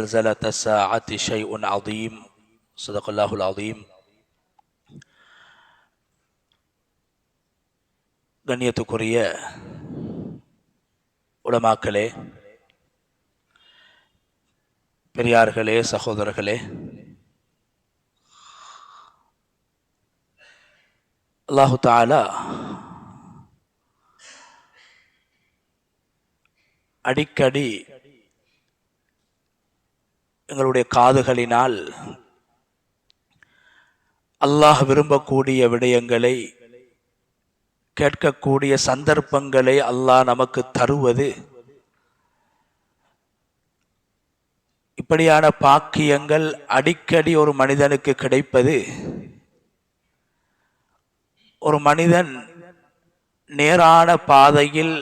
زلزلة الساعة شيء عظيم صدق الله العظيم. கண்ணியத்துக்குரிய உலமாக்களே, பெரியார்களே, சகோதரர்களே, அல்லாஹு தஆலா அடிக்கடி எங்களுடைய காதுகளினால் அல்லாஹ் விரும்பக்கூடிய விடயங்களை கேட்கக்கூடிய சந்தர்ப்பங்களை அல்லாஹ் நமக்கு தருவது, இப்படியான பாக்கியங்கள் அடிக்கடி ஒரு மனிதனுக்கு கிடைப்பது ஒரு மனிதன் நேரான பாதையில்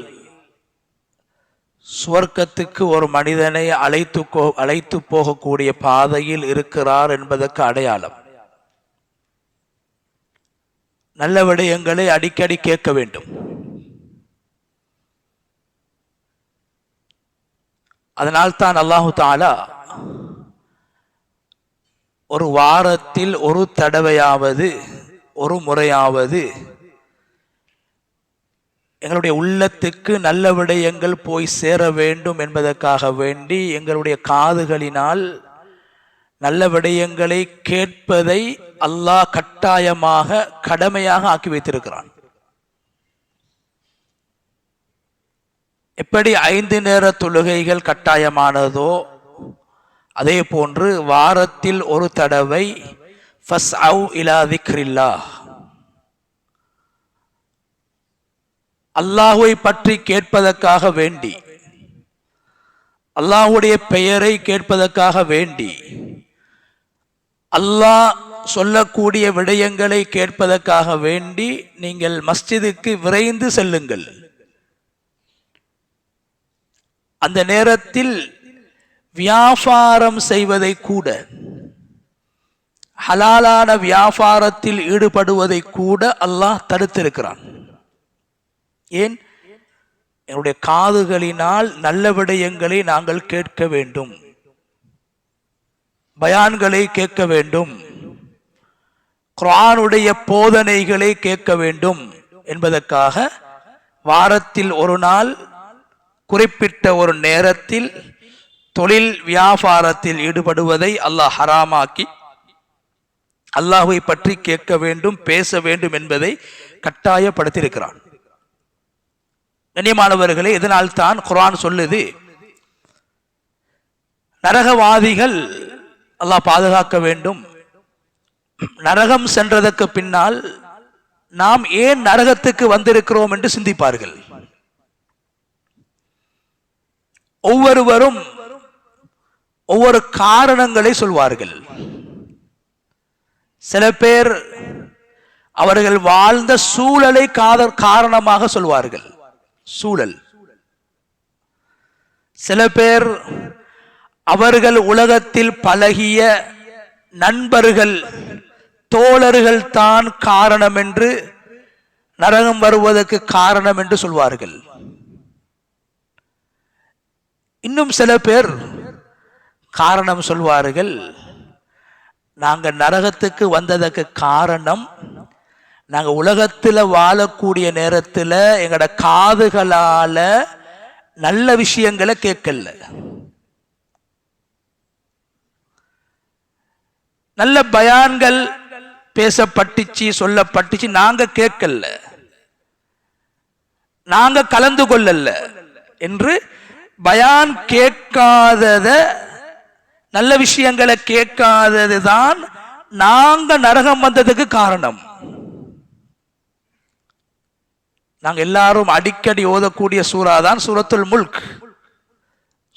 சுவர்க்கத்துக்கு ஒரு மனிதனை அழைத்து போகக்கூடிய பாதையில் இருக்கிறார் என்பதற்கு அடையாளம். நல்ல விடயங்களை அடிக்கடி கேட்க வேண்டும். அதனால்தான் அல்லாஹு தஆலா ஒரு வாரத்தில் ஒரு தடவையாவது, ஒரு முறையாவது எங்களுடைய உள்ளத்துக்கு நல்ல விடயங்கள் போய் சேர வேண்டும் என்பதற்காக வேண்டி எங்களுடைய காதுகளினால் நல்ல விடயங்களை கேட்பதை அல்லாஹ் கட்டாயமாக, கடமையாக ஆக்கி வைத்திருக்கிறான். எப்படி 5 நேர தொழுகைகள் கட்டாயமானதோ அதே போன்று வாரத்தில் ஒரு தடவை ஃபஸ்அவ் இலா திக்ரில்லாஹ், அல்லாஹ்வை பற்றி கேட்பதற்காக வேண்டி, அல்லாஹ்வுடைய பெயரை கேட்பதற்காக வேண்டி, அல்லாஹ் சொல்லக்கூடிய விடயங்களை கேட்பதற்காக வேண்டி நீங்கள் மஸ்ஜிதுக்கு விரைந்து செல்லுங்கள். அந்த நேரத்தில் வியாபாரம் செய்வதை கூட, ஹலாலான வியாபாரத்தில் ஈடுபடுவதை கூட அல்லாஹ் தடுத்திருக்கிறான். ஏன்? என்னுடைய காதுகளினால் நல்ல விடயங்களை நாங்கள் கேட்க வேண்டும், பயான்களை கேட்க வேண்டும், குர்ஆனுடைய போதனைகளை கேட்க வேண்டும் என்பதற்காக வாரத்தில் ஒரு நாள், குறிப்பிட்ட ஒரு நேரத்தில் தொழில் வியாபாரத்தில் ஈடுபடுவதை அல்லாஹ் ஹராமாக்கி அல்லாஹ்வை பற்றி கேட்க வேண்டும், பேச வேண்டும் என்பதை கட்டாயப்படுத்தியிருக்கிறான். கண்ணியமானவர்களே, இதனால் தான் குர்ஆன் சொல்லுது, நரகவாதிகள் அல்லாஹ் பாதுகாக்க வேண்டும், நரகம் சென்றதற்கு பின்னால் நாம் ஏன் நரகத்துக்கு வந்திருக்கிறோம் என்று சிந்திப்பார்கள். ஒவ்வொருவரும் ஒவ்வொரு காரணங்களை சொல்வார்கள். சில பேர் அவர்கள் வாழ்ந்த சூழலை காரணமாக சொல்வார்கள், சூழல். சில பேர் அவர்கள் உலகத்தில் பழகிய நண்பர்கள், தோழர்கள் தான் காரணம் என்று, நரகம் வருவதற்கு காரணம் என்று சொல்வார்கள். இன்னும் சில பேர் காரணம் சொல்வார்கள், நாங்கள் நரகத்துக்கு வந்ததற்கு காரணம், நாங்கள் உலகத்தில் வாழக்கூடிய நேரத்தில் எங்களோட காதுகளால நல்ல விஷயங்களை கேட்கல, நல்ல பயான்கள் பேசப்பட்டுச்சு, சொல்லப்பட்டுச்சு, நாங்க கேட்கல, நாங்க கலந்து கொள்ளல என்று பயான் கேட்காதத, நல்ல விஷயங்களை கேட்காதது தான் நாங்க நரகம் வந்ததுக்கு காரணம். நாங்க எல்லாரும் அடிக்கடி ஓதக்கூடிய சூரா தான் சூரத்துல் முல்க்.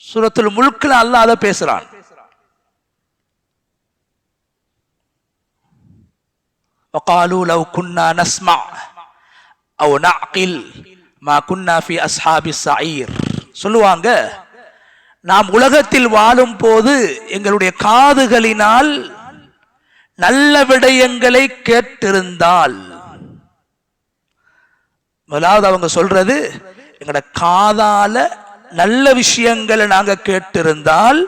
சூரத்துல் முல்க்ல அல்லாஹ் அதை பேசுறான். وقالوا لو كنا نسمع او نعقل ما كنا في اصحاب السعير. சொல்லுவாங்க, நாம் உலகத்தில் வாழும் போது எங்களுடைய காதுகளினால் நல்ல விடயங்களை கேட்டிருந்தால், முதலாவது அவங்க சொல்றது, எங்களோட காதால நல்ல விஷயங்களை நாங்க கேட்டிருந்தால்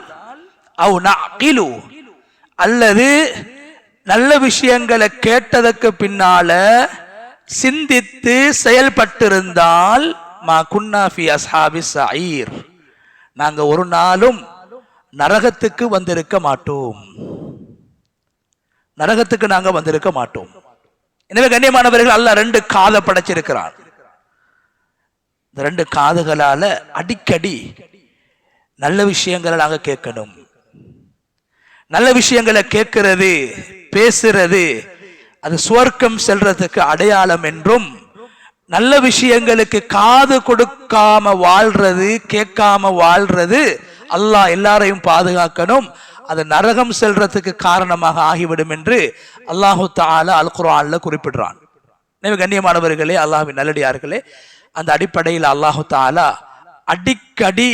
அவ் நஅகிலு, அல்லது நல்ல விஷயங்களை கேட்டதற்கு பின்னால சிந்தித்து செயல்பட்டிருந்தால் மா குன்னா ஃபி அஸ்ஹாபி ஸஈர், நாங்க ஒரு நாளும் நரகத்துக்கு வந்திருக்க மாட்டோம். நரகத்துக்கு நாங்க வந்திருக்க மாட்டோம். எனவே கண்ணியமானவர்கள், அல்லாஹ் 2 காதை படைச்சிருக்கிறான். இந்த 2 காதுகளால அடிக்கடி நல்ல விஷயங்களை நாங்க கேட்கணும். நல்ல விஷயங்களை கேட்கிறது, பேசுறது, அது சுவர்க்கம் செல்றதுக்கு அடையாளம் என்றும், நல்ல விஷயங்களுக்கு காது கொடுக்காம வாழ்றது, கேட்காம வாழ்றது, அல்லாஹ் எல்லாரையும் பாதுகாக்கணும், அது நரகம் செல்றதுக்கு காரணமாக ஆகிவிடும் என்று அல்லாஹு தஆலா அல் குர்ஆன்ல குறிப்பிடுறான். எனவே கண்ணியமானவர்களே, அல்லாஹ்வின் நல்லடியார்களே, அந்த அடிப்படையில் அல்லாஹு தஆலா அடிக்கடி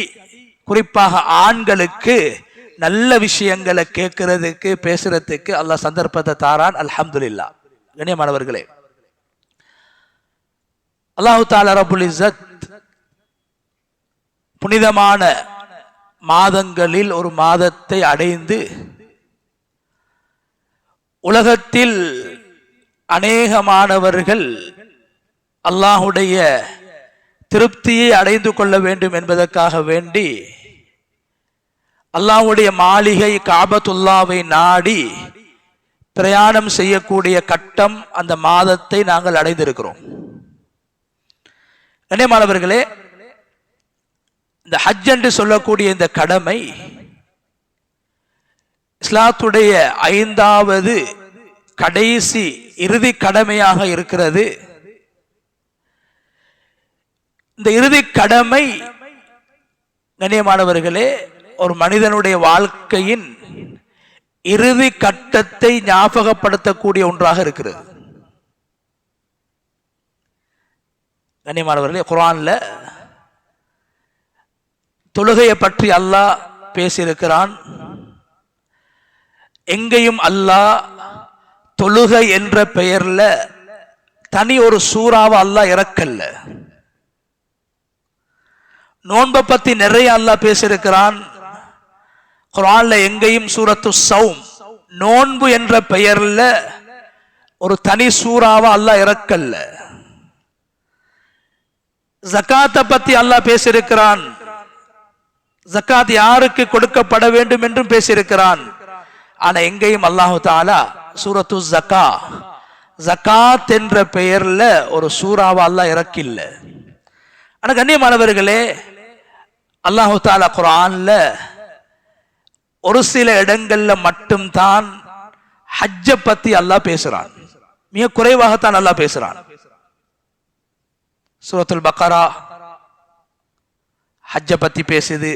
குறிப்பாக ஆண்களுக்கு நல்ல விஷயங்களை கேட்கறதுக்கு பேசுறதுக்கு அல்லாஹ் சந்தர்ப்பத்தை தாரான். அல்ஹம்துலில்லாஹ். கண்ணியமானவர்களே, அல்லாஹு தஆலா ரப்புல் இஸ்ஸத் புனிதமான மாதங்களில் ஒரு மாதத்தை அடைந்து உலகத்தில் அநேகமானவர்கள் அல்லாஹுடைய திருப்தியை அடைந்து கொள்ள வேண்டும் என்பதற்காக வேண்டி அல்லாஹ்வுடைய மாளிகை காபத்துல்லாவை நாடி பிரயாணம் செய்யக்கூடிய கட்டம் அந்த மாதத்தை நாங்கள் அடைந்திருக்கிறோம். கண்ணியமானவர்களே, இந்த ஹஜ் என்று சொல்லக்கூடிய இந்த கடமை இஸ்லாத்துடைய 5வது கடைசி இறுதி கடமையாக இருக்கிறது. இந்த இறுதி கடமை கண்ணியமானவர்களே, ஒரு மனிதனுடைய வாழ்க்கையின் இறுதி கட்டத்தை ஞாபகப்படுத்தக்கூடிய ஒன்றாக இருக்கிறது. கண்ணியமானவர்களே, குர்ஆன்ல தொழுகையை பற்றி அல்லாஹ் பேசியிருக்கிறான். எங்கேயும் அல்லாஹ் தொழுகை என்ற பெயர்ல தனி ஒரு சூறாவை அல்லாஹ் இறக்கல்ல. நோன்பை பத்தி நிறைய அல்லாஹ் பேசியிருக்கிறான். குர்ஆன்ல எங்கேயும் சூரத்து ஸௌம் நோன்பு என்ற பெயர்ல ஒரு தனி சூறாவை அல்லாஹ் இறக்கல்ல. ஜகாத்தை பத்தி அல்லாஹ் பேசியிருக்கிறான். ஜகாத் யாருக்கு கொடுக்கப்பட வேண்டும் என்றும் பேசியிருக்கிறான். ஆனா எங்கேயும் அல்லாஹு தஆலா சூரத்து ஸகா, ஜகாத் என்ற பெயர்ல ஒரு சூறாவை அல்லாஹ் இறக்கில்ல. ஆனா கண்ணியமானவர்களே, அல்லாஹு தஆலா குர்ஆன்ல ஒரு சில இடங்கள்ல மட்டும்தான் ஹஜ்ஜை பத்தி அல்லாஹ் பேசுறான். மிக குறைவாகத்தான் அல்லாஹ் பேசுறான். சூரத்துல் பக்கரா ஹஜ்ஜை பத்தி பேசுது.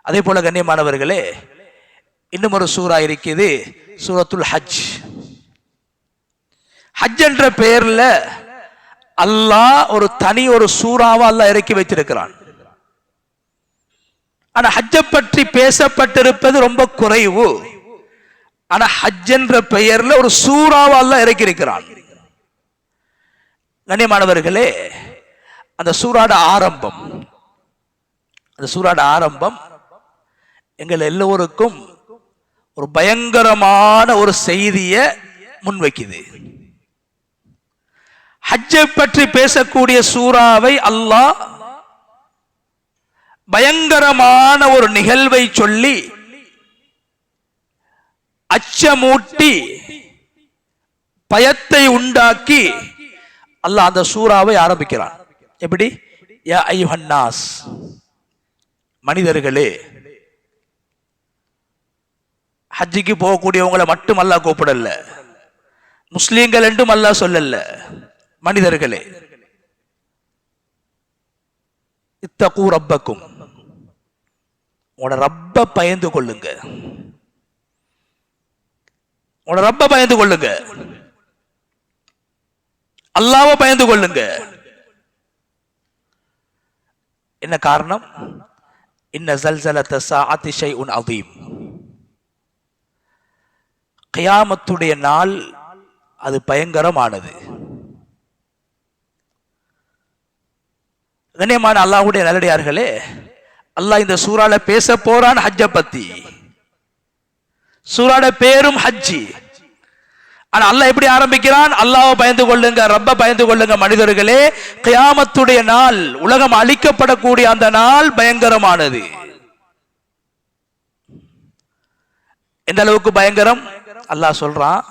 அதே போல கண்ணியமானவர்களே, இன்னும் ஒரு சூரா இருக்குது, சூரத்துல் ஹஜ். ஹஜ் என்ற பெயர்ல அல்லாஹ் ஒரு தனி ஒரு சூறாவை அல்லாஹ் இறக்கி வைத்திருக்கிறான். ஆனா ஹஜ்ஜை பற்றி பேசப்பட்டிருப்பது ரொம்ப குறைவு. ஆனா ஹஜ் என்ற பெயர்ல ஒரு சூறாவை அல்லாஹ் இறக்கி இருக்கிறான். கண்ணியமானவர்களே, அந்த சூறாட ஆரம்பம் எங்கள் எல்லோருக்கும் ஒரு பயங்கரமான ஒரு செய்தியை முன்வைக்குது. ஹஜ்ஜை பற்றி பேசக்கூடிய சூறாவை அல்லாஹ் பயங்கரமான ஒரு நிகழ்வை சொல்லி அச்சமூட்டி பயத்தை உண்டாக்கி அல்லாஹ் அந்த சூறாவை ஆரம்பிக்கிறான். எப்படி? யா அய்யுஹன் நாஸ், மனிதர்களே. ஹஜ்ஜிக்கு போகக்கூடியவங்களை மட்டும் அல்லாஹ் கூப்பிடல, முஸ்லீம்கள் என்றும் அல்லாஹ் சொல்லல, மனிதர்களே. இத்தகு ரப்பக்கும், உங்களோட ரப்ப பயந்து கொள்ளுங்க, உங்களோட ரப்ப பயந்து கொள்ளுங்க, அல்லாஹ்வை பயந்து கொள்ளுங்க. என்ன காரணம்? இன்ன ஸல்ஸலத ஸாஅத்தி ஷைஉன் அதீம், கியாமத்துடைய நாள் அது பயங்கரமானது. கண்ணியமான அல்லாஹ்வுடைய நல்லடியார்களே, அல்லாஹ் இந்த சூறால பேச போறான் ஹஜ்ஜ பத்தி. சூறாட பேரும் ஹஜ்ஜி. ஆனா அல்லாஹ் எப்படி ஆரம்பிக்கிறான்? அல்லாஹ்வை பயந்து கொள்ளுங்க, ரப்ப பயந்து கொள்ளுங்க மனிதர்களே, கியாமத்துடைய நாள், உலகம் அழிக்கப்படக்கூடிய அந்த நாள் பயங்கரமானது. எந்த அளவுக்கு பயங்கரம்? அல்லாஹ் சொல்றான்,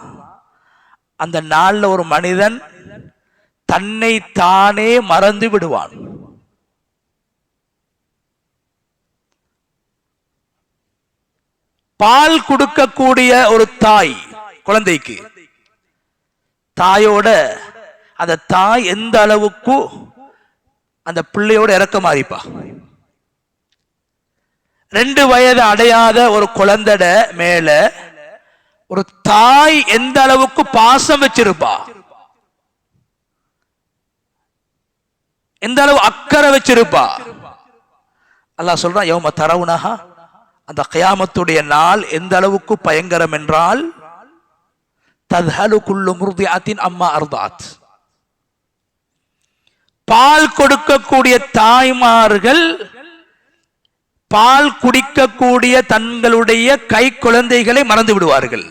அந்த நாள்ல ஒரு மனிதன் தன்னை தானே மறந்து விடுவான். பால் கொடுக்கக்கூடிய ஒரு தாய் குழந்தைக்கு, தாயோட அந்த தாய் எந்த அளவுக்கு அந்த பிள்ளையோட இறக்கமா இருப்பா. 2 வயது அடையாத ஒரு குழந்தைட மேல ஒரு தாய் எந்த அளவுக்கு பாசம் வச்சிருப்பா, எந்த அளவு அக்கறை வச்சிருப்பா. அல்லாஹ் சொல்றான், யௌம தரவுனஹா, அந்த கியாமத்துடைய நாள் எந்த அளவுக்கு பயங்கரம் என்றால், தத்ஹலு குல்லு முர்திஅத்தின் அம்மா அர்தாத், பால் கொடுக்கக்கூடிய தாய்மார்கள் பால் குடிக்கக்கூடிய தங்களுடைய கை குழந்தைகளை மறந்து விடுவார்கள்.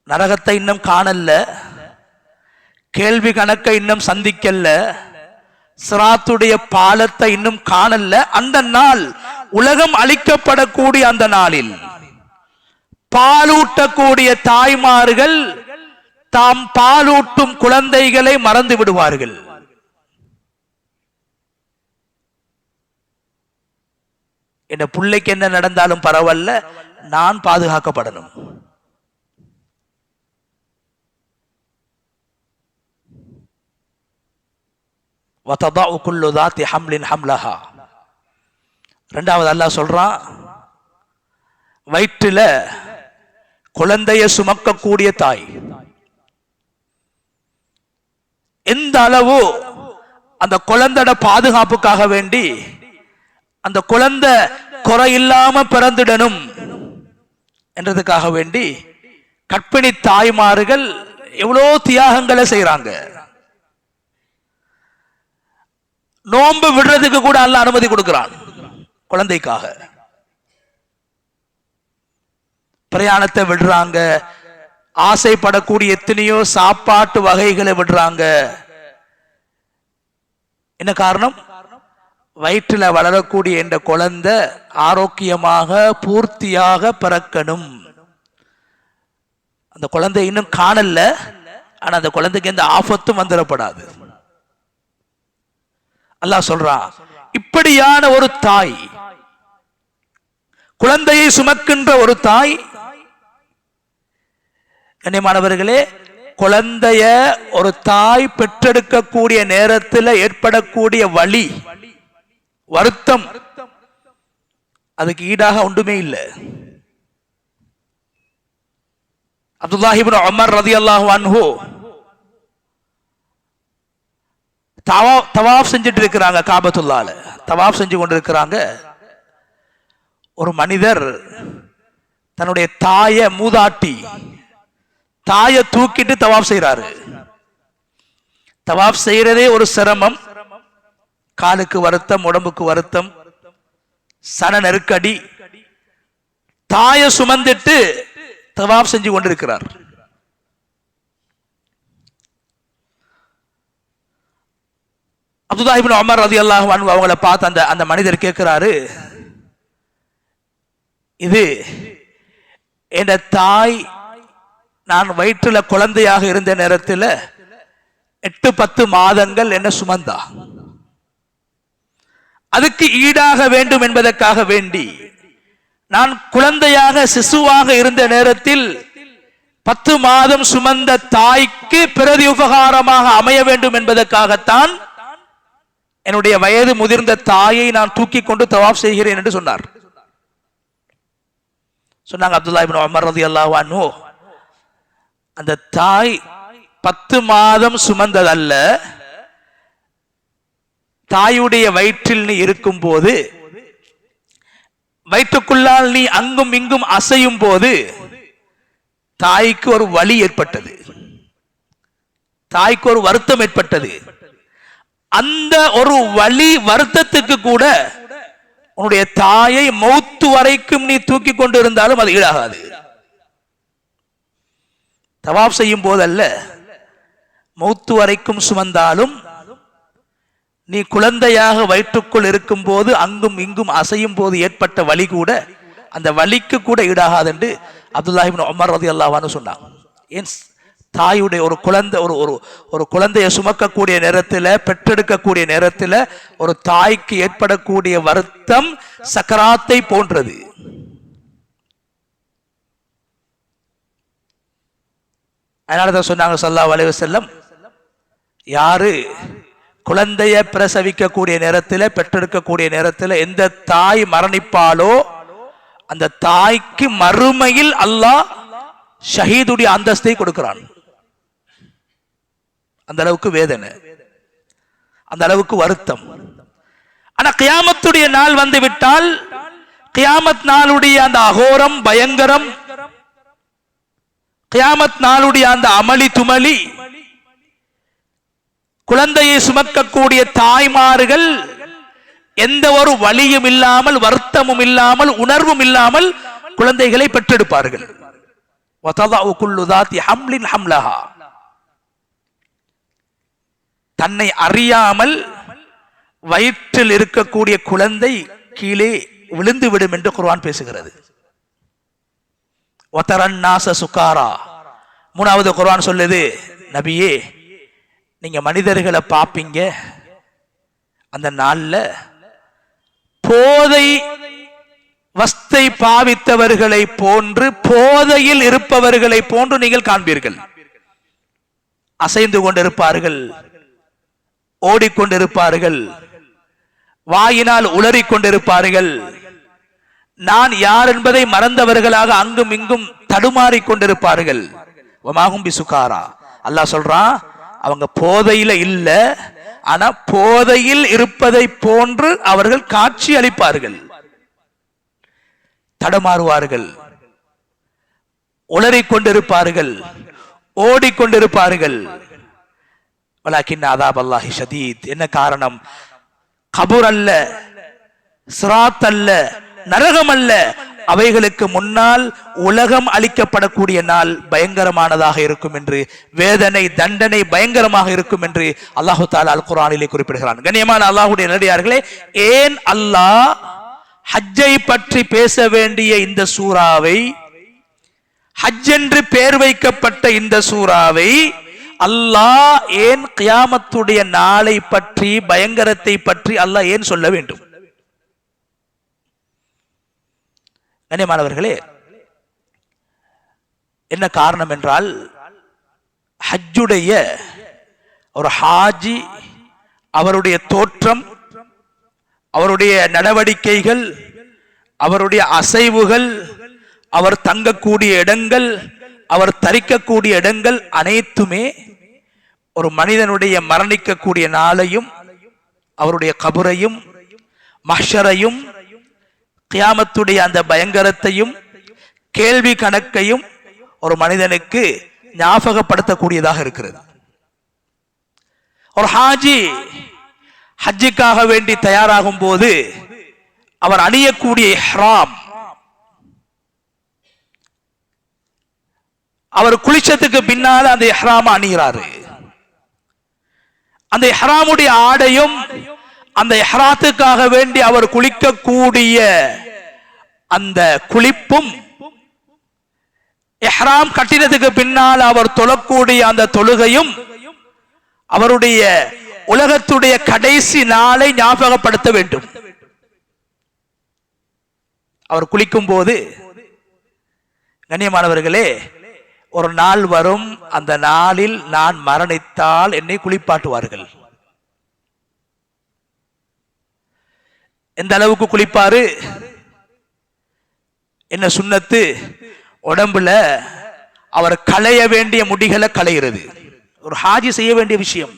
நரகத்தை இன்னும் காணல, கேள்வி கணக்கை இன்னும் சந்திக்கல, சிராத்துடைய பாலத்தை இன்னும் காணல. அந்த நாள், உலகம் அழிக்கப்படக்கூடிய அந்த நாளில் பாலூட்டக்கூடிய தாய்மார்கள் தாம் பாலூட்டும் குழந்தைகளை மறந்து விடுவார்கள். என் பிள்ளைக்கு என்ன நடந்தாலும் பரவாயில்ல, நான் பாதுகாக்கப்படணும். இரண்டாவது அல்லாஹ் சொல்றான், வயிற்றில குழந்தைய சுமக்கக்கூடிய தாய் எந்த அளவு அந்த குழந்தையோட பாதுகாப்புக்காக வேண்டி, அந்த குழந்தை குறையில்லாம பிறந்திடணும் என்றதுக்காக வேண்டி கர்ப்பிணி தாய்மார்கள் எவ்வளோ தியாகங்களை செய்யறாங்க. நோன்பு விடுறதுக்கு கூட அல்லாஹ் அனுமதி கொடுக்கிறான் குழந்தைக்காக. பிரயாணத்தை விடுறாங்க, ஆசைப்படக்கூடிய எத்தனையோ சாப்பாட்டு வகைகளை விடுறாங்க. என்ன காரணம்? வயிற்றில் வளரக்கூடிய இந்த குழந்தை ஆரோக்கியமாக பூர்த்தியாக பிறக்கணும். அந்த குழந்தை இன்னும் காணல, ஆனா அந்த குழந்தைக்கு எந்த ஆபத்தும் வந்துடப்படாது. அல்லாஹ் சொல்றான், இப்படியான ஒரு தாய், குழந்தையை சுமக்கின்ற ஒரு தாய், கண்ணியமானவர்களே, குழந்தைய ஒரு தாய் பெற்றெடுக்கக்கூடிய நேரத்தில் ஏற்படக்கூடிய வலி, வருத்தம், அதுக்கு ஈடாக ஒன்றுமே இல்லை. அப்துல்லாஹ் இப்னு உமர் ரலியல்லாஹு அன்ஹு தவாஃப் செஞ்சுட்டு இருக்கிறாங்க, காபத்துல்லாஹ்ல தவாஃப் செஞ்சு கொண்டிருக்கிறாங்க. ஒரு மனிதர் தன்னுடைய தாயை, மூதாட்டி தாயை தூக்கிட்டு தவாஃப் செய்யறாரு. தவாஃப் செய்யறதே ஒரு சிரமம், காலுக்கு வருத்தம், உடம்புக்கு வருத்தம், சன நெருக்கடி. தாயை சுமந்துட்டு தவாஃப் செஞ்சு கொண்டிருக்கிறார். அப்துல்லாஹ் இப்னு உமர் ரலியல்லாஹு அன்ஹு அவங்கள பார்த்து அந்த மனிதர் கேட்கிறாரு, இது என் தாய் நான் வயிற்றுல குழந்தையாக இருந்த நேரத்தில் 8-10 மாதங்கள் என்ன சுமந்தா, அதுக்கு ஈடாக வேண்டும் என்பதற்காக வேண்டி நான் குழந்தையாக சிசுவாக இருந்த நேரத்தில் 10 மாதம் சுமந்த தாய்க்கு பிரதி உபகாரமாக அமைய வேண்டும் என்பதற்காகத்தான் என்னுடைய வயது முதிர்ந்த தாயை நான் தூக்கி கொண்டு தவாஃப் செய்கிறேன் என்று சொன்னார். சொன்னாங்க அப்துல்லாஹ் இப்னு உமர் ரலியல்லாஹு அன்ஹு, அந்த தாய் 10 மாதம் சுமந்ததல்ல, தாயுடைய வயிற்றில் நீ இருக்கும் போது, வயிற்றுக்குள்ளால் நீ அங்கும் இங்கும் அசையும் போது தாய்க்கு ஒரு வலி ஏற்பட்டது, தாய்க்கு ஒரு வருத்தம் ஏற்பட்டது. அந்த ஒரு வலி வருத்தத்துக்கு கூட உன்னுடைய தாயை மௌத்து வரைக்கும் நீ தூக்கி கொண்டு இருந்தாலும் அது ஈடாகாது. தவாப் செய்யும் போதல்ல, மௌத்து வரைக்கும் சுமந்தாலும் நீ குழந்தையாக வயிற்றுக்குள் இருக்கும் போது அங்கும் இங்கும் அசையும் போது ஏற்பட்ட வலி கூட அந்த வலிக்கு கூட ஈடாகாது என்று அப்துல்லாஹ் இப்னு உமர் ரலியல்லாஹு அன்ஹு சொன்னாங்க. ஏன் தாயுடைய ஒரு குழந்தையை சுமக்கக்கூடிய நேரத்தில், பெற்றெடுக்கக்கூடிய நேரத்தில் ஒரு தாய்க்கு ஏற்படக்கூடிய வருத்தம் சக்கராத்தை போன்றது. அதனாலதான் சொன்னாங்க ஸல்லல்லாஹு அலைஹி வஸல்லம், யாரு குழந்தைய பிரசவிக்கக்கூடிய நேரத்தில், பெற்றெடுக்கக்கூடிய நேரத்தில் எந்த தாய் மரணிப்பாலோ அந்த தாய்க்கு மறுமையில் அல்லாஹ் ஷஹீதுடைய அந்தஸ்தை கொடுக்கிறான். அந்த அளவுக்கு வேதனை, அந்த அளவுக்கு வருத்தம். ஆனா கியாமத்துடைய நாள் வந்து விட்டால், கியாமத் நாளுடைய அந்த அகோரம் பயங்கரம், கியாமத் நாளுடைய அந்த அமளி துமளி, குழந்தையை சுமக்கக்கூடிய தாய்மார்கள் எந்த ஒரு வலியும் இல்லாமல், வருத்தமும் இல்லாமல், உணர்வும் இல்லாமல் குழந்தைகளை பெற்றெடுப்பார்கள். தன்னை அறியாமல் வயிற்றில் இருக்கக்கூடிய குழந்தை கீழே விழுந்து விடும் என்று குர்ஆன் பேசுகிறது. சுகாரா, மூணாவது குர்ஆன் சொல்லுது, நபியே நீங்க மனிதர்களை பார்ப்பீங்க, அந்த நாள்ல போதை வஸ்தை பாவித்தவர்களை போன்று, போதையில் இருப்பவர்களை போன்று நீங்கள் காண்பீர்கள். அசைந்து கொண்டிருப்பார்கள், ஓடிக்கொண்டிருப்பார்கள், வாயினால் உளறிக் கொண்டிருப்பார்கள், நான் யார் என்பதை மறந்தவர்களாக அங்கும் இங்கும் தடுமாறிக் கொண்டிருப்பார்கள். வமாஹும் பிசுகாரா, அல்லாஹ் சொல்றான், அவங்க போதையில இல்ல, ஆனா போதையில் இருப்பதை போன்று அவர்கள் காட்சி அளிப்பார்கள், தடமாறுவார்கள், உளறிக் கொண்டிருப்பார்கள், ஓடிக்கொண்டிருப்பார்கள். வலாக்கின் அதாப் அல்லாஹி ஷதீத். என்ன காரணம்? கபூர் அல்ல, சிராத் அல்ல, நரகம் அல்ல, அவைகளுக்கு முன்னால் உலகம் அளிக்கப்படக்கூடிய நாள் பயங்கரமானதாக இருக்கும் என்று, வேதனை தண்டனை பயங்கரமாக இருக்கும் என்று அல்லாஹு தஆலா அல் குர்ஆனிலே குறிப்பிடுகிறான். கண்ணியமான அல்லாஹ்வுடைய நல்லடியார்களே, ஏன் அல்லாஹ் ஹஜ்ஜை பற்றி பேச வேண்டிய இந்த சூறாவை, ஹஜ் என்று பெயர் வைக்கப்பட்ட இந்த சூறாவை அல்லாஹ் ஏன் கியாமத்துடைய நாளை பற்றி, பயங்கரத்தை பற்றி அல்லாஹ் ஏன் சொல்ல வேண்டும்? கண்ணியமானவர்களே, என்ன காரணம் என்றால், ஹஜ்ஜுடைய ஒரு ஹாஜி அவருடைய தோற்றம், அவருடைய நடவடிக்கைகள், அவருடைய அசைவுகள், அவர் தங்கக்கூடிய இடங்கள், அவர் தரிக்கக்கூடிய இடங்கள் அனைத்துமே ஒரு மனிதனுடைய மரணிக்கக்கூடிய நாளையும், அவருடைய கபரையும், மஹ்ஷரையும், கியாமத்துடைய அந்த பயங்கரத்தையும், கேள்வி கணக்கையும் ஒரு மனிதனுக்கு ஞாபகப்படுத்தக்கூடியதாக இருக்கிறது. ஒரு ஹாஜி ஹஜ்ஜுக்காக வேண்டி தயாராகும் போது அவர் அணியக்கூடிய இஹ்ராம், அவர் குளிச்சத்துக்கு பின்னால் அந்த இஹ்ராம் அணிகிறாரு. அந்த இஹ்ராமுடைய ஆடையும், அந்த இஹ்ராத்துக்காக வேண்டி அவர் குளிக்கக்கூடிய அந்த குளிப்பும், இஹ்ராம் கட்டினதுக்கு பின்னால் அவர் தொழக்கூடிய அந்த தொழுகையும் அவருடைய உலகத்துடைய கடைசி நாளை ஞாபகப்படுத்த வேண்டும். அவர் குளிக்கும் போது, கண்ணியமானவர்களே, ஒரு நாள் வரும், அந்த நாளில் நான் மரணித்தால் என்னை குளிப்பாட்டுவார்கள். எந்த அளவுக்கு குளிப்பாரு? என்ன சுன்னத்து? உடம்புல அவர் களைய வேண்டிய முடிகளை களைகிறது, ஒரு ஹாஜி செய்ய வேண்டிய விஷயம்.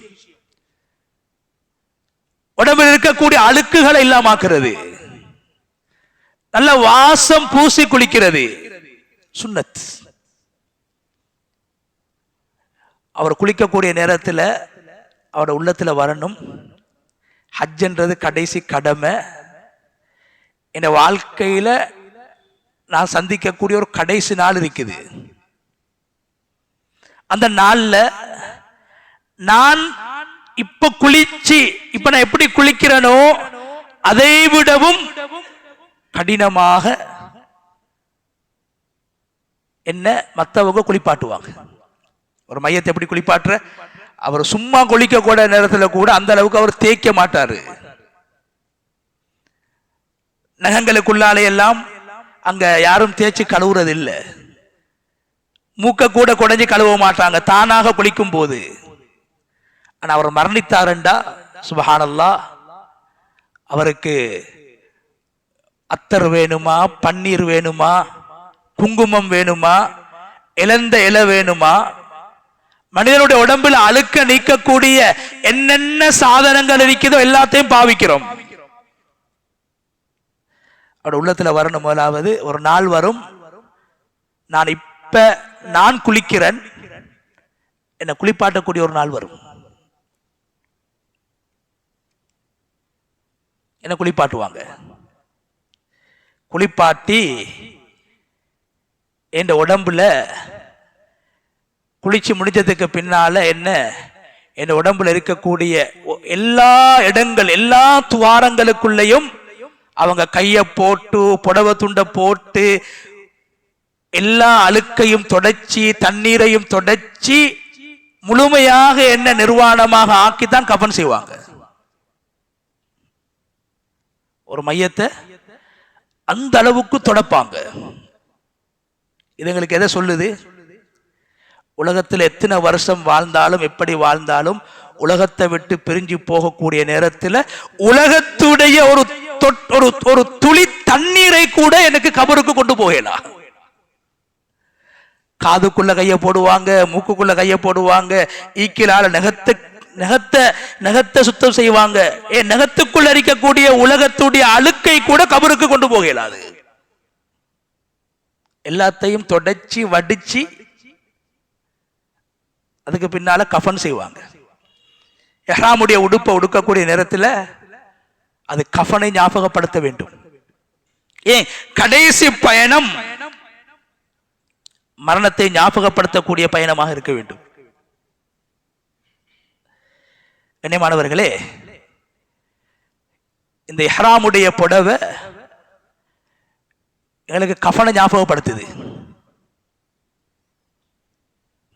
உடம்பில் இருக்கக்கூடிய அழுக்குகளை இல்லாமாக்குறது, நல்ல வாசம் பூசி குளிக்கிறது, சுன்னத். அவர் குளிக்கக்கூடிய நேரத்தில் அவருடைய உள்ளத்துல வரணும், ஹஜ்ஜன்றது கடைசி கடமை. என் வாழ்க்கையில நான் சந்திக்கக்கூடிய ஒரு கடைசி நாள் இருக்குது. அந்த நாள்ல நான் இப்ப குளிச்சு இப்ப நான் எப்படி குளிக்கிறேனோ அதை விடவும் கடினமாக என்ன மற்றவங்க குளிப்பாட்டுவாங்க. ஒரு மையத்தை எப்படி குளிப்பாட்டுற, அவர் சும்மா குளிக்க கூட நேரத்தில் கூட அந்த அளவுக்கு அவர் தேய்க்க மாட்டாரு. நகங்களுக்குள்ளாலே எல்லாம் அங்க யாரும் தேய்ச்சி கழுவுறது இல்லை. மூக்க கூட குடைஞ்சி கழுவ மாட்டாங்க தானாக குளிக்கும் போது. ஆனா அவர் மரணித்தாருண்டா சுபஹானல்லாஹ், அவருக்கு அத்தர் வேணுமா, பன்னீர் வேணுமா, குங்குமம் வேணுமா, இழந்த இலை வேணுமா, மனிதனுடைய உடம்புல அழுக்க நீக்கக்கூடிய என்னென்ன சாதனங்கள் இருக்குதோ எல்லாத்தையும் பாவிக்கிறோம். அவருடைய உள்ளத்துல வரணும். முதலாவது ஒரு நாள் வரும், நான் குளிக்கிறேன், என்ன குளிப்பாட்டக்கூடிய ஒரு நாள் வரும். என்ன குளிப்பாட்டுவாங்க. குளிப்பாட்டி என் உடம்புல குளிச்சு முடிச்சதுக்கு பின்னால என்ன என் உடம்புல இருக்கக்கூடிய எல்லா இடங்கள் எல்லா துவாரங்களுக்குள்ளேயும் அவங்க கைய போட்டு புடவை துண்டை போட்டு எல்லா அழுக்கையும் தொடச்சி தண்ணீரையும் தொடச்சி முழுமையாக என்ன நிர்வாணமாக ஆக்கித்தான் கஃன் செய்வாங்க. ஒரு மையத்தை அந்த அளவுக்கு தொடப்பாங்க. இதுங்களுக்கு எதை சொல்லுது? உலகத்தில் எத்தனை வருஷம் வாழ்ந்தாலும் எப்படி வாழ்ந்தாலும் உலகத்தை விட்டு பிரிஞ்சு போகக்கூடிய நேரத்தில் உலகத்துடைய ஒரு துளி தண்ணீரை கூட எனக்கு கபருக்கு கொண்டு போகலாம். காதுக்குள்ள கைய போடுவாங்க, மூக்குக்குள்ள கைய போடுவாங்க, ஈக்கிலால நகத்தை சுத்தம் செய்வாங்க. நகத்துக்குள்ள இருக்கக்கூடிய உலகத்துடைய அழுக்கை கூட கபருக்கு கொண்டு போகலாது. எல்லாத்தையும் தொடச்சி வடிச்சு அதுக்கு பின்னால கஃன் செய்வாங்க. இஹ்ராமுடைய உடுப்பை உடுக்கக்கூடிய நேரத்தில் அது கஃனை ஞாபகப்படுத்த வேண்டும். ஏன் கடைசி பயணம் மரணத்தை ஞாபகப்படுத்தக்கூடிய பயணமாக இருக்க வேண்டும். கண்ணியமானவர்களே, இந்த இஹ்ராமுடைய புடவை எங்களுக்கு கஃனை ஞாபகப்படுத்துது.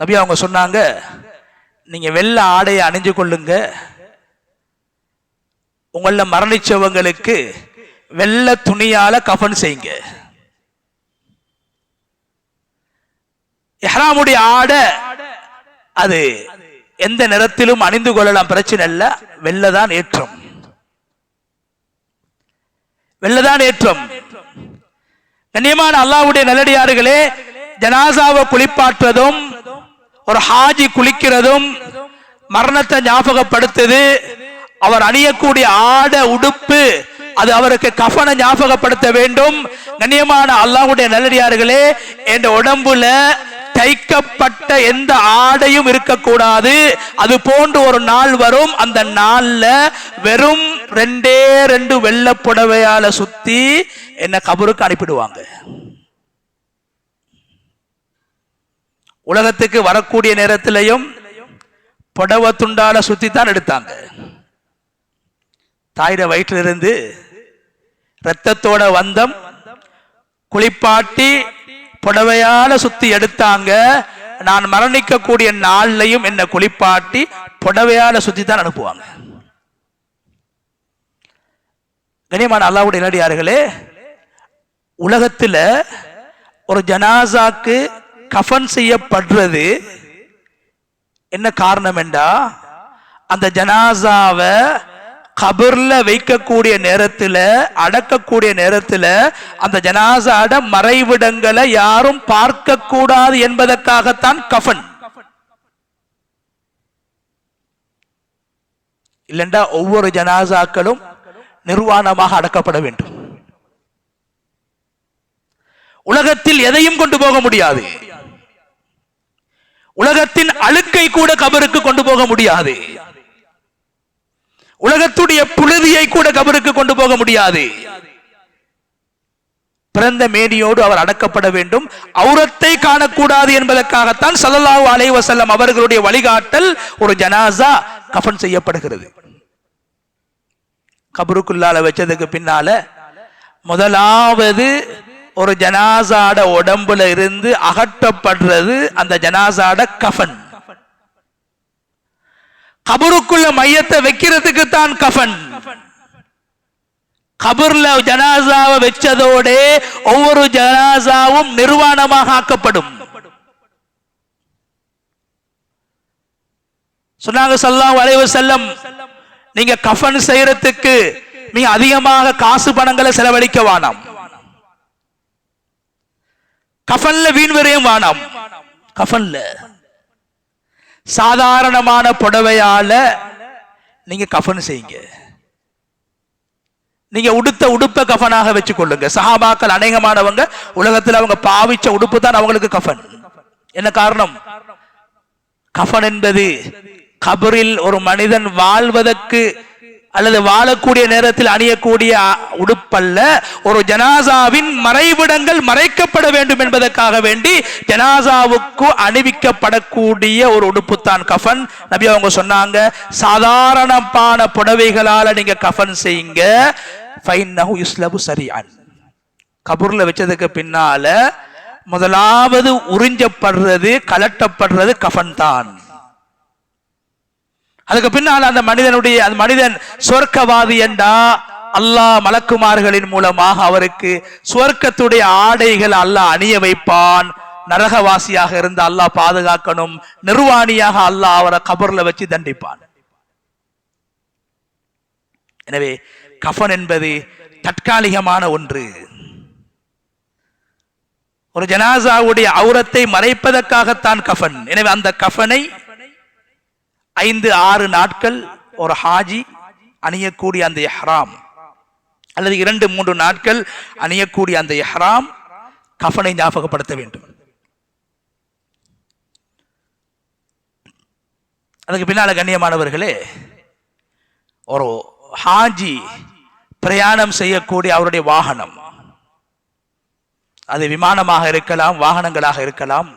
நபி அவங்க சொன்னாங்க, நீங்க வெள்ளை ஆடையை அணிஞ்சு கொள்ளுங்க, உங்கள மரணிச்சவங்களுக்கு வெள்ளை துணியால கஃன் செய்யுங்க. இஹ்ராமுடைய ஆடை அது எந்த நிறத்திலும் அணிந்து கொள்ளலாம், பிரச்சனை இல்ல. வெள்ளதான் ஏற்றம், வெள்ளதான் ஏற்றம். கண்ணியமான அல்லாஹ்வுடைய நல்லடியார்களே, ஜனாசாவை குளிப்பாற்றுவதும் ஒரு ஹாஜி குளிக்கிறதும் மரணத்தை ஞாபகப்படுத்துது. அவர் அணியக்கூடிய ஆடை உடுப்பு அது அவருக்கு கஃனை ஞாபகப்படுத்த வேண்டும். கண்ணியமான அல்லாஹ்வுடைய நல்லடியார்களே, என்ற உடம்புல தைக்கப்பட்ட எந்த ஆடையும் இருக்கக்கூடாது. அது போன்று ஒரு நாள் வரும், அந்த நாள்ல வெறும் 2 வெள்ளை புடவையால சுத்தி என்ன கபருக்கு அனுப்பிடுவாங்க. உலகத்துக்கு வரக்கூடிய நேரத்திலையும் புடவை துண்டால சுத்தி தான் எடுத்தாங்க. தாயிர வயிற்றிலிருந்து இரத்தத்தோட வந்தம் குளிப்பாட்டி புடவையால சுத்தி எடுத்தாங்க. நான் மரணிக்கக்கூடிய நாள்லையும் என்ன குளிப்பாட்டி புடவையால சுத்தி தான் அனுப்புவாங்க. கண்ணியமான அல்லாஹ்வுடைய நல்லடியார்களே, உலகத்துல ஒரு ஜனாசாக்கு கஃன் செய்யப்படுறது என்ன காரணம் என்றா, அந்த ஜனாசாவை கபர்ல வைக்கக்கூடிய நேரத்தில் அடக்கக்கூடிய நேரத்தில் அந்த ஜனாசாட மறைவிடங்களை யாரும் பார்க்க கூடாது என்பதற்காகத்தான் கஃன். இல்லைண்டா ஒவ்வொரு ஜனாசாக்களும் நிர்வாணமாக அடக்கப்பட வேண்டும். உலகத்தில் எதையும் கொண்டு போக முடியாது. உலகத்தின் அழுக்கை கூட கபருக்கு கொண்டு போக முடியாது. உலகத்துடைய புழுதியை கூட கபருக்கு கொண்டு போக முடியாது. பிறந்த மேனியோடு அவர் அடக்கப்பட வேண்டும். அவுரத்தை காணக்கூடாது என்பதற்காகத்தான் ஸல்லல்லாஹு அலைஹி வஸல்லம் அவர்களுடைய வழிகாட்டல் ஒரு ஜனாசா கஃன் செய்யப்படுகிறது. கபருக்குள்ளால வச்சதுக்கு பின்னால முதலாவது ஒரு ஜனாசாட உடம்புல இருந்து அகற்றப்படுறது அந்த ஜனாசாட கஃன். கபருக்குள்ள மையத்தை வைக்கிறதுக்கு தான் கஃன். கபர்ல ஜனாசாவை வச்சதோட ஒவ்வொரு ஜனாசாவும் நிர்வாணமாக ஆக்கப்படும். சொன்னாங்க ஸல்லல்லாஹு அலைஹி வஸல்லம், நீங்க கஃன் செய்யறதுக்கு நீங்க அதிகமாக காசு பணங்களை செலவழிக்க வேணாம். கஃன்ல வீண் விரயம் வேணாம். கஃன்ல சாதாரணமான புடவையால நீங்க கஃன் செய்யுங்க. நீங்க உடுத்த உடுப்ப கஃனாக வச்சு கொள்ளுங்க. சஹாபாக்கள் அநேகமானவங்க உலகத்தில் அவங்க பாவிச்ச உடுப்பு தான் அவங்களுக்கு கஃன். என்ன காரணம்? கஃன் என்பது கபரில் ஒரு மனிதன் வாழ்வதற்கு அல்லது வாழக்கூடிய நேரத்தில் அணியக்கூடிய உடுப்பல்ல, ஒரு ஜனாசாவின் மறைவிடங்கள் மறைக்கப்பட வேண்டும் என்பதற்காக வேண்டி ஜனாசாவுக்கு அணிவிக்கப்படக்கூடிய ஒரு உடுப்பு தான் கஃன். நபி அவங்க சொன்னாங்க, சாதாரணமான புடவைகளால நீங்க கஃன் செய்யுங்க. ஃபைன்னஹு யுஸ்லபு சரிஅன். கபூர்ல வச்சதுக்கு பின்னால முதலாவது உறிஞ்சப்படுறது கலட்டப்படுறது கஃன் தான். அதுக்கு பின்னால் அந்த மனிதன் சொர்க்கவாதி என்றா அல்லாஹ் மலக்குமார்களின் மூலமாக அவருக்கு சொர்க்கத்துடைய ஆடைகள் அல்லாஹ் அணிய வைப்பான். நரகவாசியாக இருந்து அல்லாஹ் பாதுகாக்கணும். நிர்வாணியாக அல்லாஹ் அவரை கபர்ல வச்சு தண்டிப்பான். எனவே கஃன் என்பது தற்காலிகமான ஒன்று. ஒரு ஜனாசாவுடைய அவுரத்தை மறைப்பதற்காகத்தான் கஃன். எனவே அந்த கஃனை 5-6 நாட்கள் ஒரு ஹாஜி அணியக்கூடிய அந்த இஹ்ராம் அல்லது 2-3 நாட்கள் அணியக்கூடிய அந்த இஹ்ராம் கஃனை ஞாபகப்படுத்த வேண்டும். அதுக்கு பின்னால கண்ணியமானவர்களே, ஒரு ஹாஜி பிரயாணம் செய்யக்கூடிய அவருடைய வாகனம், அது விமானமாக இருக்கலாம், வாகனங்களாக இருக்கலாம்,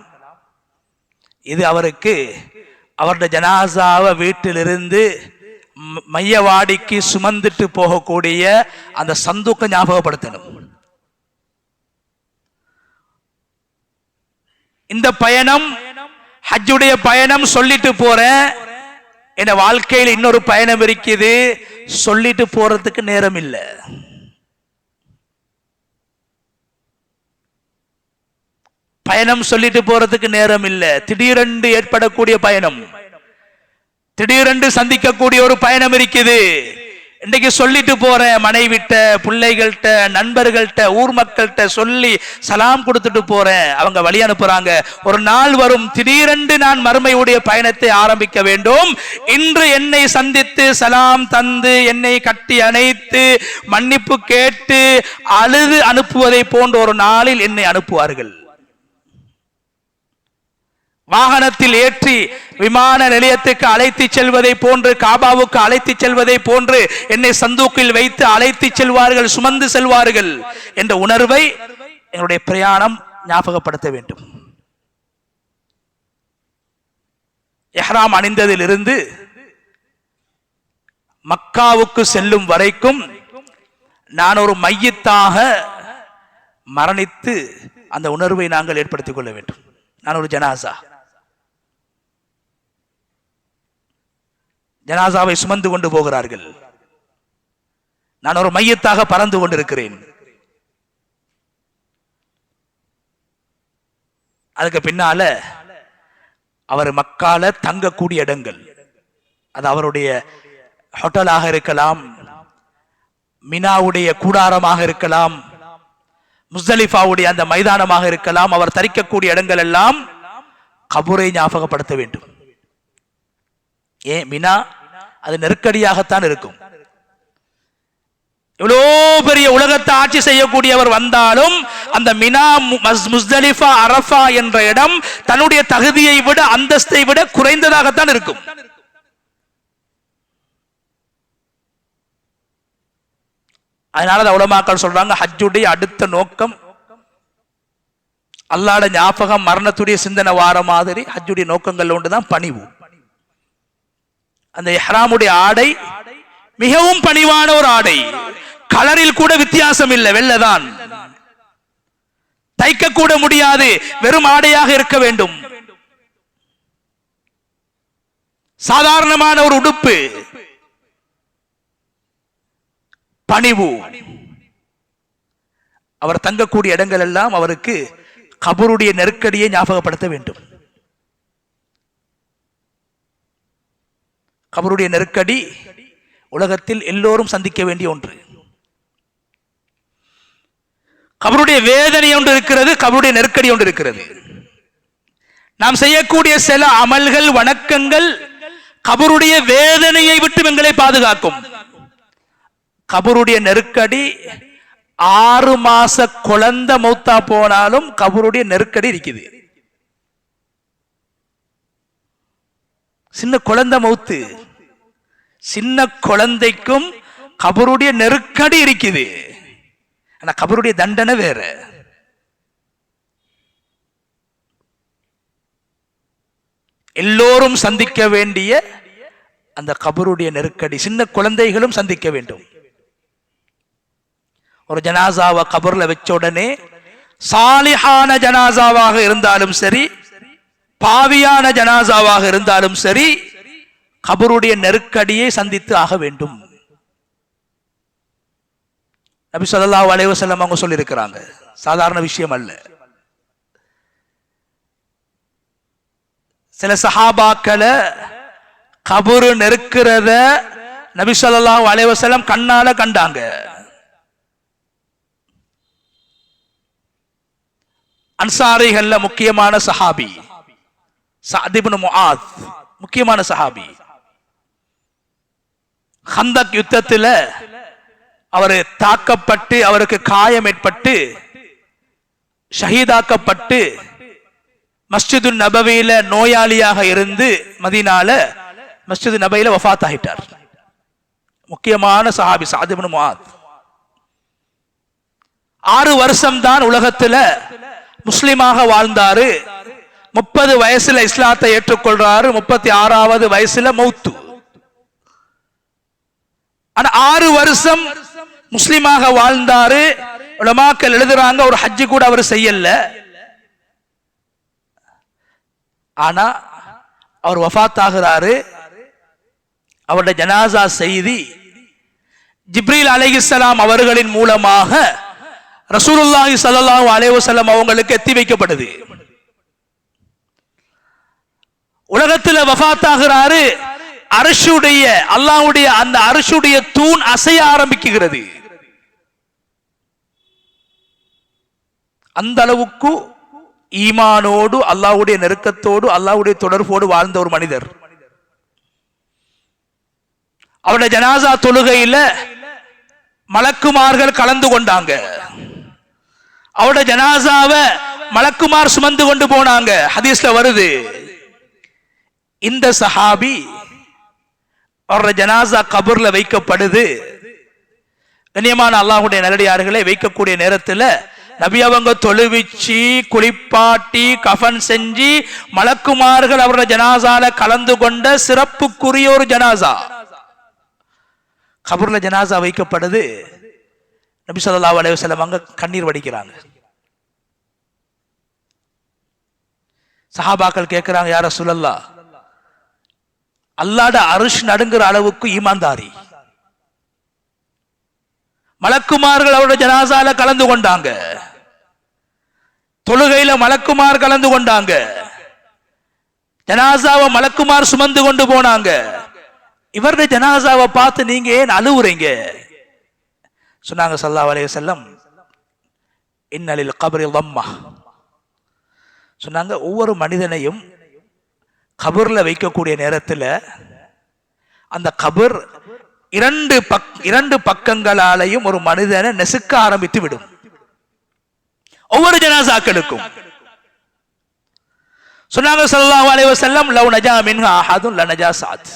இது அவருக்கு அவருடைய ஜனாசாவை வீட்டிலிருந்து மையவாடிக்கு சுமந்துட்டு போகக்கூடிய அந்த சந்தூக்க ஞாபகப்படுத்தணும். இந்த பயணம் ஹஜ்ஜுடைய பயணம் சொல்லிட்டு போறேன், என் வாழ்க்கையில் இன்னொரு பயணம் இருக்குது, சொல்லிட்டு போறதுக்கு நேரம் இல்லை. பயணம் சொல்லிட்டு போறதுக்கு நேரம் இல்லை. திடீரென்று ஏற்படக்கூடிய பயணம், திடீரென்று சந்திக்கக்கூடிய ஒரு பயணம் இருக்குது. இன்னைக்கு சொல்லிட்டு போறேன், மனைவிட்ட, பிள்ளைகள்கிட்ட, நண்பர்கள்ட்ட, ஊர் மக்கள்கிட்ட சொல்லி சலாம் கொடுத்துட்டு போறேன், அவங்க வழி அனுப்புறாங்க. ஒரு நாள் வரும், திடீரென்று நான் மறுமையுடைய பயணத்தை ஆரம்பிக்க வேண்டும். இன்று என்னை சந்தித்து சலாம் தந்து என்னை கட்டி அணைத்து மன்னிப்பு கேட்டு அழுது அனுப்புவதை போன்ற ஒரு நாளில் என்னை அனுப்புவார்கள். வாகனத்தில் ஏற்றி விமான நிலையத்துக்கு அழைத்து செல்வதை போன்று, காபாவுக்கு அழைத்து செல்வதை போன்று என்னை சந்தூக்கில் வைத்து அழைத்து செல்வார்கள், சுமந்து செல்வார்கள் என்ற உணர்வை என்னுடைய பிரயாணம் ஞாபகப்படுத்த வேண்டும். இஹ்ராம் அணிந்ததிலிருந்து மக்காவுக்கு செல்லும் வரைக்கும் நான் ஒரு மையத்தாக மரணித்து அந்த உணர்வை நாங்கள் ஏற்படுத்திக் கொள்ள வேண்டும். நான் ஒரு ஜனாசாவை சுமந்து கொண்டு போகிறார்கள், நான் ஒரு மையத்தாக பறந்து கொண்டிருக்கிறேன். அதுக்கு பின்னால அவர் மக்கால தங்கக்கூடிய இடங்கள், அது அவருடைய ஹோட்டலாக இருக்கலாம், மினாவுடைய கூடாரமாக இருக்கலாம், முஸ்தலிஃபாவுடைய அந்த மைதானமாக இருக்கலாம், அவர் தரிக்கக்கூடிய இடங்கள் எல்லாம் கபூரை ஞாபகப்படுத்த வேண்டும். ஏன் மினா அது நெருக்கடியாகத்தான் இருக்கும். எவ்வளோ பெரிய உலகத்தை ஆட்சி செய்யக்கூடியவர் வந்தாலும் அந்த மினா, முஸ்தலிஃபா, அரஃபா என்ற இடம் தன்னுடைய தகுதியை விட, அந்தஸ்தை விட குறைந்ததாகத்தான் இருக்கும். அதனால உலமாக்கள் சொல்றாங்க, ஹஜ்ஜுடைய அடுத்த நோக்கம் அல்லாஹ்ட ஞாபகம், மரணத்துடைய சிந்தனை வார மாதிரி ஹஜ்ஜுடைய நோக்கங்கள் ஒன்றுதான் பணிவு. அந்த இஹ்ராமுடைய ஆடை மிகவும் பணிவான ஒரு ஆடை, கலரில் கூட வித்தியாசம் இல்லை, வெள்ளதான், தைக்க கூட முடியாது, வெறும் ஆடையாக இருக்க வேண்டும், சாதாரணமான ஒரு உடுப்பு, பணிவு. அவர் தங்கக்கூடிய இடங்கள் எல்லாம் அவருக்கு கபருடைய நெருக்கடியை ஞாபகப்படுத்த வேண்டும். கபருடைய நெருக்கடி உலகத்தில் எல்லோரும் சந்திக்க வேண்டிய ஒன்று. கபருடைய வேதனை ஒன்று இருக்கிறது, கபருடைய நெருக்கடி ஒன்று இருக்கிறது. நாம் செய்யக்கூடிய சில அமல்கள், வணக்கங்கள் கபருடைய வேதனையை விட்டு எங்களை பாதுகாக்கும். கபருடைய நெருக்கடி 6 மாச குழந்தை மௌத்தா போனாலும் கபருடைய நெருக்கடி இருக்குது. சின்ன குழந்தை மௌத்து, சின்ன குழந்தைக்கும் கபருடைய நெருக்கடி இருக்குது. ஆனா கபருடைய தண்டனை வேற. எல்லோரும் சந்திக்க வேண்டிய அந்த கபருடைய நெருக்கடி சின்ன குழந்தைகளும் சந்திக்க வேண்டும். ஒரு ஜனாசாவை கபர்ல வச்ச உடனே சாலிஹான ஜனாசாவாக இருந்தாலும் சரி, பாவியான ஜனாசாவாக இருந்தாலும் சரி, கபருடைய நெருக்கடியை சந்தித்து ஆக வேண்டும். நபி ஸல்லல்லாஹு அலைஹி வஸல்லம் அவங்க சொல்லி இருக்கிறாங்க, சாதாரண விஷயம் அல்ல. சில சஹாபாக்களை கபரு நெருக்கிறத நபி ஸல்லல்லாஹு அலைஹி வஸல்லம் கண்ணால கண்டாங்க. அன்சாரிகள்ல முக்கியமான சஹாபி சஅத் இப்னு முஆத், முக்கியமான சஹாபி. ஹந்தக் யுத்தத்தில் அவர் தாக்கப்பட்டு, அவருக்கு காயம் ஏற்பட்டு ஷஹீதாக்கப்பட்டு மஸ்ஜிது நபவியில நோயாளியாக இருந்து மதீனால மஸ்ஜிது நபவியில வஃபாத் ஆகிட்டார். முக்கியமான சஹாபி சஅத் இப்னு முஆத். 6 வருஷம் தான் உலகத்துல முஸ்லிமாக வாழ்ந்தாரு. 30 வயசுல இஸ்லாத்தை ஏற்றுக்கொள்றாரு, 36வது வயசுல மௌத்து. ஆனா 6 வருஷம் முஸ்லிமாக வாழ்ந்தாரு. உலமாக்கள் எழுதுறாங்க, ஒரு ஹஜ்ஜு கூட அவர் செய்யல. ஆனா அவர் வஃபாத் ஆகிறாரு. அவருடைய ஜனாசா செய்தி ஜிப்ரீல் அலைஹிஸ்ஸலாம் அவர்களின் மூலமாக ரசூலுல்லாஹி ஸல்லல்லாஹு அலைஹி வஸல்லம் அவங்களுக்கு எத்தி வைக்கப்படுது. உலகத்தில் வஃபாத் ஆகிறாரு. அர்ஷுடைய, அல்லாஹ்வுடைய அந்த அர்ஷுடைய தூண் அசைய ஆரம்பிக்கிறது. அந்த அளவுக்கு ஈமானோடு, அல்லாஹ்வுடைய நெருக்கத்தோடு, அல்லாஹ்வுடைய தொடர்போடு வாழ்ந்த ஒரு மனிதர். அவருடைய ஜனாசா தொழுகையில மலக்குமார்கள் கலந்து கொண்டாங்க. அவருடைய ஜனாசாவை மலக்குமார் சுமந்து கொண்டு போனாங்க. ஹதீஸ்ல வருது. இந்த சஹாபி அவருடைய ஜனாசா கபர்ல வைக்கப்படுது. கண்ணியமான அல்லாஹ்வுடைய நல்லடியார்களே, வைக்கக்கூடிய நேரத்தில் நபி அவங்க தொழுவிச்சு குளிப்பாட்டி கஃன் செஞ்சு மலக்குமார்கள் அவருடைய ஜனாசால கலந்து கொண்ட சிறப்புக்குரிய ஒரு ஜனாசா. கபர்ல ஜனாசா வைக்கப்படுது. நபி ஸல்லல்லாஹு அலைஹி வஸல்லம் அங்க கண்ணீர் வடிக்கிறாங்க. சஹாபாக்கள் கேட்கிறாங்க, யா ரசூலல்லாஹ், அல்லாஹ்ட அர்ஷ் நடுங்குற அளவுக்கு ஈமான்தாரி, மலக்குமார்கள் அவருடைய ஜனாசால கலந்து கொண்டாங்க, தொழுகையில மலக்குமார் கலந்து கொண்டாங்க, ஜனாசாவை மலக்குமார் சுமந்து கொண்டு போனாங்க. இவருடைய ஜனாசாவை பார்த்து நீங்க ஏன் அழுவுறீங்க? சொன்னாங்க ஸல்லல்லாஹு அலைஹி வஸல்லம், இன்னலில் கப்ரி தம்மா. சொன்னாங்க, ஒவ்வொரு மனிதனையும் கபர்ல வைக்கக்கூடிய நேரத்தில் அந்த கபர் இரண்டு பக்கங்களாலையும் ஒரு மனிதனை நெசுக்க ஆரம்பித்து விடும். ஒவ்வொரு ஜனாசாக்களுக்கும் சொன்னாங்க ஸல்லல்லாஹு அலைஹி வஸல்லம், லவ் நஜா மின்ஹா அஹதுன் லனஜா ஸஅத்.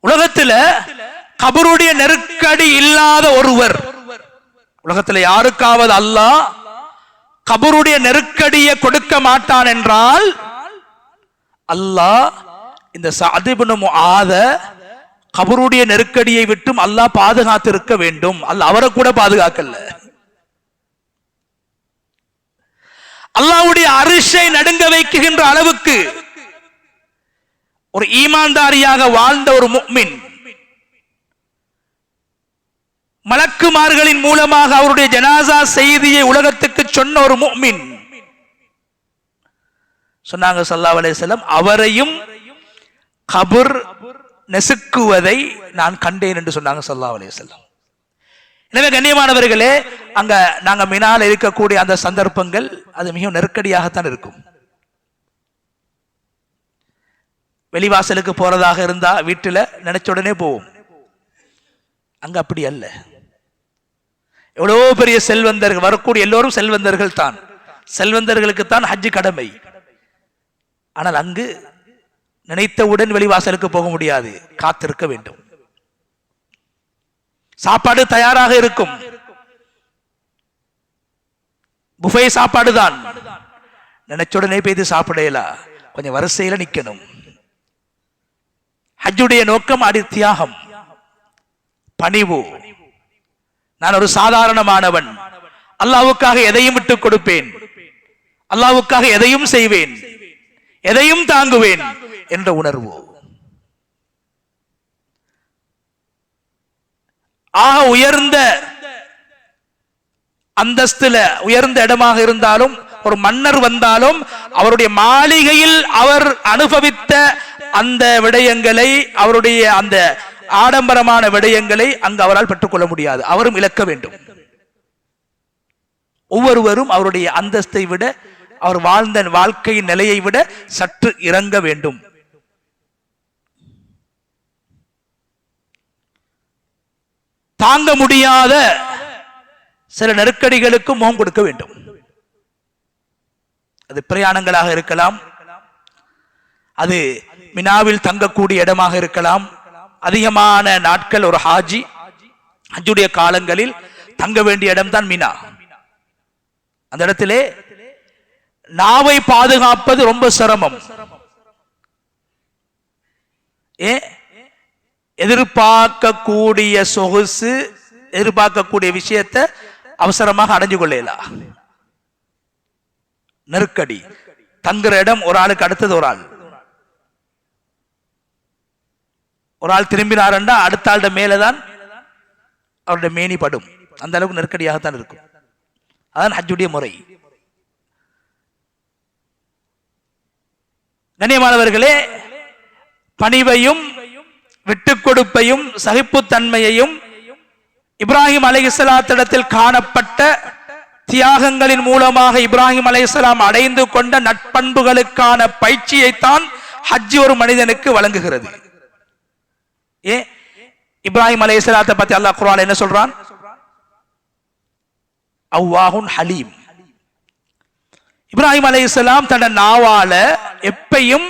உலகத்துல கபருடைய நெருக்கடி இல்லாத ஒருவர் உலகத்தில் யாருக்காவது அல்லாஹ் கபருடைய நெருக்கடியை கொடுக்க மாட்டான் என்றால் அல்லாஹ் இந்த சஅத் இப்னு முஆத கபருடைய நெருக்கடியை விட்டும் அல்லாஹ் பாதுகாத்து இருக்க வேண்டும். அல்லாஹ் அவரை கூட பாதுகாக்கல. அல்லாஹ்வுடைய அரிஷை நடுங்க வைக்குகின்ற அளவுக்கு ஒரு ஈமான்தாரியாக வாழ்ந்த ஒரு முஃமின் மலக்குமார்களின் மூலமாக அவருடைய ஜனாசா செய்தியை உலகத்துக்கு சொன்ன ஒரு முஃமின் சொன்னாங்க ஸல்லல்லாஹு அலைஹி வஸல்லம், அவரையும் கபர் நெசுக்குவதை நான் கண்டேன் என்று சொன்னாங்க ஸல்லல்லாஹு அலைஹி வஸல்லம். எனவே கண்ணியமானவர்களே, அங்க நாங்க மினால இருக்கக்கூடிய அந்த சந்தர்ப்பங்கள் அது மிகவும் நெருக்கடியாகத்தான் இருக்கும். வெளிவாசலுக்கு போறதாக இருந்தா வீட்டுல நினைச்ச உடனே போவோம். அங்க அப்படி அல்ல. எவ்வளவோ பெரிய செல்வந்தர்கள் வரக்கூடிய எல்லோரும் செல்வந்தர்கள் தான். செல்வந்தர்களுக்கு தான் ஹஜ் கடமை. ஆனால் அங்கு நினைத்தவுடன் வெளிவாசலுக்கு போக முடியாது, காத்திருக்க வேண்டும். சாப்பாடு தயாராக இருக்கும், புஃபே சாப்பாடு தான். நினைச்சுடனே போய் சாப்பிடலாம், கொஞ்சம் வரிசையில நிக்கணும். ஹஜ்ஜுடைய நோக்கம் அடி தியாகம், பணிவு. நான் ஒரு சாதாரணமானவன், அல்லாஹ்வுக்காக எதையும் விட்டுக் கொடுப்பேன், அல்லாஹ்வுக்காக எதையும் செய்வேன், எதையும் தாங்குவேன் என்ற உணர்வு. ஆக உயர்ந்த அந்தஸ்துல உயர்ந்த இடமாக இருந்தாலும், ஒரு மன்னர் வந்தாலும் அவருடைய மாளிகையில் அவர் அனுபவித்த அந்த விடயங்களை, அவருடைய அந்த ஆடம்பரமான விடயங்களை அங்கு அவரால் பெற்றுக்கொள்ள முடியாது. அவரும் இழக்க வேண்டும். ஒவ்வொருவரும் அவருடைய அந்தஸ்தை விட, அவர் வாழ்ந்த வாழ்க்கையின் நிலையை விட சற்று இறங்க வேண்டும். தாங்க முடியாத சில நெருக்கடிகளுக்கு முகம் கொடுக்க வேண்டும். அது பிரயாணங்களாக இருக்கலாம், அது மினாவில் தங்கக்கூடிய இடமாக இருக்கலாம். அதிகமான நாட்கள் ஒரு ஹாஜி ஹஜ்ஜுடைய காலங்களில் தங்க வேண்டிய இடம்தான் மினா. அந்த இடத்திலே நாவை பாதுகாப்பது ரொம்ப சிரமம். எதிர்பார்க்கக்கூடிய சொகுசு, எதிர்பார்க்கக்கூடிய விஷயத்தை அவசரமாக அடைஞ்சு கொள்ளலாம். நெருக்கடி, தங்குற இடம் ஒரு ஆளுக்கு அடுத்தது ஒரு ஆள் திரும்பினார்டா அடுத்த ஆளுட மேலதான் அவருடைய மேனி படும். அந்த அளவுக்கு நெருக்கடியாகத்தான் இருக்கும். அதான் ஹஜ்ஜுடைய முறை. கண்ணியமானவர்களே, பணிவையும் விட்டுக் கொடுப்பையும் சகிப்புத்தன்மையையும் இப்ராஹிம் அலைஹிஸ்ஸலாத்திடத்தில் காணப்பட்ட தியாகங்களின் மூலமாக இப்ராஹிம் அலைஹிஸ்ஸலாம் அடைந்து கொண்ட நட்பண்புகளுக்கான பயிற்சியைத்தான் ஹஜ் ஒரு மனிதனுக்கு வழங்குகிறது. இப்ராஹிம் அலைஹிஸ்ஸலாத்தை பத்தி அல்லாஹ் குர்ஆன்ல என்ன சொல்றான்? அவ்வாஹுன் ஹலீம். இப்ராஹிம் அலைஹிஸ்ஸலாம் தன்னை நாவால எப்பையும்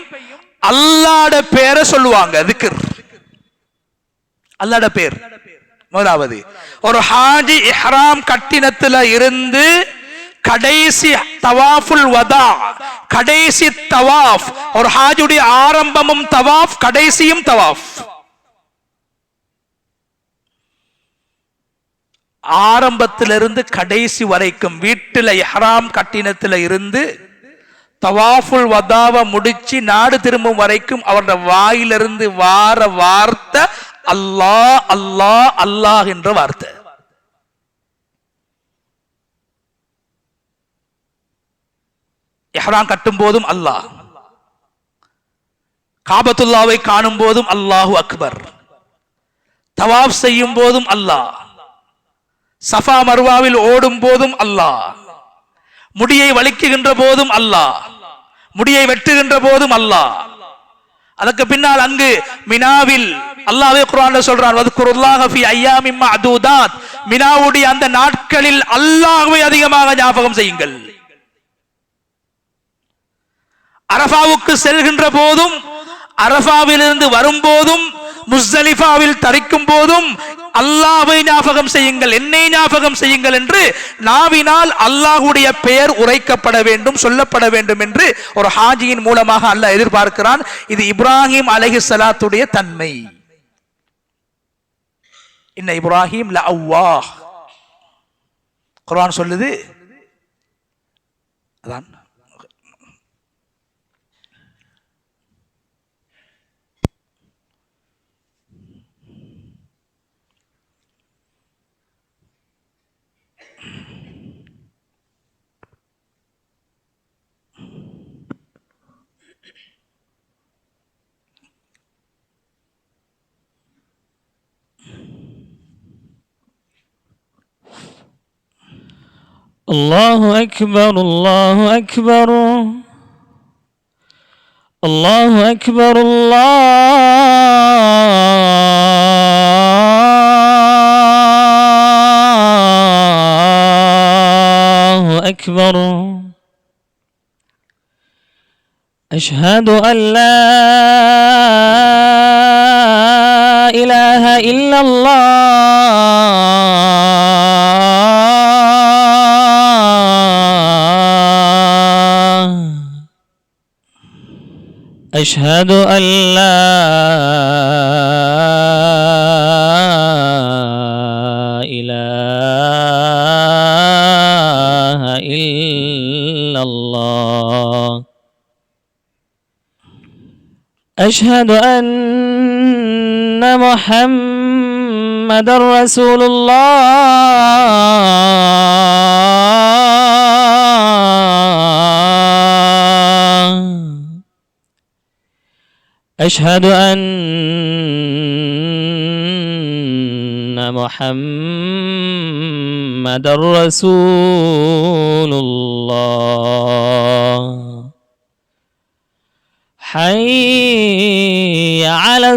அல்லாஹ்ட பேரை சொல்லுவாங்க. திக்ர், அல்லாஹ்ட பேர். முதலாவது, ஒரு ஹாஜி இஹ்ராம் கட்டினத்துல இருந்து கடைசி தவாஃபுல் வதா, கடைசி தவாஃப், ஒரு ஹாஜுடைய ஆரம்பமும் தவாஃப், கடைசியும் தவாஃப். ஆரம்பத்திலிருந்து கடைசி வரைக்கும் வீட்டுல இஹ்ராம் கட்டினத்துல இருந்து தவாஃபுல் வதாவை முடிச்சு நாடு திரும்பும் வரைக்கும் அவருடைய வாயிலிருந்து வார வார்த்தை அல்லாஹ் அல்லாஹ் அல்லாஹ் என்ற வார்த்தை. இஹ்ராம் கட்டும் போதும் அல்லாஹ், காபத்துல்லாவை காணும் போதும் அல்லாஹு அக்பர், தவாஃப் செய்யும் போதும் அல்லாஹ், சஃபா மர்வாவில் ஓடும் போதும் அல்லாஹ், முடியை வலிக்குகின்ற போதும் அல்லாஹ், முடியை வெட்டுகின்ற போதும் அல்லாஹ். அதற்கு பின்னால் அங்கு மினாவில் அல்லாஹ்வே குர்ஆன்ல சொல்றான், வத்குருல்லாஹ ஃபீ அய்யாமின் மஅதூதாத், மினாவுடைய அந்த நாட்களில் அல்லாஹ்வை அதிகமாக ஞாபகம் செய்யுங்கள். அரஃபாவுக்கு செல்கின்ற போதும், அரஃபாவிலிருந்து வரும்போதும், முஸ்தலிஃபாவில் தரிக்கும் போதும் அல்லாஹ்வை ஞாபகம் செய்யுங்கள், என்னை ஞாபகம் செய்யுங்கள் என்று நாவினால் அல்லாஹ்வுடைய பெயர் உரைக்கப்பட வேண்டும், சொல்லப்பட வேண்டும் என்று ஒரு ஹாஜியின் மூலமாக அல்லாஹ் எதிர்பார்க்கிறான். இது இப்ராஹிம் அலைஹிஸ்ஸலாத்துடைய தன்மை. இன்ன இப்ராஹிம் லஅவ்வாஹ், குர்ஆன் சொல்லுது. அதான் الله أكبر الله أكبر الله أكبر الله أكبر. أشهد أن لا إله إلا الله أشهد أن لا إله إلا الله أشهد أن محمد رسول الله أشهد أن محمد رسول الله حي على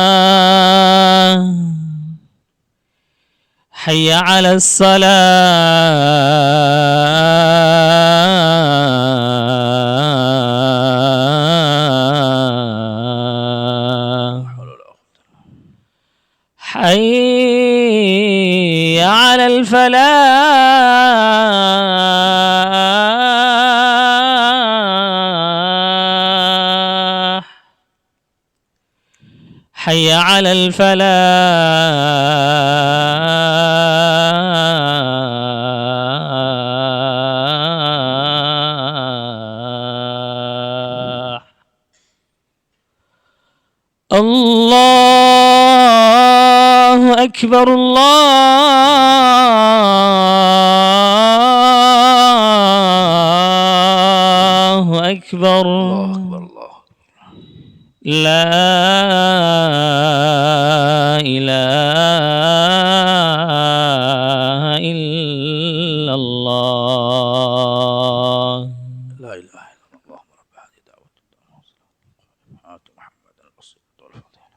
الصلاة حي على الصلاة حي على الفلاح حي على الفلاح. الله أكبر الله أكبر لا إله إلا الله لا إله إلا الله رب هذه دعوة آت محمد الوسيلة والفضيلة.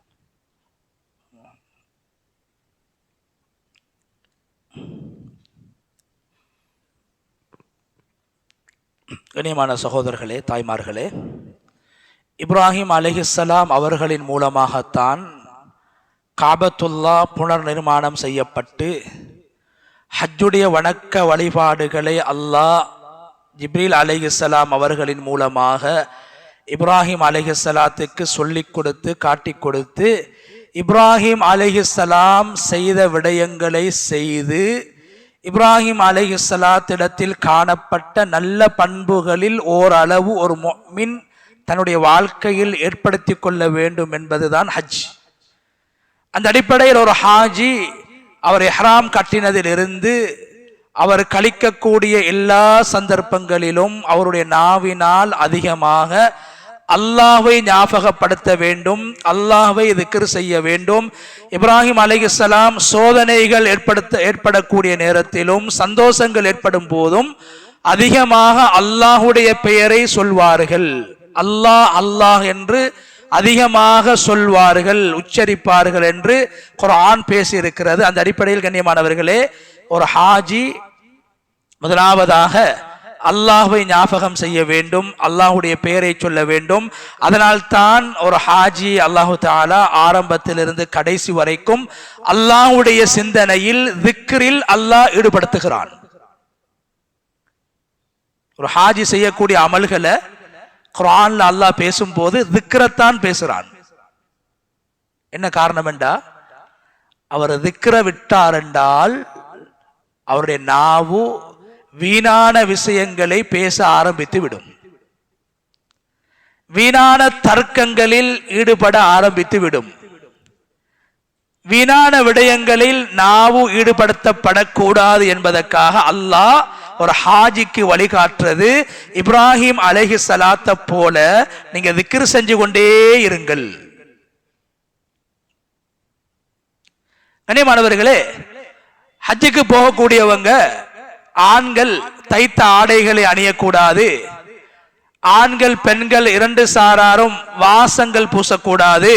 கண்ணியமான சகோதரர்களே, தாய்மார்களே, இப்ராஹிம் அலைஹிஸ்ஸலாம் அவர்களின் மூலமாகத்தான் காபத்துல்லா புனர் நிர்மாணம் செய்யப்பட்டு ஹஜ்ஜுடைய வணக்க வழிபாடுகளை அல்லாஹ் ஜிப்ரீல் அலைஹிஸ்ஸலாம் அவர்களின் மூலமாக இப்ராஹிம் அலைஹிஸ்ஸலாத்துக்கு சொல்லிக் கொடுத்து காட்டிக் கொடுத்து இப்ராஹிம் அலைஹிஸ்ஸலாம் செய்த விடயங்களை செய்து இப்ராஹிம் அலைஹிஸ்ஸலாத்திடத்தில் காணப்பட்ட நல்ல பண்புகளில் ஓரளவு ஒரு முஃமின் தன்னுடைய வாழ்க்கையில் ஏற்படுத்தி கொள்ள வேண்டும் என்பதுதான் ஹஜ். அந்த அடிப்படையில் ஒரு ஹாஜி அவர் இஹ்ராம் கட்டினதிலிருந்து அவர் கழிக்கக்கூடிய எல்லா சந்தர்ப்பங்களிலும் அவருடைய நாவினால் அதிகமாக அல்லாஹ்வை ஞாபகப்படுத்த வேண்டும், அல்லாஹ்வை திக்ர் செய்ய வேண்டும். இப்ராஹிம் அலைஹிஸ்ஸலாம் சோதனைகள் ஏற்படக்கூடிய நேரத்திலும் சந்தோஷங்கள் ஏற்படும் போதும் அதிகமாக அல்லாஹ்வுடைய பெயரை சொல்வார்கள். அல்லாஹ் அல்லாஹ் என்று அதிகமாக சொல்வார்கள், உச்சரிப்பார்கள் என்று குர்ஆன் பேசியிருக்கிறது. அந்த அடிப்படையில் கண்ணியமானவர்களே, ஒரு ஹாஜி முதலாவதாக அல்லாஹ்வை ஞாபகம் செய்ய வேண்டும், அல்லாஹ்வுடைய பெயரை சொல்ல வேண்டும். அதனால் தான் ஒரு ஹாஜி அல்லாஹு தஆலா ஆரம்பத்திலிருந்து கடைசி வரைக்கும் அல்லாஹ்வுடைய சிந்தனையில் திக்ரில் அல்லாஹ் ஈடுபடுத்துகிறான். ஒரு ஹாஜி செய்யக்கூடிய அமல்களை குர்ஆன்ல அல்லாஹ் பேசும்போது திக்ரத்தான் பேசுறான். என்ன காரணம் என்றா, அவர் திக்ர விட்டார் என்றால் அவருடைய நாவு வீணான விஷயங்களை பேச ஆரம்பித்து விடும், வீணான தர்க்கங்களில் ஈடுபட ஆரம்பித்து விடும். வீணான விடயங்களில் நாவு ஈடுபடுத்தப்படக்கூடாது என்பதற்காக அல்லாஹ் ஒரு ஹாஜிக்கு வழிகாட்டுறது, இப்ராஹிம் அலைஹிஸ்ஸலாத்தை போல நீங்க திக்ர் செஞ்சு கொண்டே இருங்கள். கண்ணியமானவர்களே, ஹஜ்ஜுக்கு போகக்கூடியவங்க ஆண்கள் தைத்த ஆடைகளை அணியக்கூடாது, ஆண்கள் பெண்கள் இரண்டு சாராரும் வாசங்கள் பூசக்கூடாது,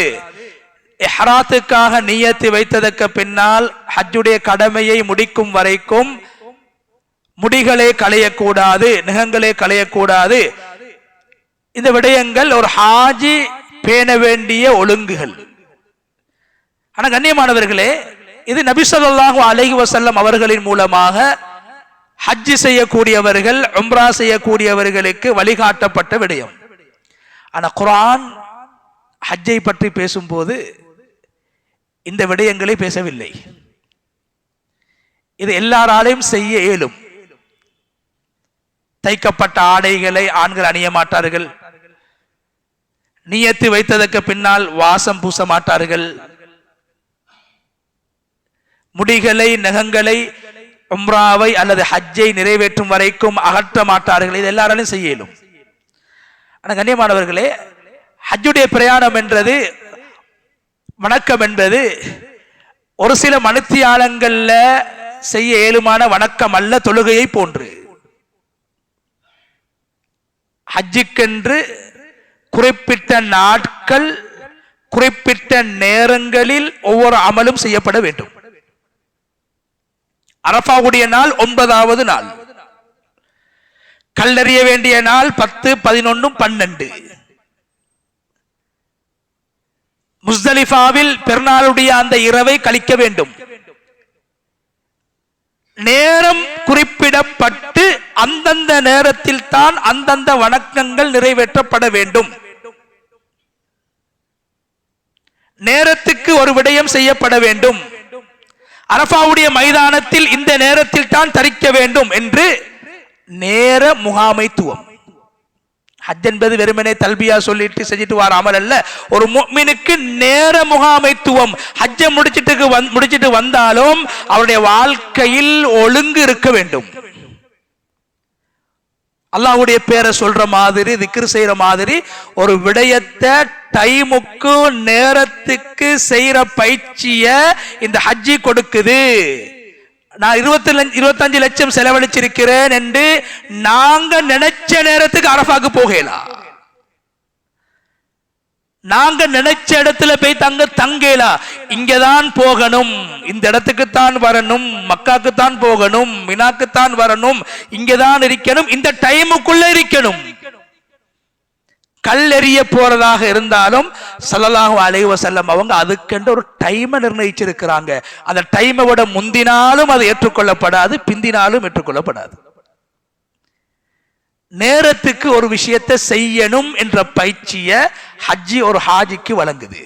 இஹ்ராத்துக்காக நியத்து வைத்ததற்கு பின்னால் ஹஜ்ஜுடைய கடமையை முடிக்கும் வரைக்கும் முடிகளை களையக்கூடாது, நகங்களை களையக்கூடாது. இந்த விடயங்கள் ஒரு ஹாஜி பேண வேண்டிய ஒழுங்குகள். ஆனா கண்ணியமானவர்களே, இது நபி ஸல்லல்லாஹு அலைஹி வஸல்லம் அவர்களின் மூலமாக ஹஜ் செய்யக்கூடியவர்கள், உம்ரா செய்யக்கூடியவர்களுக்கு வழிகாட்டப்பட்ட விடயம். ஆனா குர்ஆன் ஹஜ்ஜை பற்றி பேசும்போது இந்த விடயங்களை பேசவில்லை. இது எல்லாராலையும் செய்ய இயலும். தைக்கப்பட்ட ஆடைகளை ஆண்கள் அணிய மாட்டார்கள், நியத்து வைத்ததற்கு பின்னால் வாசம் பூச மாட்டார்கள், முடிகளை நகங்களை உம்ராவை அல்லது ஹஜ்ஜை நிறைவேற்றும் வரைக்கும் அகற்ற மாட்டார்கள். இது எல்லாராலும் செய்ய இயலும். ஆனா கண்ணியமானவர்களே, ஹஜ்ஜுடைய பிரயாணம் என்றது, வணக்கம் என்பது ஒரு சில மணித்தியாலங்கள்ல செய்ய இயலுமான வணக்கம் அல்ல, தொழுகையை போன்று. ஹஜ்ஜுக்கென்று குறிப்பிட்ட நாட்கள், குறிப்பிட்ட நேரங்களில் ஒவ்வொரு அமலும் செய்யப்பட வேண்டும். அரஃபாவுடைய நாள் 9வது நாள், கல்லறிய வேண்டிய நாள் 10, 11, 12. முஸ்தலிஃபாவில் பெருநாளுடைய அந்த இரவை கழிக்க வேண்டும். நேரம் குறிப்பிடப்பட்டு அந்தந்த நேரத்தில் தான் அந்தந்த வணக்கங்கள் நிறைவேற்றப்பட வேண்டும். நேரத்துக்கு ஒரு விடயம் செய்யப்பட வேண்டும். அரஃபாவுடைய மைதானத்தில் இந்த நேரத்தில் தான் தரிக்க வேண்டும் என்று நேர முகாமைத்துவம். ஹஜ் என்பது வெறுமனே தல்பியா சொல்லிட்டு செஞ்சிட்டு வர அமல் அல்ல. ஒரு முஃமினுக்கு நேர முகாமைத்துவம். ஹஜ்ஜை முடிச்சிட்டு வந்தாலும் அவருடைய வாழ்க்கையில் ஒழுங்கு இருக்க வேண்டும். அல்லாஹ்வுடைய பேரை சொல்ற மாதிரி, திக்ர் செய்யற மாதிரி ஒரு விடயத்தை டைமுக்கு நேரத்துக்கு செய்யற பயிற்சிய இந்த ஹஜ்ஜி கொடுக்குது. நான் 25 லட்சம் செலவழிச்சிருக்கிறேன் என்று நாங்க நினைச்ச நேரத்துக்கு அரஃபாக்கு போகலாம். நாங்க நினைச்ச இடத்துல போய் தங்கலாம். இங்கதான் போகணும், இந்த இடத்துக்கு தான் வரணும், மக்காக்கு தான் போகணும், மினாக்கு தான் வரணும், இங்கதான் இருக்கணும், இந்த டைமுக்குள்ள இருக்கணும். கல்லெறிய போறதாக இருந்தாலும் ஸல்லல்லாஹு அலைஹி வஸல்லம் அவங்க அதுக்கென்று ஒரு டைமை நிர்ணயிச்சிருக்கிறாங்க. அந்த டைமை விட முந்தினாலும் அது ஏற்றுக்கொள்ளப்படாது, பிந்தினாலும் ஏற்றுக்கொள்ளப்படாது. நேரத்துக்கு ஒரு விஷயத்தை செய்யணும் என்ற பயிற்சிய ஹஜ்ஜி ஒரு ஹாஜிக்கு வழங்குது.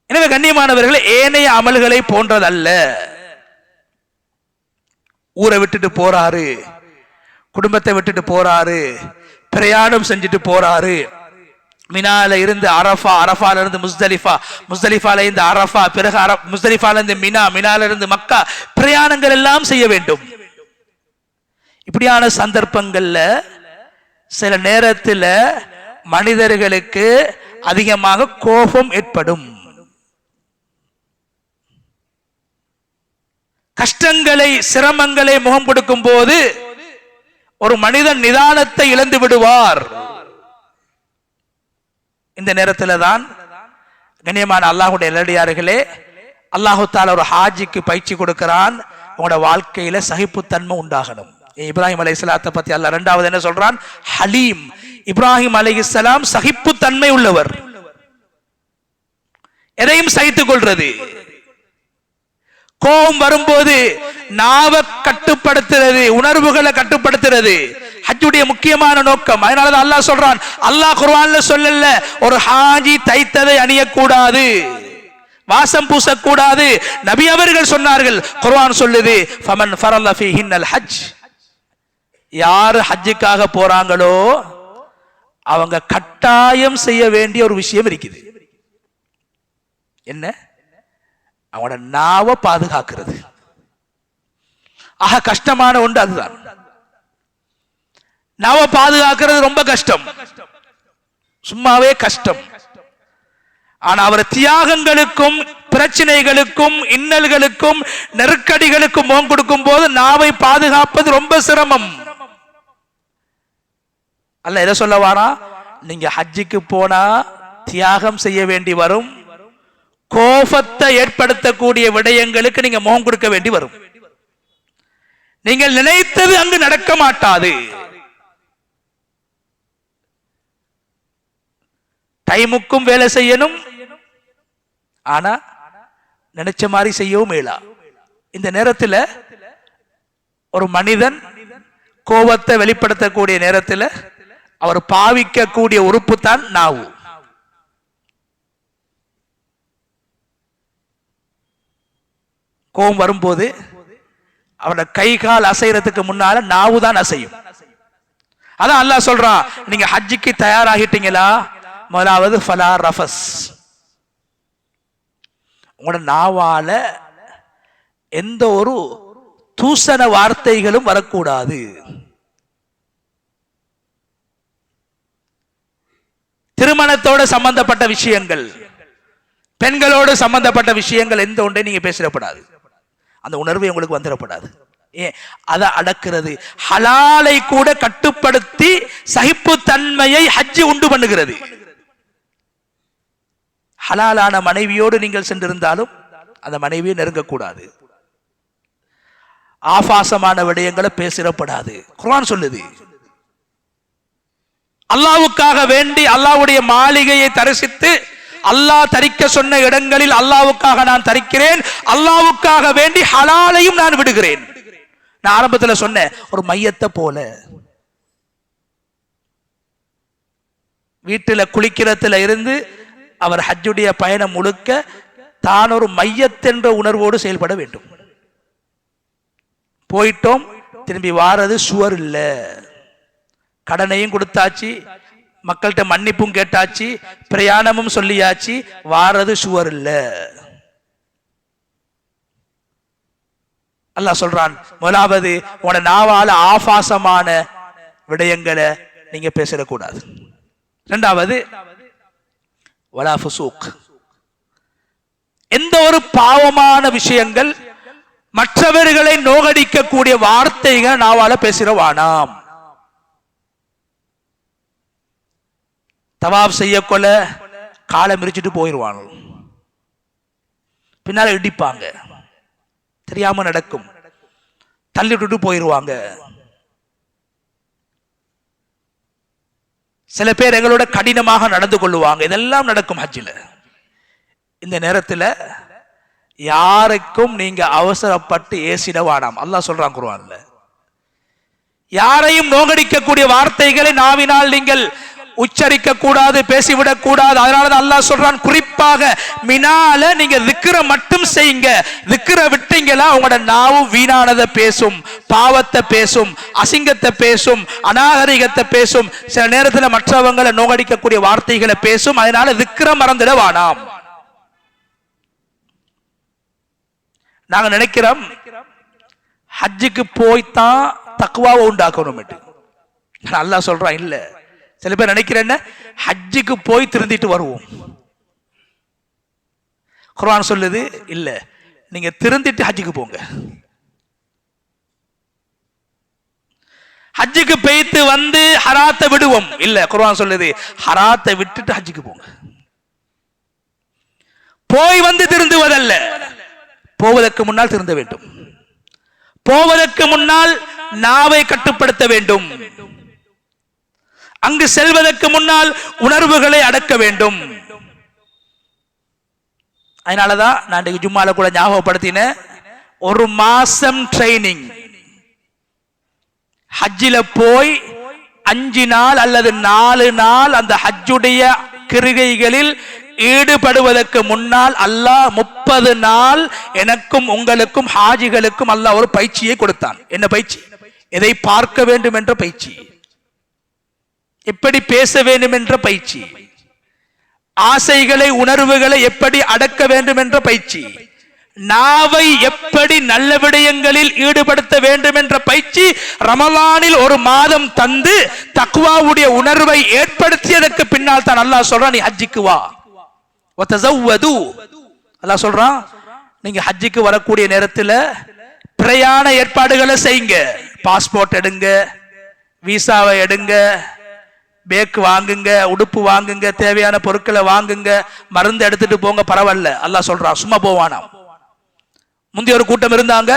எனவே கண்ணியமானவர்களே, ஏனைய அமல்களை போன்றதல்ல. ஊரை விட்டுட்டு போறாரு, குடும்பத்தை விட்டுட்டு போறாரு, பிரயாணம் செஞ்சுட்டு போறாரு, மினால இருந்து அரஃபா, அரஃபால இருந்து முஸ்தலிஃபா, முஸ்தலிஃபால இருந்து அரஃபா, பிறகு முஸ்தலிஃபால இருந்து மினா, மினால இருந்து மக்கா, பிரயாணங்கள் எல்லாம் செய்ய வேண்டும். இப்படியான சந்தர்ப்பங்கள்ல சில நேரத்தில் மனிதர்களுக்கு அதிகமாக கோபம் ஏற்படும். கஷ்டங்களை, சிரமங்களை முகம் கொடுக்கும் போது ஒரு மனிதன் நிதானத்தை இழந்து விடுவார். இந்த நேரத்தில் தான் கண்ணியமான அல்லாஹ்வுடைய நல்லடியார்களே, அல்லாஹ் தஆலா ஒரு ஹாஜிக்கு பயிற்சி கொடுக்கிறான். உங்களோட வாழ்க்கையில சகிப்புத்தன்மை உண்டாகணும். இப்ராஹிம் அலைஹிஸ்ஸலாத்தை பத்தி அல்லாஹ் இரண்டாவது என்ன சொல்றான்? ஹலீம். இப்ராஹிம் அலைஹிஸ்ஸலாம் சகிப்புத்தன்மை உள்ளவர், எதையும் சகித்துக் கொள்றது. கோபம் வரும்போது நாவை கட்டுப்படுத்துறது, உணர்வுகளை கட்டுப்படுத்துறது ஹஜ்ஜுடைய முக்கியமான நோக்கம். அதனாலதான் அல்லாஹ் சொல்றான், அல்லாஹ் குர்ஆன்ல சொல்லல ஒரு ஹாஜி தைத்ததை அணியக்கூடாது, வாசம் பூசக்கூடாது. நபி அவர்கள் சொன்னார்கள், குர்ஆன் சொல்லுது ஃபமன் ஃபரல ஃபீஹின்னல் ஹஜ், யார் ஹஜ்ஜுக்காக போறாங்களோ அவங்க கட்டாயம் செய்ய வேண்டிய ஒரு விஷயம் இருக்குது. என்ன? அவனோட நாவை பாதுகாக்கிறது. ஆக கஷ்டமான ஒன்று அதுதான். நாவை பாதுகாக்கிறது ரொம்ப கஷ்டம், சும்மாவே கஷ்டம். ஆனா அவர் தியாகங்களுக்கும் பிரச்சனைகளுக்கும் இன்னல்களுக்கும் நெருக்கடிகளுக்கும் முகம் கொடுக்கும் போது நாவை பாதுகாப்பது ரொம்ப சிரமம். அல்ல எதை சொல்ல வாரா? நீங்க ஹஜ்ஜுக்கு போனா தியாகம் செய்ய வேண்டி வரும், கோபத்தை ஏற்படுத்தக்கூடிய விடயங்களுக்கு நீங்க முகம் கொடுக்க வேண்டி வரும். நீங்கள் நினைத்தது அங்கு நடக்க மாட்டாது. டைமுக்கும் வேலை செய்யணும், ஆனா நினைச்ச மாதிரி செய்யவும் மேலா. இந்த நேரத்தில் ஒரு மனிதன் கோபத்தை வெளிப்படுத்தக்கூடிய நேரத்தில் அவர் பாவிக்கக்கூடிய உறுப்பு தான் நாவு. கோபம் வரும்போது அவனோட கை கால் அசைறதுக்கு முன்னால நாவு தான் அசையும். அதான் அல்லாஹ் சொல்றான், நீங்க ஹஜ்ஜுக்கு தயாராகிட்டீங்களா, முதலாவது ஃபலா ரஃபஸ், உங்களோட நாவால எந்த ஒரு தூசண வார்த்தைகளும் வரக்கூடாது. திருமணத்தோடு சம்பந்தப்பட்ட விஷயங்கள், பெண்களோடு சம்பந்தப்பட்ட விஷயங்கள் எந்த ஒன்றை நீங்க பேசிடப்படாது. அந்த உணர்வு உங்களுக்கு வந்துடப்படாது. ஏன்? அதை அடக்கிறது. ஹலாலை கூட கட்டுப்படுத்தி சகிப்பு தன்மையை ஹஜ்ஜு உண்டு பண்ணுகிறது. ஹலாலான மனைவியோடு நீங்கள் சென்றிருந்தாலும் அந்த மனைவியை நெருங்கக்கூடாது. ஆபாசமான விடயங்களை பேசிடப்படாது. குர்ஆன் சொல்லுது, அல்லாஹ்வுக்காக வேண்டி அல்லாஹ்வுடைய மாளிகையை தரிசித்து அல்லாஹ் தரிக்க சொன்ன இடங்களில் அல்லாஹ்வுக்காக நான் தரிக்கிறேன், அல்லாஹ்வுக்காக வேண்டி ஹலாலையும் நான் விடுகிறேன். நான் ஆரம்பத்தில் சொன்னேன், ஒரு மையத்தை போல வீட்டில் குளிக்கிறதுல இருந்து அவர் ஹஜ்ஜுடைய பயணம் முழுக்க தான் ஒரு மையத்தென்ற உணர்வோடு செயல்பட வேண்டும். போயிட்டோம், திரும்பி வாரது சுவர் இல்ல, கடனையும் கொடுத்தாச்சு, மக்கள்கிட்ட மன்னிப்பும் கேட்டாச்சு, பிரயாணமும் சொல்லியாச்சு, வாரது சுவர் இல்ல. அல்லாஹ் சொல்றான், முதலாவது உன நாவால ஆபாசமான விடயங்களை நீங்க பேசிடக்கூடாது. இரண்டாவது வலா ஃபுசூக், எந்த ஒரு பாவமான விஷயங்கள் மற்றவர்களை நோகடிக்கக்கூடிய வார்த்தைகள் நாவால பேசிடவானாம். தவாப் செய்யக்கொள்ள காலை மிரிச்சிட்டு போயிடுவாங்க, பின்னால இடிப்பாங்க, தெரியாம நடக்கும், தள்ளி விட்டுட்டு போயிடுவாங்க. சில பேர் எங்களோட கடினமாக நடந்து கொள்ளுவாங்க. இதெல்லாம் நடக்கும் ஹஜ்ஜில். இந்த நேரத்தில் யாருக்கும் நீங்க அவசரப்பட்டு ஏசிட வேண்டாம். அல்லாஹ் சொல்றான் குர்ஆன்ல, யாரையும் நோகடிக்கக்கூடிய வார்த்தைகளை நாவினால் நீங்கள் உச்சரிக்க கூடாது, பேசிவிடக் கூடாது. அதனாலதான் அல்லாஹ் சொல்றான், குறிப்பாக மினால நீங்க திக்ர மட்டும் செய்யுங்க. திக்ர விட்டீங்களா உங்களோட நாவு வீணானதை பேசும், பாவத்தை பேசும், அசிங்கத்தை பேசும், அநாகரிகத்தை பேசும், சில நேரத்தில் மற்றவங்களை நோகடிக்கக்கூடிய வார்த்தைகளை பேசும். அதனால திக்ர மறந்துட வேணாம். நாங்க நினைக்கிறோம் ஹஜ்ஜுக்கு போய்தான் தக்வாவை உண்டாக்கணும். அல்லாஹ் சொல்றான், இல்ல. சில பேர் நினைக்கிறேன் ஹஜ்ஜுக்கு போய் திருந்திட்டு வருவோம். குர்ஆன் சொல்லுது, இல்ல, நீங்க திருந்திட்டு ஹஜ்ஜுக்கு போங்க. ஹஜ்ஜுக்கு போய்த்து வந்து ஹராத்தை விடுவோம், இல்ல. குர்ஆன் சொல்லுது, ஹராத்தை விட்டுட்டு ஹஜ்ஜுக்கு போங்க. போய் வந்து திருந்துவதல்ல, போவதற்கு முன்னால் திருந்த வேண்டும். போவதற்கு முன்னால் நாவை கட்டுப்படுத்த வேண்டும். அங்கு செல்வதற்கு முன்னால் உணர்வுகளை அடக்க வேண்டும். அதனாலதான் நான் இன்றைக்கு ஜும்மால கூட ஞாபகப்படுத்தினேன், ஒரு மாசம் ட்ரைனிங். ஹஜ்ஜில போய் 5 நாள் அல்லது 4 நாள் அந்த ஹஜ்ஜுடைய கிரிகைகளில் ஈடுபடுவதற்கு முன்னால் அல்லாஹ் 30 நாள் எனக்கும் உங்களுக்கும் ஹாஜிகளுக்கும் அல்லாஹ் ஒரு பயிற்சியை கொடுத்தான். என்ன பயிற்சி? எதை பார்க்க வேண்டும் என்ற பயிற்சி, எப்படி பேச வேண்டும் என்ற பயிற்சி, ஆசைகளை உணர்வுகளை எப்படி அடக்க வேண்டும் என்ற பயிற்சி, நாவை எப்படி நல்ல விடயங்களில் ஈடுபடுத்த வேண்டும் என்ற பயிற்சி ரமலானில் ஒரு மாதம் தந்து தக்வாவுடைய உணர்வை ஏற்படுத்தியதற்கு பின்னால் தான் அல்லாஹ் சொல்றான், நீ ஹஜ்ஜிக்கு வா. அல்லாஹ் சொல்றான், நீங்க ஹஜ்ஜிக்கு வரக்கூடிய நேரத்தில் பிரயாண ஏற்பாடுகளை செய்யுங்க. பாஸ்போர்ட் எடுங்க, விசாவை எடுங்க, பேக் வாங்குங்க, உடுப்பு வாங்குங்க, தேவையான பொருட்களை வாங்குங்க, மருந்து எடுத்துட்டு போங்க, பரவாயில்ல. அல்லாஹ் சொல்றான், சும்மா போவானா. முந்தைய ஒரு கூட்டம் இருந்தாங்க,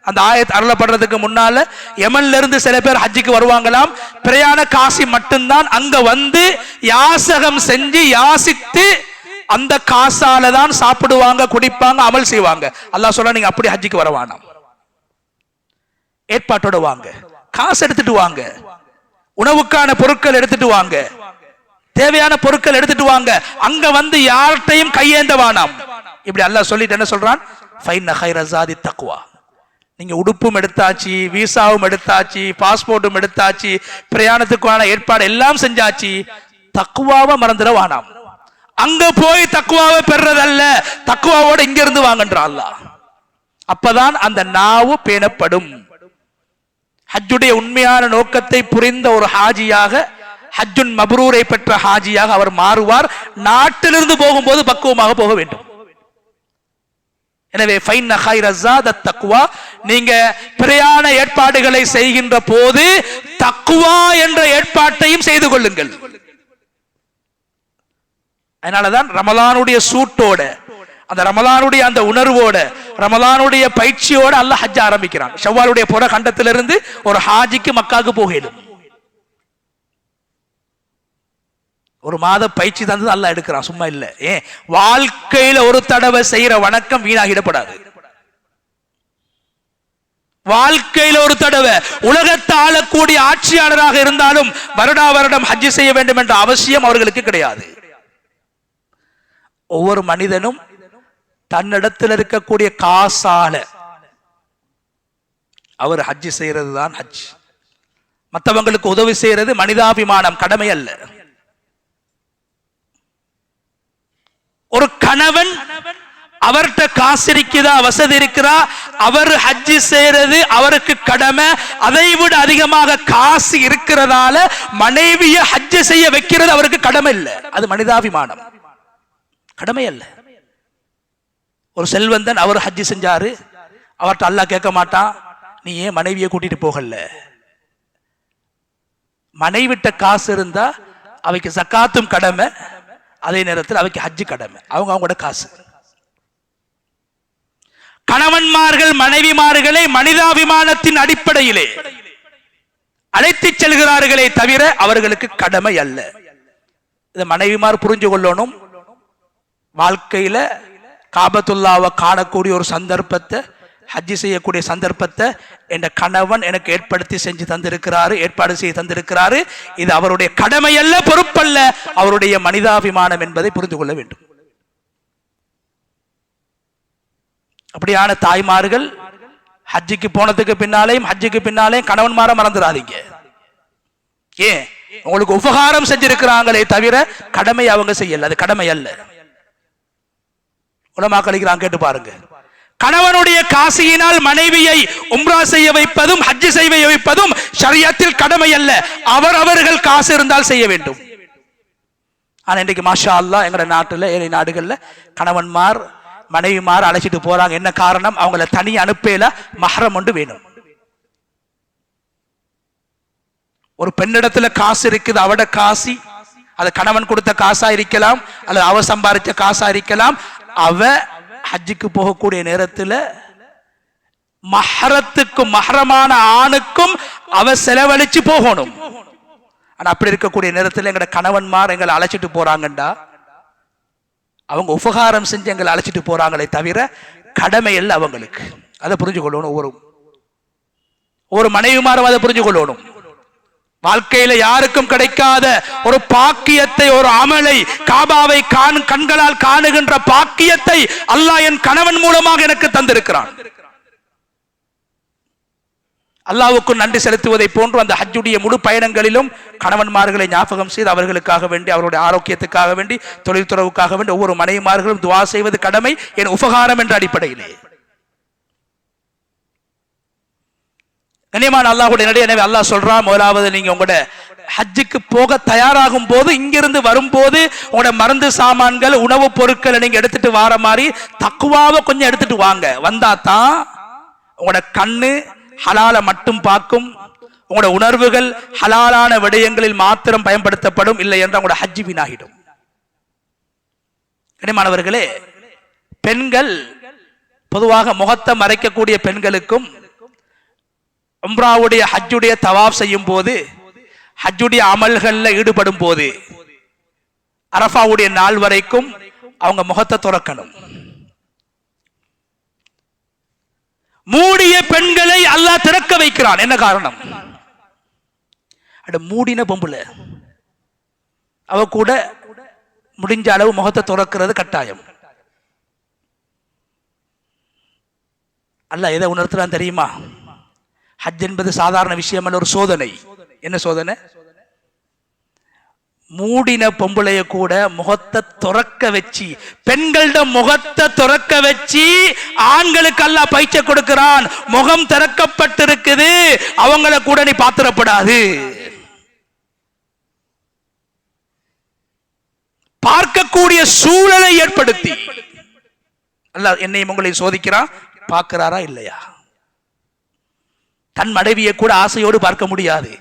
அந்த ஆயத் அருளப்படுறதுக்கு முன்னால யமன்ல இருந்து சில பேர் ஹஜ்ஜிக்கு வருவாங்களாம். பிரயாண காசி மட்டும்தான் அங்க வந்து யாசகம் செஞ்சு யாசித்து அந்த காசால தான் சாப்பிடுவாங்க, குடிப்பாங்க, அமல் செய்வாங்க. அல்லாஹ் சொல்றான், நீங்க அப்படி ஹஜ்ஜிக்கு வரவானாம். ஏற்பாட்டோட வாங்க, காசு எடுத்துட்டு வாங்க, உணவுக்கான பொருட்கள் எடுத்துட்டு வாங்க, தேவையான பொருட்கள் எடுத்துட்டு வாங்க. அங்க வந்து யார்கிட்டையும் கையேந்த வேணாம். இப்படி அல்லாஹ் சொல்லிட்டு என்ன சொல்றான், ஃபைன்ன கைர ஸாதி தக்வா. நீங்க உடுப்பும் எடுத்தாச்சு, விசாவும் எடுத்தாச்சு, பாஸ்போர்ட்டும் எடுத்தாச்சு, பிரயாணத்துக்கான ஏற்பாடு எல்லாம் செஞ்சாச்சு, தக்வாவை மறந்துட வேணாம். அங்க போய் தக்வாவை பெறதல்ல, தக்வாவோட இங்க இருந்து வாங்கன்றான் அல்லாஹ். அப்பதான் அந்த நாவு பேணப்படும். ஹஜ்ஜுடைய உண்மையான நோக்கத்தை புரிந்த ஒரு ஹாஜியாக, ஹஜ்ஜுன் மப்ரூரை பெற்ற ஹாஜியாக அவர் மாறுவார். நாட்டிலிருந்து போகும்போது பக்குவமாக போக வேண்டும். எனவே ஃபைன்ன கைர ஸாதி தக்வா, நீங்க பிரயாண ஏற்பாடுகளை செய்கின்ற போது தக்வா என்ற ஏற்பாட்டையும் செய்து கொள்ளுங்கள். அதனாலதான் ரமலானுடைய சூட்டோட, அந்த ரமலானுடைய அந்த உணர்வோட, ரமலானுடைய பயிற்சியோட அல்லாஹ் ஹஜ்ஜ ஆரம்பிக்கிறான். ஷவ்வாலுடைய புற கண்டத்திலிருந்து ஒரு ஹாஜிக்கு மக்காவுக்கு போகலும் ஒரு மாத பயிற்சி தந்து அல்லாஹ் எடுக்கிறான், சும்மா இல்ல. ஏன் வாழ்க்கையில ஒரு தடவை செய்யற வணக்கம் வீணாகிடப்படாது. வாழ்க்கையில ஒரு தடவை உலகத்தை ஆளக்கூடிய ஆட்சியாளராக இருந்தாலும் வருடா வருடம் ஹஜ்ஜி செய்ய வேண்டும் என்ற அவசியம் அவர்களுக்கு கிடையாது. ஒவ்வொரு மனிதனும் தன்னிடத்தில் இருக்கக்கூடிய காசால அவர் ஹஜ்ஜி செய்யறது தான் ஹஜ். மற்றவங்களுக்கு உதவி செய்யறது மனிதாபிமானம், கடமை அல்ல. ஒரு கணவன் அவர்கிட்ட காசு இருக்குதா, வசதி இருக்கிறா, அவர் ஹஜ்ஜி செய்யறது அவருக்கு கடமை. அதை விட அதிகமாக காசு இருக்கிறதால மனைவிய ஹஜ்ஜி செய்ய வைக்கிறது அவருக்கு கடமை இல்லை, அது மனிதாபிமானம், கடமை அல்ல. ஒரு செல்வந்தன் அவர் ஹஜ்ஜி செஞ்சாரு, அவர்கிட்ட அல்லாஹ் கேட்க மாட்டான், நீ ஏன் மனைவியை கூட்டிட்டு போகல. மனைவிட்ட காசு இருந்தா அவைக்கு ஜக்காத்தும் கடமை, அதே நேரத்தில் அவைக்கு ஹஜ்ஜி கடமை. அவங்களோட காசு. கணவன்மார்கள் மனைவிமார்களை மனிதாபிமானத்தின் அடிப்படையிலே அழைத்து செல்கிறார்களே தவிர அவர்களுக்கு கடமை அல்ல. இதை மனைவிமார் புரிஞ்சு கொள்ளணும். வாழ்க்கையில காபத்துல்லாவை காணக்கூடிய ஒரு சந்தர்ப்பத்தை, ஹஜ்ஜி செய்யக்கூடிய சந்தர்ப்பத்தை என்ற கணவன் எனக்கு ஏற்படுத்தி செஞ்சு தந்திருக்கிறாரு, ஏற்பாடு செய்து தந்திருக்கிறாரு. இது அவருடைய கடமை அல்ல, பொறுப்பல்ல, அவருடைய மனிதாபிமானம் என்பதை புரிந்து கொள்ள வேண்டும். அப்படியான தாய்மார்கள் ஹஜ்ஜிக்கு போனதுக்கு பின்னாலேயும் ஹஜ்ஜிக்கு பின்னாலேயும் கணவன்மார மறந்துடாதீங்க. ஏன், உங்களுக்கு உபகாரம் செஞ்சிருக்கிறாங்களே தவிர கடமை அவங்க செய்யல, அது கடமை அல்ல. உலமாக்களிக்கிறான், கேட்டு பாருங்க. கணவனுடைய காசியினால் மனைவியை உம்ரா செய்ய வைப்பதும் ஹஜ்ஜி செய்ய வைப்பதும் ஷரியத்தில் கடமை அல்ல, அவர்கள் காசு இருந்தால் செய்ய வேண்டும். ஆனா இன்றைக்கு மாஷா அல்லாஹ் எங்கட நாட்டுல, ஏழை நாடுகள்ல கணவன்மார் மனைவிமார் அழைச்சிட்டு போறாங்க. என்ன காரணம்? அவங்கள தனி அனுப்பல, மஹரம் ஒன்று வேணும். ஒரு பெண்ணிடத்துல காசு இருக்குது, அவட காசி, அது கணவன் கொடுத்த காசா இருக்கலாம் அல்லது அவ சம்பாதிச்ச காசா இருக்கலாம். அவ ஹஜ்ஜுக்கு போகக்கூடிய நேரத்தில் மஹரத்துக்கும் மஹரமான ஆணுக்கும் அவ செலவழிச்சு போகணும். ஆனா அப்படி இருக்கக்கூடிய நேரத்தில் எங்கட கணவன்மார் எங்களை அழைச்சிட்டு போறாங்கண்டா அவங்க உபகாரம் செஞ்சு எங்களை அழைச்சிட்டு போறாங்களே தவிர கடமை இல்லை அவங்களுக்கு. அதை புரிஞ்சு கொள்ளணும். ஒரு மனைவிமாரும் அதை புரிஞ்சு கொள்ளணும். வாழ்க்கையில யாருக்கும் கிடைக்காத ஒரு பாக்கியத்தை, ஒரு அமலை, காபாவை கண்களால் காணுகின்ற பாக்கியத்தை அல்லாஹ் என் கணவன் மூலமாக எனக்கு தந்திருக்கிறான். அல்லாஹ்வுக்கு நன்றி செலுத்துவதை போன்று அந்த ஹஜ்ஜுடைய முழு பயணங்களிலும் கணவன்மார்களை ஞாபகம் செய்து அவர்களுக்காக வேண்டி, அவருடைய ஆரோக்கியத்துக்காக வேண்டி, தொழில் துறவுக்காக வேண்டி ஒவ்வொரு மனைவிமார்களும் துஆ செய்வது கடமை, என் உபகாரம் என்ற அடிப்படையிலே. கண்ணியமான அல்லாஹ்வுடைய நடிகை, எனவே அல்லாஹ் சொல்றான், முதலாவது நீங்க உங்களோட ஹஜ்ஜுக்கு போக தயாராகும் போது, இங்கிருந்து வரும்போது உங்களோட மருந்து சாமான்கள், உணவுப் பொருட்களை நீங்க எடுத்துட்டு வார மாதிரி தக்குவாவை கொஞ்சம் எடுத்துட்டு வாங்க. வந்தா தான் உங்களோட கண்ணு ஹலால மட்டும் பார்க்கும், உங்களோட உணர்வுகள் ஹலாலான விடயங்களில் மாத்திரம் பயன்படுத்தப்படும். இல்லை என்றால் உங்களோட ஹஜ்ஜு வீணாகிடும். கண்ணியமானவர்களே, பெண்கள் பொதுவாக முகத்தை மறைக்கக்கூடிய பெண்களுக்கும் உம்ராவுடைய ஹஜ்ஜுடைய தவாப் செய்யும் போது, ஹஜ்ஜுடைய அமல்கள்ல ஈடுபடும் போது, அரஃபாவுடைய நாள் வரைக்கும் அவங்க முகத்தை துறக்கணும். மூடிய பெண்களை அல்லாஹ் திறக்க வைக்கிறான். என்ன காரணம்? மூடின பொம்புல அவ கூட முடிஞ்ச அளவு முகத்தை துறக்கிறது கட்டாயம். அல்லாஹ் எதை உணர்த்துறான் தெரியுமா? ஹஜ் என்பது சாதாரண விஷயம் அல்ல, ஒரு சோதனை. என்ன சோதனை? மூடின பொம்பளைய கூட முகத்தை துறக்க வச்சு, பெண்களோட முகத்தை துறக்க வச்சு ஆண்களுக்கு அல்லாஹ் பயிற்சி கொடுக்கிறான். முகம் திறக்கப்பட்டிருக்குது, அவங்கள கூட நீ பாத்திரப்படாது. பார்க்கக்கூடிய சூழலை ஏற்படுத்தி அல்லாஹ் என்னையும் உங்களை சோதிக்கிறான். பார்க்கிறாரா இல்லையா? தன் மனைவியை கூட ஆசையோடு பார்க்க முடியாது.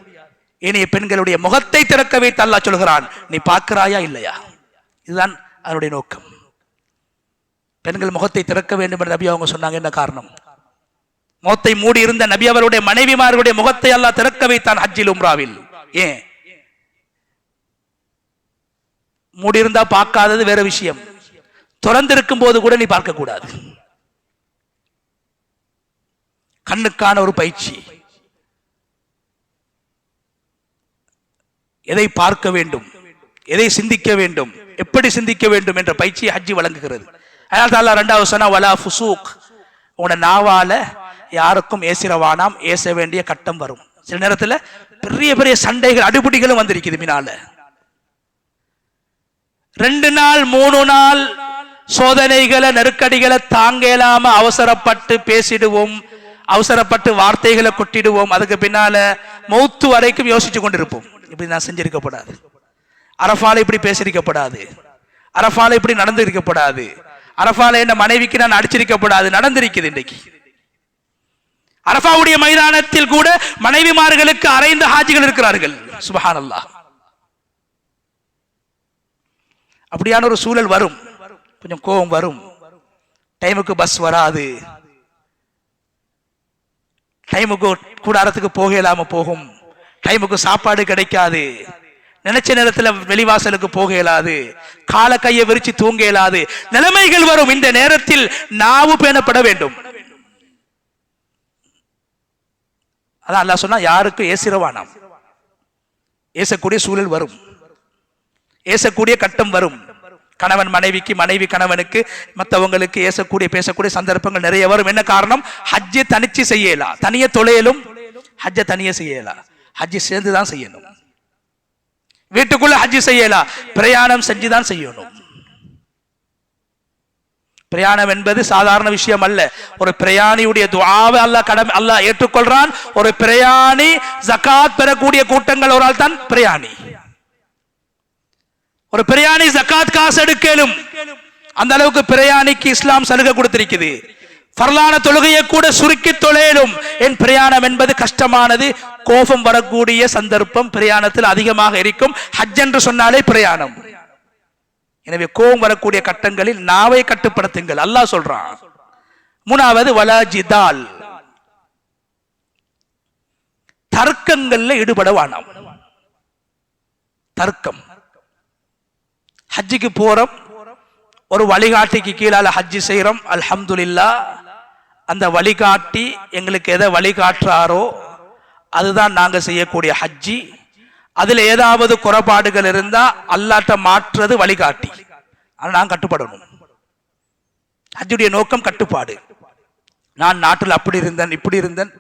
ஏனைய பெண்களுடைய முகத்தை திறக்க வைத்து அல்லாஹ் சொல்கிறான், நீ பார்க்கிறாயா இல்லையா? இதுதான் அதனுடைய நோக்கம். பெண்கள் முகத்தை திறக்க வேண்டும் என்று நபி அவங்க சொன்னாங்க. என்ன காரணம்? முகத்தை மூடி இருந்த நபி அவருடைய மனைவிமார்களுடைய முகத்தை அல்லாஹ் திறக்க வைத்தான் ஹஜ்ஜில் உம்ராவில். ஏன்? மூடி இருந்தா பார்க்காதது வேற விஷயம், திறந்திருக்கும் போது கூட நீ பார்க்க கூடாது. கண்ணுக்கான ஒரு பயிற்சி. எதை பார்க்க வேண்டும், எதை சிந்திக்க வேண்டும், எப்படி சிந்திக்க வேண்டும் என்ற பயிற்சியை ஹஜ்ஜி வழங்குகிறது. அதனால அல்லாஹ் இரண்டாவது சொன்னா, வலா ஃபுசூக், உங்களோட நாவால யாருக்கும் ஏசிரவானாம், ஏச வேண்டிய கட்டம் வரும். சில நேரத்தில் பெரிய பெரிய சண்டைகள், அடிபுடிகளும் வந்திருக்குது. மினால 2 நாள் 3 நாள் சோதனைகளை, நெருக்கடிகளை தாங்க இயலாம அவசரப்பட்டு பேசிடுவோம், அவசரப்பட்டு வார்த்தைகளை கொட்டிடுவோம். அதுக்கு பின்னால மௌத்து வரைக்கும் யோசிச்சு கொண்டிருப்போம். இப்படி நான் செஞ்சிருக்கப்படாது, அரஃபால இப்படி பேசியிருக்கப்படாது, அரஃபால இப்படி நடந்து இருக்கப்படாது, அரஃபால என்ன மனைவிக்கு நான் அடிச்சிருக்கப்படாது. நடந்திருக்குது. இன்றைக்கு அரஃபாவுடைய மைதானத்தில் கூட மனைவிமார்களுக்கு அரைந்த ஹாஜிகள் இருக்கிறார்கள். சுப்ஹானல்லாஹ். அப்படியான ஒரு சூழல் வரும், கொஞ்சம் கோபம் வரும். டைமுக்கு பஸ் வராது, டைமுக்கு கூடாரத்துக்கு போக இல்லாம போகும், டைமுக்கு சாப்பாடு கிடைக்காது, நினைச்ச நேரத்தில் வெளிவாசலுக்கு போக இயலாது, கால கையை விரிச்சு தூங்க இயலாது, நிலைமைகள் வரும். இந்த நேரத்தில் நாவு பேணப்பட வேண்டும். அதான் அல்லாஹ் சொன்னா, யாருக்கும் ஏசிரவானாம், ஏசக்கூடிய சூழல் வரும், ஏசக்கூடிய கட்டம் வரும். கணவன் மனைவிக்கு, மனைவி கணவனுக்கு, மற்றவங்களுக்கு ஏசக்கூடிய பேசக்கூடிய சந்தர்ப்பங்கள் நிறைய வரும். என்ன காரணம்? ஹஜ்ஜை தனிச்சு செய்யலாம், தனிய தொலையலும், ஹஜ்ஜை தனிய செய்யலாம், ஹஜ்ஜி சேர்ந்துதான் செய்யணும். வீட்டுக்குள்ள ஹஜ்ஜி செய்யலாம், பிரயாணம் செஞ்சுதான் செய்யணும். பிரயாணம் என்பது சாதாரண விஷயம் அல்ல. ஒரு பிரயாணியுடைய துஆவை அல்லாஹ் ஏற்றுக்கொள்றான். ஒரு பிரயாணி ஜகாத் பெறக்கூடிய கூட்டங்கள் ஒரு ஆள் தான் பிரயாணி. ஒரு பிரயாணி ஜகாத் காசு எடுக்கலும், அந்த அளவுக்கு பிரயாணிக்கு இஸ்லாம் சலுகை கொடுத்திருக்குது. ஃபர்லான தொழுகையை கூட சுருக்கி தொழையலும். என் பிரயாணம் என்பது கஷ்டமானது, கோபம் வரக்கூடிய சந்தர்ப்பம் பிரயாணத்தில் அதிகமாக இருக்கும். ஹஜ் என்று சொன்னாலே பிரயாணம். எனவே கோபம் வரக்கூடிய கட்டங்களில் நாவை கட்டுப்படுத்துங்கள், அல்லாஹ் சொல்றான். 3வது வலா ஜிதால், தர்க்கங்கள்ல ஈடுபட வேணாம். தர்க்கம். ஹஜ்ஜுக்கு போறோம், ஒரு வழிகாட்டிக்கு கீழால ஹஜ்ஜி செய்யறோம், அல்ஹம்துலில்லாஹ். அந்த வழிகாட்டி எங்களுக்கு எதை வழிகாட்டுறாரோ அதுதான் நாங்க செய்யக்கூடிய ஹஜ்ஜி. அதுல ஏதாவது குறைபாடுகள் இருந்தா அல்லாட்ட மாற்றுறது வழிகாட்டி. ஆனா நான் கட்டுப்படணும். ஹஜ்ஜுடைய நோக்கம் கட்டுப்பாடு. நான் நாட்டில் அப்படி இருந்தேன் இப்படி இருந்தேன்,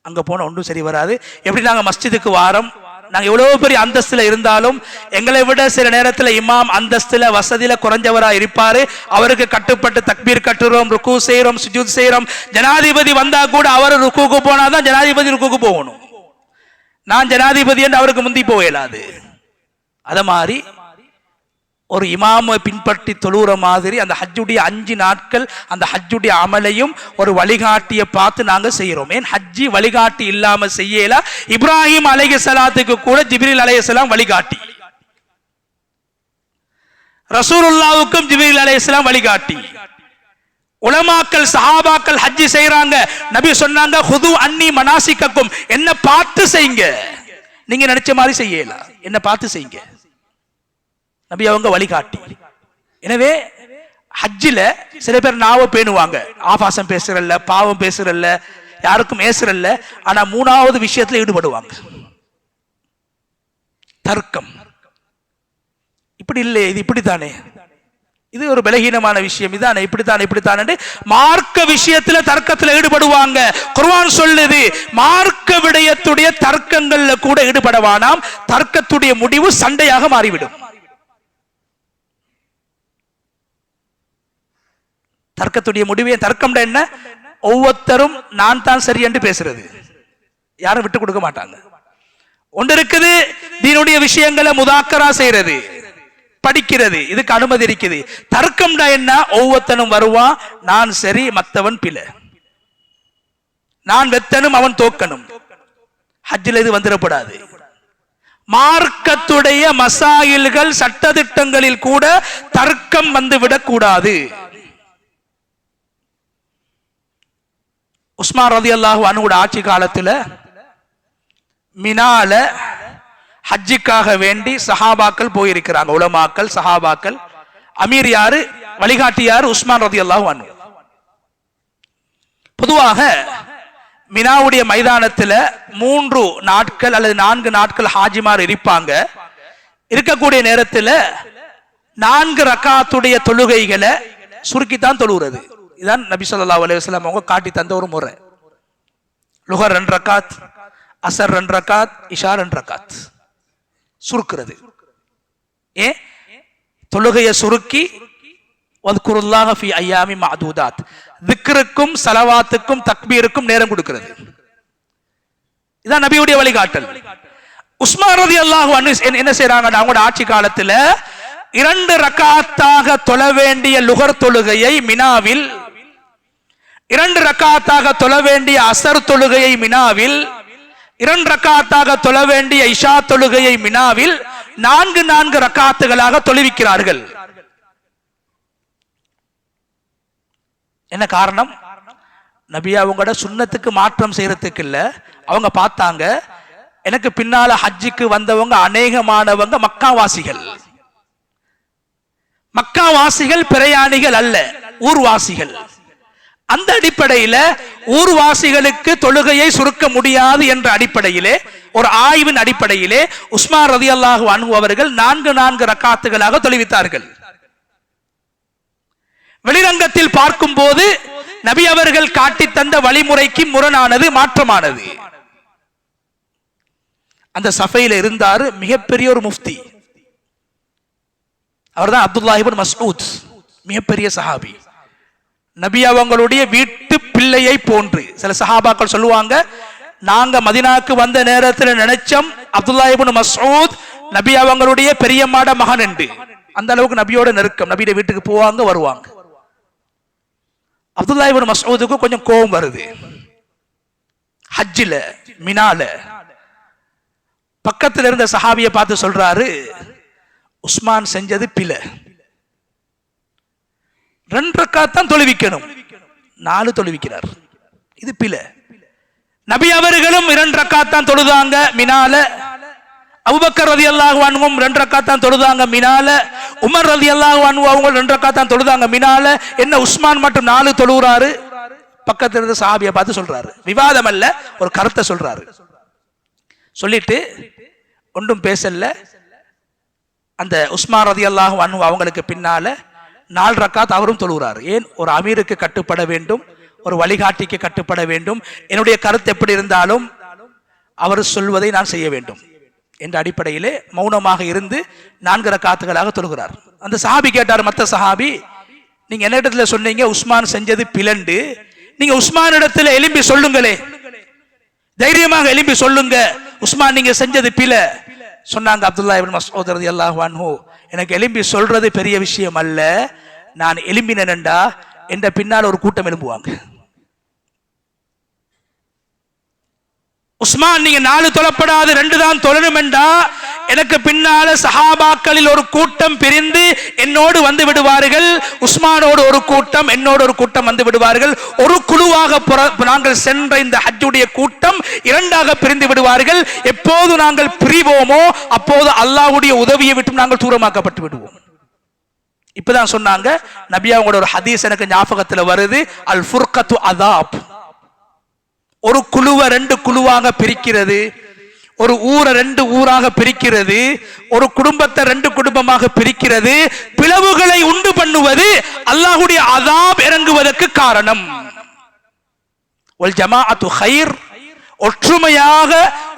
அங்க போன ஒன்றும் சரி வராது. எப்படி நாங்க மஸ்ஜிதுக்கு வாரம், நாங்க எவ்வளவு பெரிய அந்தஸ்துல இருந்தாலும் எங்களை விட சில நேரத்தில் இமாம் அந்தஸ்துல வசதியில குறைஞ்சவரா இருப்பாரு. அவருக்கு கட்டுப்பட்டு தக்பீர் கட்டுறோம், ருக்கு செய்யறோம், சுஜூத் செய்யறோம். ஜனாதிபதி வந்தா கூட அவர் ருக்குக்கு போனாதான் ஜனாதிபதி ருக்குக்கு போகணும். நான் ஜனாதிபதி என்று அவருக்கு முந்தி போகலாது. அத மாதிரி ஒரு இமாமை பின்பற்றி தொழுற மாதிரி அந்த ஹஜ்ஜுடைய 5 நாட்கள் அந்த ஹஜ்ஜுடைய அமலையும் ஒரு வழிகாட்டியை பார்த்து நாங்க செய்யறோம். ஏன் ஹஜ்ஜி வழிகாட்டி இல்லாம செய்யல. இப்ராஹிம் அலைஹிஸ்ஸலாத்துக்கு கூட ஜிப்ரீல் அலைஹிஸ்ஸலாம் வழிகாட்டி, ரசூலுல்லாஹ்வுக்கும் ஜிப்ரீல் அலைஹிஸ்ஸலாம் வழிகாட்டி. உலமாக்கள் சஹாபாக்கள் ஹஜ்ஜி செய்யறாங்க, நபி சொன்னாங்க ஹுது அன்னி மனாசிக்கக்கும், என்ன பார்த்து செய்யுங்க, நீங்க நினைச்ச மாதிரி செய்யல, என்ன பார்த்து செய்யுங்க. நபி அவங்க வழிகாட்டி. எனவே ஹஜ்ஜில சில பேர் நாவ பேணுவாங்க, ஆபாசம் பேசுறல்ல, பாவம் பேசுறல்ல, யாருக்கும் ஏசுறல்ல. ஆனா 3வது விஷயத்துல ஈடுபடுவாங்க, தர்க்கம். இப்படி இல்லை, இது இப்படித்தானே, இது ஒரு பலகீனமான விஷயம், இதானே இப்படித்தானே இப்படித்தானே மார்க்க விஷயத்துல தர்க்கத்துல ஈடுபடுவாங்க. குர்ஆன் சொல்லுது மார்க்க விடயத்துடைய தர்க்கங்கள்ல கூட ஈடுபடவானாம், தர்க்கத்துடைய முடிவு சண்டையாக மாறிவிடும். தர்க்கத்துடைய முடிவே, தர்க்கம் என்ன, ஒவ்வொருத்தரும் நான் தான் சரி என்று பேசுறது, யாரும் விட்டு கொடுக்க மாட்டாங்க. ஒன்று இருக்குது தீனுடைய விஷயங்களை முதாக்கரா செய்யறது, படிக்கிறது, இதுக்கு அனுமதி இருக்குது. தர்க்கம்டா என்ன, ஒவ்வொருத்தனும் வருவான், நான் சரி மத்தவன் பிழை, நான் வெத்தனும் அவன் தோக்கணும். ஹஜ்ஜில் இது வந்துடப்படாது. மார்க்கத்துடைய மசாயில்கள் சட்டதிட்டங்களில் கூட தர்க்கம் வந்து விடக்கூடாது. உஸ்மான் ரலியல்லாஹு அன்ஹு ஆட்சி காலத்துல மினால ஹஜ்ஜுக்காக வேண்டி சஹாபாக்கள் போயிருக்கிறாங்க, உலமாக்கள் சஹாபாக்கள். அமீர் யாரு, வழிகாட்டி யாரு, உஸ்மான் ரலியல்லாஹு அன்ஹு. பொதுவாக மினாவுடைய மைதானத்துல 3 நாட்கள் அல்லது 4 நாட்கள் ஹாஜிமார் இருப்பாங்க. இருக்கக்கூடிய நேரத்தில் 4 ரக்காத்துடைய தொழுகைகளை சுருக்கித்தான் தொழுகிறது. இதான் நபி ஸல்லல்லாஹு அலைஹி வஸல்லம் அவங்க காட்டி தந்த ஒரு முறை. லுஹர் 2 ரக்காத், அஸர் 2 ரக்காத், இஷா 2 ரக்காத் சுருக்குறது. ஏன் தொழுகையை சுருக்கி வத்குருல்லாஹ ஃபீ அய்யாமி மஅதூதாத், திக்ருக்கும் ஸலவாத்துக்கும் தக்பீருக்கும் நேரம் கொடுக்கிறது. இதான் நபியுடைய வழிகாட்டல். உஸ்மான் ரலியல்லாஹு அன்ஹு என்ன செய்றாங்க, அவங்களோட ஆட்சி காலத்துல 2 ரக்காத்தாக தொழ வேண்டிய லுஹர் தொழுகையை மினாவில், 2 ரக்காத்தாக தொழ வேண்டிய அஸர் தொழுகையை மினாவில், 2 ரக்காத்தாக தொழ வேண்டிய இஷா தொழுகையை மினாவில் 4 ரக்காத்துகளாக தொழுவிக்கிறார்கள். என்ன காரணம், நபி அவங்களோட சுன்னத்துக்கு மாற்றம் செய்யறதுக்கு இல்ல. அவங்க பார்த்தாங்க, எனக்கு பின்னால ஹஜ்ஜுக்கு வந்தவங்க அநேகமானவங்க மக்காவாசிகள். மக்காவாசிகள் பிரயாணிகள் அல்ல, ஊர்வாசிகள். அந்த அடிப்படையில ஊர்வாசிகளுக்கு தொழுகையை சுருக்க முடியாது என்ற அடிப்படையிலே, ஒரு ஆய்வின் அடிப்படையிலே உஸ்மான் ரலியல்லாஹு அன்ஹு அவர்கள் 4 ரக்காத்துகளாக தொழுவித்தார்கள். வெளிரங்கத்தில் பார்க்கும் போது நபி அவர்கள் காட்டி தந்த வழிமுறைக்கு முரணானது, மாற்றமானது. அந்த சஃபையில இருந்தாரு மிகப்பெரிய ஒரு முஃப்தி, அவர்தான் அப்துல்லாஹ் இப்னு மஸ்ஊத், மிகப்பெரிய சஹாபி. நபி அவங்களுடைய வீட்டு பிள்ளையை போன்று. சில சஹாபாக்கள் சொல்லுவாங்க, நாங்க மதீனாவுக்கு வந்த நேரத்தில் நினைச்சோம் அப்துல்லாஹ் இப்னு மஸ்ஊத் நபி அவங்களுடைய பெரியம்மாட மகன் என்று. அந்த அளவுக்கு நபியோட நெருக்கம், நபியோட வீட்டுக்கு போவாங்க வருவாங்க. அப்துல்லாஹ் இப்னு மஸ்ஊதுக்கு கொஞ்சம் கோபம் வருது. ஹஜ்ஜில மினால பக்கத்தில் இருந்த சஹாபியை பார்த்து சொல்றாரு, உஸ்மான் செஞ்சது பிழை, 2 ரக்காத் தான் தொழுவிக்கணும், 4 தொழுவிக்கிறார், இது பிழை. நபி அவர்களும் 2 ரக்காத் தான் தொழுதாங்க மினால. அபூபக்கர் ரலியல்லாஹு அன்ஹும் 2 ரக்காத் தான் தொழுதாங்க மினால. உமர் ரலியல்லாஹு அன்ஹு அவங்க 2 ரக்காத் தான் தொழுதாங்க மினால. என்ன உஸ்மான் மட்டும் 4 தொழுறாரு? பக்கத்துல இருந்து சஹாபியை பார்த்து சொல்றாரு. விவாதம் அல்ல, ஒரு கருத்தை சொல்றாரு. சொல்லிட்டு ஒன்றும் பேசல. அந்த உஸ்மான் ரலியல்லாஹு அன்ஹு அவங்களுக்கு பின்னால 4 ரக்காத் அவரும் தொழுகிறார். ஏன்? ஒரு அமீருக்கு கட்டுப்பட வேண்டும், ஒரு வழிகாட்டிக்கு கட்டுப்பட வேண்டும். என்னுடைய கருத்து எப்படி இருந்தாலும் அவர் சொல்வதை நான் செய்ய வேண்டும் என்ற அடிப்படையிலே மௌனமாக இருந்து 4 ரக்காத்துகளாக தொழுகிறார். அந்த சஹாபி கேட்டார், மற்ற சஹாபி, நீங்க என்ன இடத்துல சொன்னீங்க உஸ்மான் செஞ்சது பிளண்டு, நீங்க உஸ்மான் இடத்துல எலும்பி சொல்லுங்களே, தைரியமாக எலும்பி சொல்லுங்க, உஸ்மான் நீங்க செஞ்சது பிழ. சொன்னாங்க அப்துல்லாஹ் இப்னு மஸ்ஊத் ரலியல்லாஹு அன்ஹு, எனக்கு எலும்பி சொல்றது பெரிய விஷயம் அல்ல, நான் எலும்பினேன்டா என்ற பின்னால் ஒரு கூட்டம் எழும்புவாங்க. உஸ்மான் நீங்க 4 தொழப்படாது 2 தான் தொழணுமெண்டா எனக்கு பின்னால சஹாபாக்களில் ஒரு கூட்டம் பிரிந்து என்னோடு வந்து விடுவார்கள், உஸ்மானோடு ஒரு கூட்டம் என்னோடு ஒரு கூட்டம் வந்து விடுவார்கள். ஒரு குழுவாக நாங்கள் சென்ற இந்த ஹஜ்ஜுடைய கூட்டம் 2ஆக பிரிந்து விடுவார்கள். எப்போது நாங்கள் பிரிவோமோ அப்போது அல்லாஹ்வுடைய உதவியை விட்டு நாங்கள் தூரமாக்கப்பட்டு விடுவோம். இப்பதான் சொன்னாங்க நபி அவங்களோட ஒரு ஹதீஸ் எனக்கு ஞாபகத்துல வருது, அல் ஃபுர்கத்து அதாப். ஒரு குழுவை 2 குழுவாக பிரிக்கிறது, ஒரு ஊரை 2 ஊராக பிரிக்கிறது, ஒரு குடும்பத்தை 2 குடும்பமாக பிரிக்கிறது, பிளவுகளை உண்டு பண்ணுவது அல்லாஹ்வுடைய அதாப் இறங்குவதற்கு காரணம். வல் ஜமாஅத்து கைர், ஒற்றுமையாக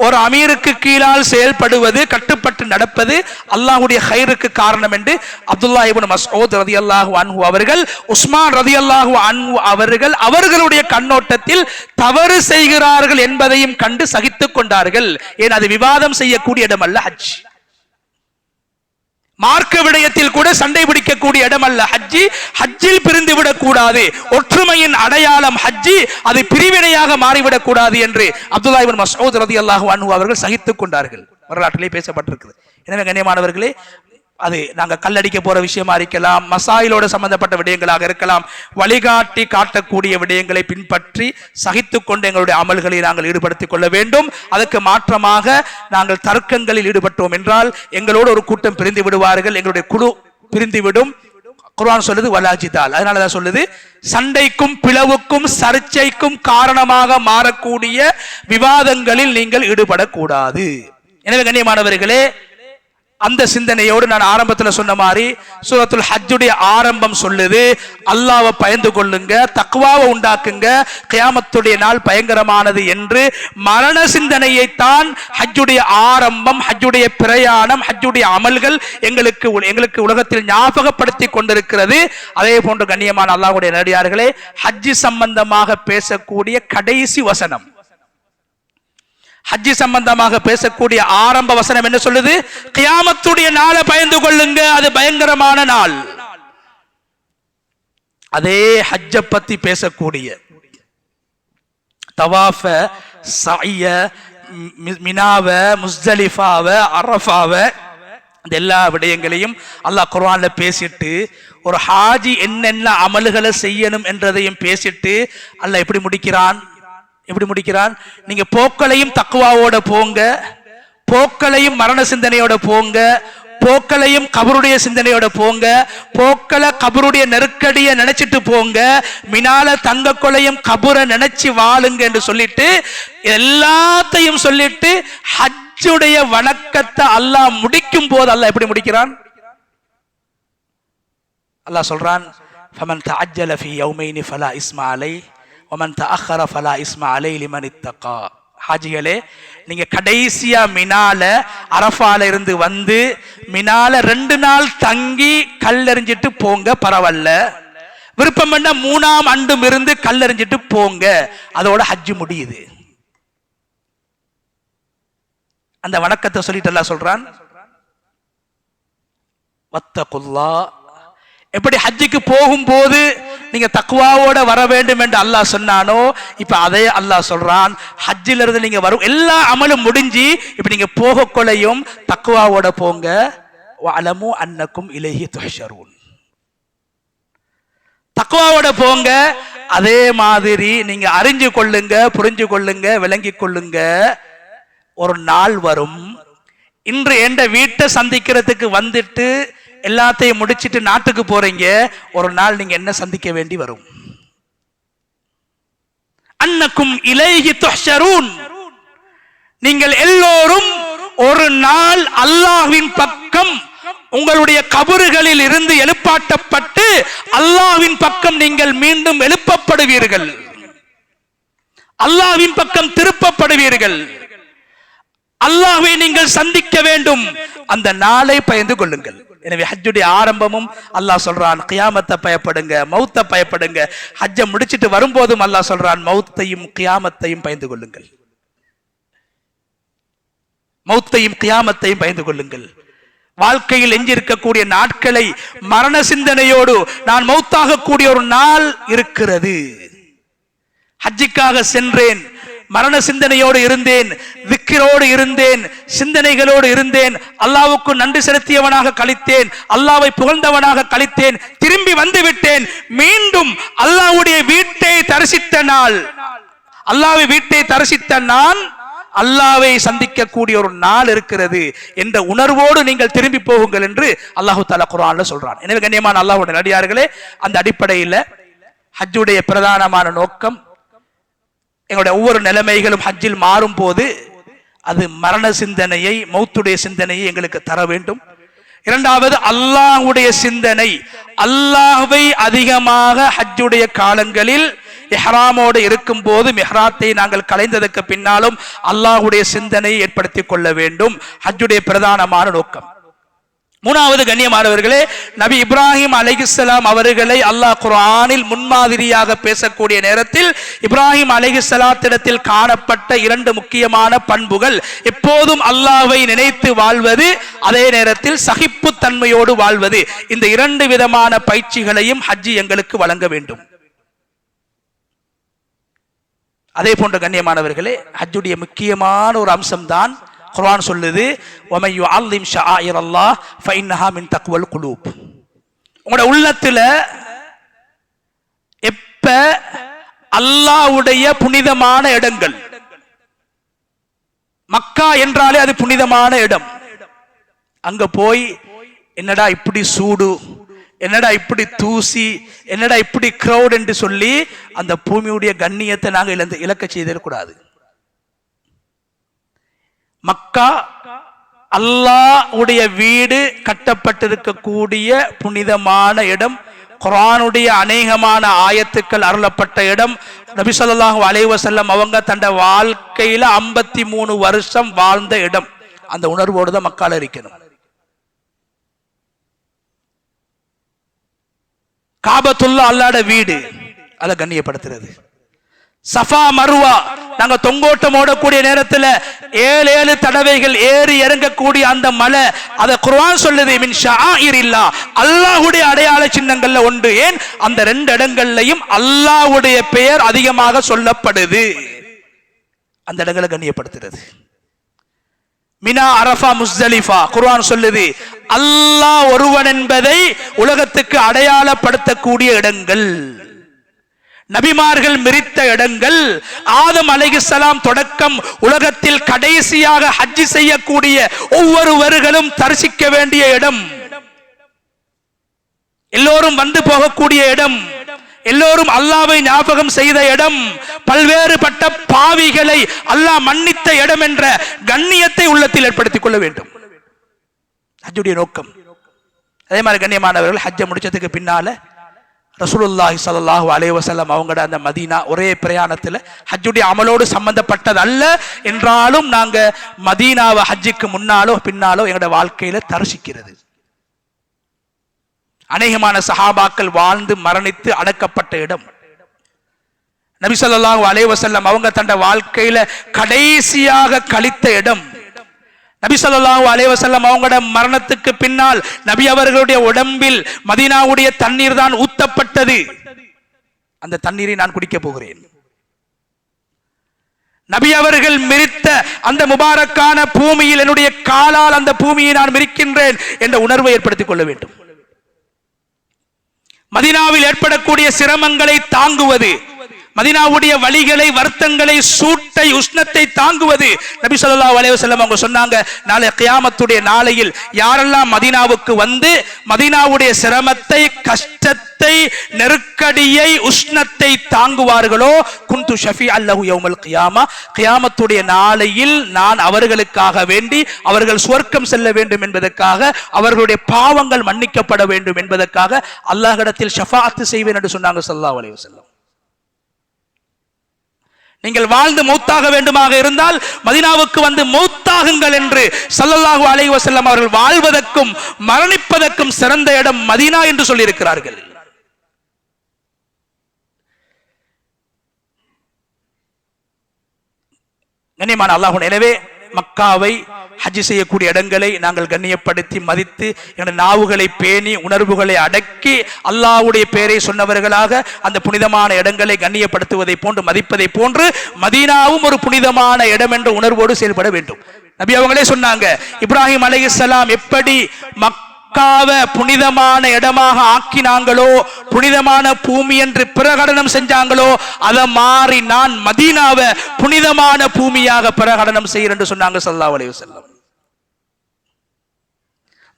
ஒரு அமீருக்கு கீழால் செயல்படுவது, கட்டுப்பட்டு நடப்பது அல்லாஹ்வுடைய கைருக்கு காரணம் என்று அப்துல்லாஹ் இப்னு மஸ்ஊத் ரலியல்லாஹு அன்ஹு அவர்கள், உஸ்மான் ரலியல்லாஹு அன்ஹு அவர்கள் அவர்களுடைய கண்ணோட்டத்தில் தவறு செய்கிறார்கள் என்பதையும் கண்டு சகித்துக் கொண்டார்கள். ஏன்? அது விவாதம் செய்யக்கூடிய இடம் அல்ல ஹஜ். மார்க்க விடயத்தில் கூட சண்டை பிடிக்கக்கூடிய இடம் அல்ல ஹஜ்ஜி. ஹஜ்ஜில் பிரிந்து விடக்கூடாது, ஒற்றுமையின் அடையாளம் ஹஜ்ஜி, அது பிரிவினையாக மாறிவிடக் கூடாது என்று அப்துல்லாஹ் இப்னு மஸ்ஊத் ரலியல்லாஹு அன்ஹு அவர்கள் சகித்துக் கொண்டார்கள். வரலாற்றிலே பேசப்பட்டிருக்கிறது. எனவே கண்ணியமானவர்களே, அது நாங்க கல்லடிக்க போற விஷயமா இருக்கலாம், மசாயிலோடு சம்பந்தப்பட்ட விடயங்களாக இருக்கலாம், வழிகாட்டி காட்டக்கூடிய விடயங்களை பின்பற்றி சகித்துக் கொண்டு எங்களுடைய அமல்களை நாங்கள் ஈடுபடுத்திக் கொள்ள வேண்டும். அதற்கு மாற்றமாக நாங்கள் தர்க்கங்களில் ஈடுபட்டோம் என்றால் எங்களோடு ஒரு கூட்டம் பிரிந்து விடுவார்கள், எங்களுடைய குழு பிரிந்துவிடும். குர்ஆன் சொல்லுது வலாஜிதால். அதனாலதான் சொல்லுது, சண்டைக்கும் பிளவுக்கும் சர்ச்சைக்கும் காரணமாக மாறக்கூடிய விவாதங்களில் நீங்கள் ஈடுபடக்கூடாது. எனவே கண்ணியமானவர்களே, அந்த சிந்தனையோடு நான் ஆரம்பத்தில் சொன்ன மாதிரி சூரத்துல் ஹஜ்ஜுடைய ஆரம்பம் சொல்லுது, அல்லாஹ்வை பயந்து கொள்ளுங்க, தக்வாவை உண்டாக்குங்க, கியாமத்துடைய நாள் பயங்கரமானது என்று மரண சிந்தனையைத்தான் ஹஜ்ஜுடைய ஆரம்பம், ஹஜ்ஜுடைய பிரயாணம், ஹஜ்ஜுடைய அமல்கள் எங்களுக்கு உலகத்தில் ஞாபகப்படுத்தி கொண்டிருக்கிறது. அதே போன்று கண்ணியமான அல்லாஹ்வுடைய நல்லடியார்களே, ஹஜ்ஜி சம்பந்தமாக பேசக்கூடிய கடைசி வசனம், ஹஜ்ஜி சம்பந்தமாக பேசக்கூடிய ஆரம்ப வசனம் என்ன சொல்லுது? கியாமத்துடைய நாளை பயந்து கொள்ளுங்க, அது பயங்கரமான நாள். அதே ஹஜ்ஜ பத்தி பேசக்கூடிய தவாஃப, சஅய, மினாவ, முஸ்தலிஃபாவ, அரஃபாவ, இந்த எல்லா விடயங்களையும் அல்லாஹ் குர்ஆன்ல பேசிட்டு ஒரு ஹாஜி என்னென்ன அமல்களை செய்யணும் என்றதையும் பேசிட்டு அல்லாஹ் எப்படி முடிக்கிறான்? நீங்க போக்களையும் தக்வாவோட போங்க, போக்களையும் மரண சிந்தனையோட போங்க, போக்களையும் கபருடைய சிந்தனையோட போங்க, போக்கலை கபருடைய நெருக்கடியை நினைச்சிட்டு போங்க, மினால தங்க கொலையும் கபரை நினைச்சு வாழுங்க என்று சொல்லிட்டு எல்லாத்தையும் சொல்லிட்டு ஹஜ்ஜுடைய வணக்கத்தை அல்லாஹ் முடிக்கும் போது அல்லாஹ் எப்படி முடிக்கிறான்? அல்லாஹ் சொல்றான், ஃபமன் தஅஜ்ஜல ஃபீ யௌமைனி ஃபலா இஸ்மா அலைஹி வமன் தஅخر ஃபலா இஸ்மா அலைஹி லிமன் இத்தகா. ஹாஜிகளே, நீங்க கடைசியா மினால அரஃபால இருந்து வந்து மினால 2 நாள் தங்கி கல்லெறிஞ்சிட்டு போங்க, பரவாயில்ல. விருப்பம் பண்ண 3ஆம் அண்டும் இருந்து கல்லெறிஞ்சிட்டு போங்க, அதோட ஹஜ் முடியுது. அந்த வணக்கத்தை சொல்லிட்டு அல்லாஹ் சொல்றான், வத்தகுல்லாஹ். எப்படி ஹஜ்ஜுக்கு போகும்போது நீங்க தக்வாவோட வர வேண்டும் என்று அல்லாஹ் சொன்னானோ, இப்ப அதே அல்லாஹ் சொல்றான், ஹஜ்ஜில இருந்து நீங்க வரும் எல்லா அமலும் முடிஞ்சு இப்ப நீங்க போக கொள்ளையும் தக்வாவோட போங்க. வஅலமு அன்னக்கும் இலைஹி துஹ்ஷரூன். தக்வாவோட போங்க, அதே மாதிரி நீங்க அறிஞ்சு கொள்ளுங்க, புரிஞ்சு கொள்ளுங்க, விளங்கி கொள்ளுங்க. ஒரு நாள் வரும், இன்று எந்த வீட்டை சந்திக்கிறதுக்கு வந்துட்டு எல்லாத்தையும் முடிச்சிட்டு நாட்டுக்கு போறீங்க, ஒரு நாள் நீங்க என்ன சந்திக்க வேண்டி வரும். அன்னக்கும் இலைஹி துஹ்ஷரூன், நீங்கள் எல்லோரும் ஒரு நாள் அல்லாஹ்வின் பக்கம் உங்களுடைய கபறுகளில் இருந்து எழுப்பாட்டப்பட்டு அல்லாஹ்வின் பக்கம் நீங்கள் மீண்டும் எழுப்பப்படுவீர்கள், அல்லாஹ்வின் பக்கம் திருப்பப்படுவீர்கள். அல்லாஹ்வை நீங்கள் சந்திக்க வேண்டும், அந்த நாளை பயந்து கொள்ளுங்கள். எனவே ஹஜ்ஜுடைய ஆரம்பமும் அல்லாஹ் சொல்றான் கியாமத்தை பயப்படுங்க, மௌத்தை பயப்படுங்க. ஹஜ்ஜை முடிச்சிட்டு வரும்போதும் அல்லாஹ் சொல்றான் மௌத்தையும் கியாமத்தையும் பயந்து கொள்ளுங்கள், மௌத்தையும் கியாமத்தையும் பயந்து கொள்ளுங்கள். வாழ்க்கையில் எஞ்சிருக்கக்கூடிய நாட்களை மரண சிந்தனையோடு நான் மௌத்தாக கூடிய ஒரு நாள் இருக்கிறது. ஹஜ்ஜிக்காக சென்றேன், மரண சிந்தனையோடு இருந்தேன், விக்கிரோடு இருந்தேன், சிந்தனைகளோடு இருந்தேன், அல்லாஹ்வுக்கு நன்றி செலுத்தியவனாக கழித்தேன், அல்லாஹ்வை புகழ்ந்தவனாக கழித்தேன், திரும்பி வந்து விட்டேன். மீண்டும் அல்லாஹ்வுடைய வீட்டை தரிசித்த நாள், அல்லாஹ்வை வீட்டை தரிசித்த நான் அல்லாஹ்வை சந்திக்கக்கூடிய ஒரு நாள் இருக்கிறது என்ற உணர்வோடு நீங்கள் திரும்பி போகுங்கள் என்று அல்லாஹு தஆலா குர்ஆன்ல சொல்றான். எனவே கண்ணியமான அல்லாஹ்வுடைய நடிகார்களே, அந்த அடிப்படையில் ஹஜ்ஜுடைய பிரதானமான நோக்கம், எங்களுடைய ஒவ்வொரு நிலைமைகளும் ஹஜ்ஜில் மாறும் போது அது மரண சிந்தனையை, மௌத்துடைய சிந்தனையை எங்களுக்கு தர வேண்டும். இரண்டாவது அல்லாஹ்வுடைய சிந்தனை, அல்லாஹ்வை அதிகமாக ஹஜ்ஜுடைய காலங்களில் இஹ்ராமோடு இருக்கும் போது மிஹ்ராத்தை நாங்கள் கலைந்ததற்கு பின்னாலும் அல்லாஹ்வுடைய சிந்தனையை ஏற்படுத்திக் கொள்ள வேண்டும். ஹஜ்ஜுடைய பிரதானமான நோக்கம். மூணாவது கண்ணியமானவர்களே, நபி இப்ராஹிம் அலைஹிஸ்ஸலாம் அவர்களை அல்லாஹ் குர்ஆனில் முன்மாதிரியாக பேசக்கூடிய நேரத்தில் இப்ராஹிம் அலைஹிஸ்ஸலாத்திடத்தில் காணப்பட்ட இரண்டு முக்கியமான பண்புகள், எப்போதும் அல்லாஹ்வை நினைத்து வாழ்வது, அதே நேரத்தில் சகிப்புத்தன்மையோடு வாழ்வது. இந்த இரண்டு விதமான பயிற்சிகளையும் ஹஜ்ஜி எங்களுக்கு வழங்க வேண்டும். அதே போன்ற கண்ணியமானவர்களே, ஹஜ்ஜுடைய முக்கியமான ஒரு அம்சம்தான் குர்ஆன் சொல்லுது வமை யுஅல்லிம் ஷஆயிரல்லாஹ் ஃபஇன்னஹா மின் தக்வல் குலூப். உங்களோட உள்ளத்துல எப்ப அல்லாஹ்வுடைய புனிதமான இடங்கள், மக்கா என்றாலே அது புனிதமான இடம், அங்க போய் என்னடா இப்படி சூடு, என்னடா இப்படி தூசி, என்னடா இப்படி கிரௌட் என்று சொல்லி அந்த பூமியுடைய கண்ணியத்தை நாங்கள் இழக்க செய்திடக்கூடாது. மக்கா அல்லாஹ்வுடைய வீடு கட்டப்பட்டிருக்கக்கூடிய புனிதமான இடம், குர்ஆனுடைய அநேகமான ஆயத்துக்கள் அருளப்பட்ட இடம். நபி ஸல்லல்லாஹு அலைஹி வஸல்லம் அவங்க தன்ட வாழ்க்கையில 53 வருஷம் வாழ்ந்த இடம். அந்த உணர்வோடு தான் மக்கால இருக்கணும். காபத்துல்லா அல்லாஹ்ட வீடு, அதை கண்ணியப்படுத்துறது. சஃபா மர்வா நாங்க தொங்கோட்டம் ஓடக்கூடிய நேரத்தில் 7 தடவைகள் ஏறி இறங்கக்கூடிய அந்த மலை, அதை குர்ஆன் சொல்லுது மின் ஷஆயிரில்லாஹ், அல்லாஹ்வுடைய அடையாள சின்னங்கள்ல ஒன்று. ஏன் அந்த 2 இடங்கள்லையும் அல்லாஹ்வுடைய பெயர் அதிகமாக சொல்லப்படுது, அந்த இடங்களை கண்ணியப்படுத்துறது. மினா, அரஃபா, முஸ்தலிஃபா, குர்ஆன் சொல்லுது அல்லாஹ் ஒருவன் என்பதை உலகத்துக்கு அடையாளப்படுத்தக்கூடிய இடங்கள், நபிமார்கள் மிரித்த இடங்கள், ஆதம் அலைஹிஸ்ஸலாம் தொடக்கம் உலகத்தில் கடைசியாக ஹஜ் செய்யக்கூடிய ஒவ்வொருவர்களும் தரிசிக்க வேண்டிய இடம், எல்லோரும் வந்து போகக்கூடிய இடம், எல்லோரும் அல்லாஹ்வை ஞாபகம் செய்த இடம், பல்வேறுபட்ட பாவிகளை அல்லாஹ் மன்னித்த இடம் என்ற கண்ணியத்தை உள்ளத்தில் ஏற்படுத்திக் கொள்ள வேண்டும். ஹஜ்ஜுடைய நோக்கம். அதே மாதிரி கண்ணியமானவர்கள், ஹஜ்ஜை முடிச்சதுக்கு பின்னால ரசூலுல்லாஹி ஸல்லல்லாஹு அலைஹி வஸல்லம் அவங்களோட அந்த மதீனா ஒரே பிரயாணத்தில் ஹஜ்ஜுடைய அமலோடு சம்பந்தப்பட்டது அல்ல என்றாலும் நாங்க மதீனாவை ஹஜ்ஜுக்கு முன்னாலோ பின்னாலோ எங்களோட வாழ்க்கையில தரிசிக்கிறது. அநேகமான சஹாபாக்கள் வாழ்ந்து மரணித்து அடக்கப்பட்ட இடம். நபி ஸல்லல்லாஹு அலைஹி வஸல்லம் அவங்க தன்னுடைய வாழ்க்கையில கடைசியாக கழித்த இடம். நபி ஸல்லல்லாஹு அலைஹி வஸல்லம் அவங்களோட மரணத்துக்கு பின்னால் நபி அவர்களுடைய உடம்பில் மதீனாவுடைய தண்ணீர் தான் ஊத்தப்பட்டது. அந்த தண்ணீரை நான் குடிக்க போகிறேன். நபி அவர்கள் மிரித்த அந்த முபாரக்கான பூமியில் என்னுடைய காலால் அந்த பூமியை நான் மிரிக்கின்றேன் என்ற உணர்வை ஏற்படுத்திக் கொள்ள வேண்டும். மதீனாவில் ஏற்படக்கூடிய சிரமங்களை தாங்குவது, மதீனாவுடைய வழிகளை, வருத்தங்களை, சூட்டை, உஷ்ணத்தை தாங்குவது. நபி ஸல்லல்லாஹு அலைஹி வஸல்லம் அவங்க சொன்னாங்க, நாளை கியாமத்துடைய நாளையில் யாரெல்லாம் மதீனாவுக்கு வந்து மதீனாவுடைய சிரமத்தை, கஷ்டத்தை, நெருக்கடியை, உஷ்ணத்தை தாங்குவார்களோ, குந்து ஷஃபீஅன் லஹு யௌமல் கியாமா, கியாமத்துடைய நாளையில் நான் அவர்களுக்காக வேண்டி அவர்கள் சுவர்க்கம் செல்ல வேண்டும் என்பதற்காக, அவர்களுடைய பாவங்கள் மன்னிக்கப்பட வேண்டும் என்பதற்காக அல்லாஹ்விடத்தில் ஷஃபாஅத் செய்வேன் என்று சொன்னாங்க ஸல்லல்லாஹு அலைஹி வஸல்லம். நீங்கள் வாழ்ந்து மௌத்தாக வேண்டுமாக இருந்தால் மதீனாவுக்கு வந்து மௌத்தாகுங்கள் என்று ஸல்லல்லாஹு அலைஹி வஸல்லம் அவர்கள் வாழ்வதற்கும் மரணிப்பதற்கும் சிறந்த இடம் மதீனா என்று சொல்லியிருக்கிறார்கள். கண்ணியமான அல்லாஹ், எனவே மக்காவை ஹஜ் செய்யக்கூடிய இடங்களை நாங்கள் கண்ணியப்படுத்தி மதித்து எங்கள் நாவுகளை பேணி உணர்வுகளை அடக்கி அல்லாஹ்வுடைய பெயரை சொன்னவர்களாக அந்த புனிதமான இடங்களை கண்ணியப்படுத்துவதை போன்று மதிப்பதை போன்று மதீனாவும் ஒரு புனிதமான இடம் என்ற உணர்வோடு செயல்பட வேண்டும். நபி அவங்களே சொன்னாங்க, இப்ராஹிம் அலைஹிஸ்ஸலாம் எப்படி மக்காவை புனிதமான இடமாக ஆக்கினாங்களோ, புனிதமான பூமி என்று பிரகடனம் செஞ்சாங்களோ, அதை மாறி நான் மதீனாவை புனிதமான பூமியாக பிரகடனம் செய்கிறேன் என்று சொன்னாங்க ஸல்லல்லாஹு அலைஹி வஸல்லம்.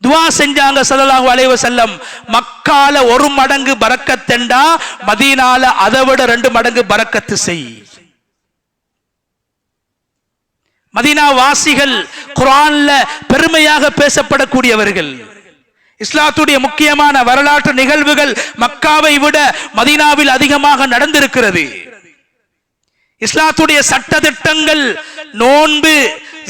துஆ செஞ்சாங்க ஸல்லல்லாஹு அலைஹி வஸல்லம், மக்கால 1 மடங்கு பரக்கத்தெண்டா மதீனால அதை விட 2 மடங்கு பரக்கத்து செய். மதீனா வாசிகள் குர்ஆன்ல பெருமையாக பேசப்படக்கூடியவர்கள். இஸ்லாத்துடைய முக்கியமான வரலாற்று நிகழ்வுகள் மக்காவை விட மதீனாவில் அதிகமாக நடந்திருக்கிறது. இஸ்லாத்துடைய சட்டதிட்டங்கள், நோன்பு,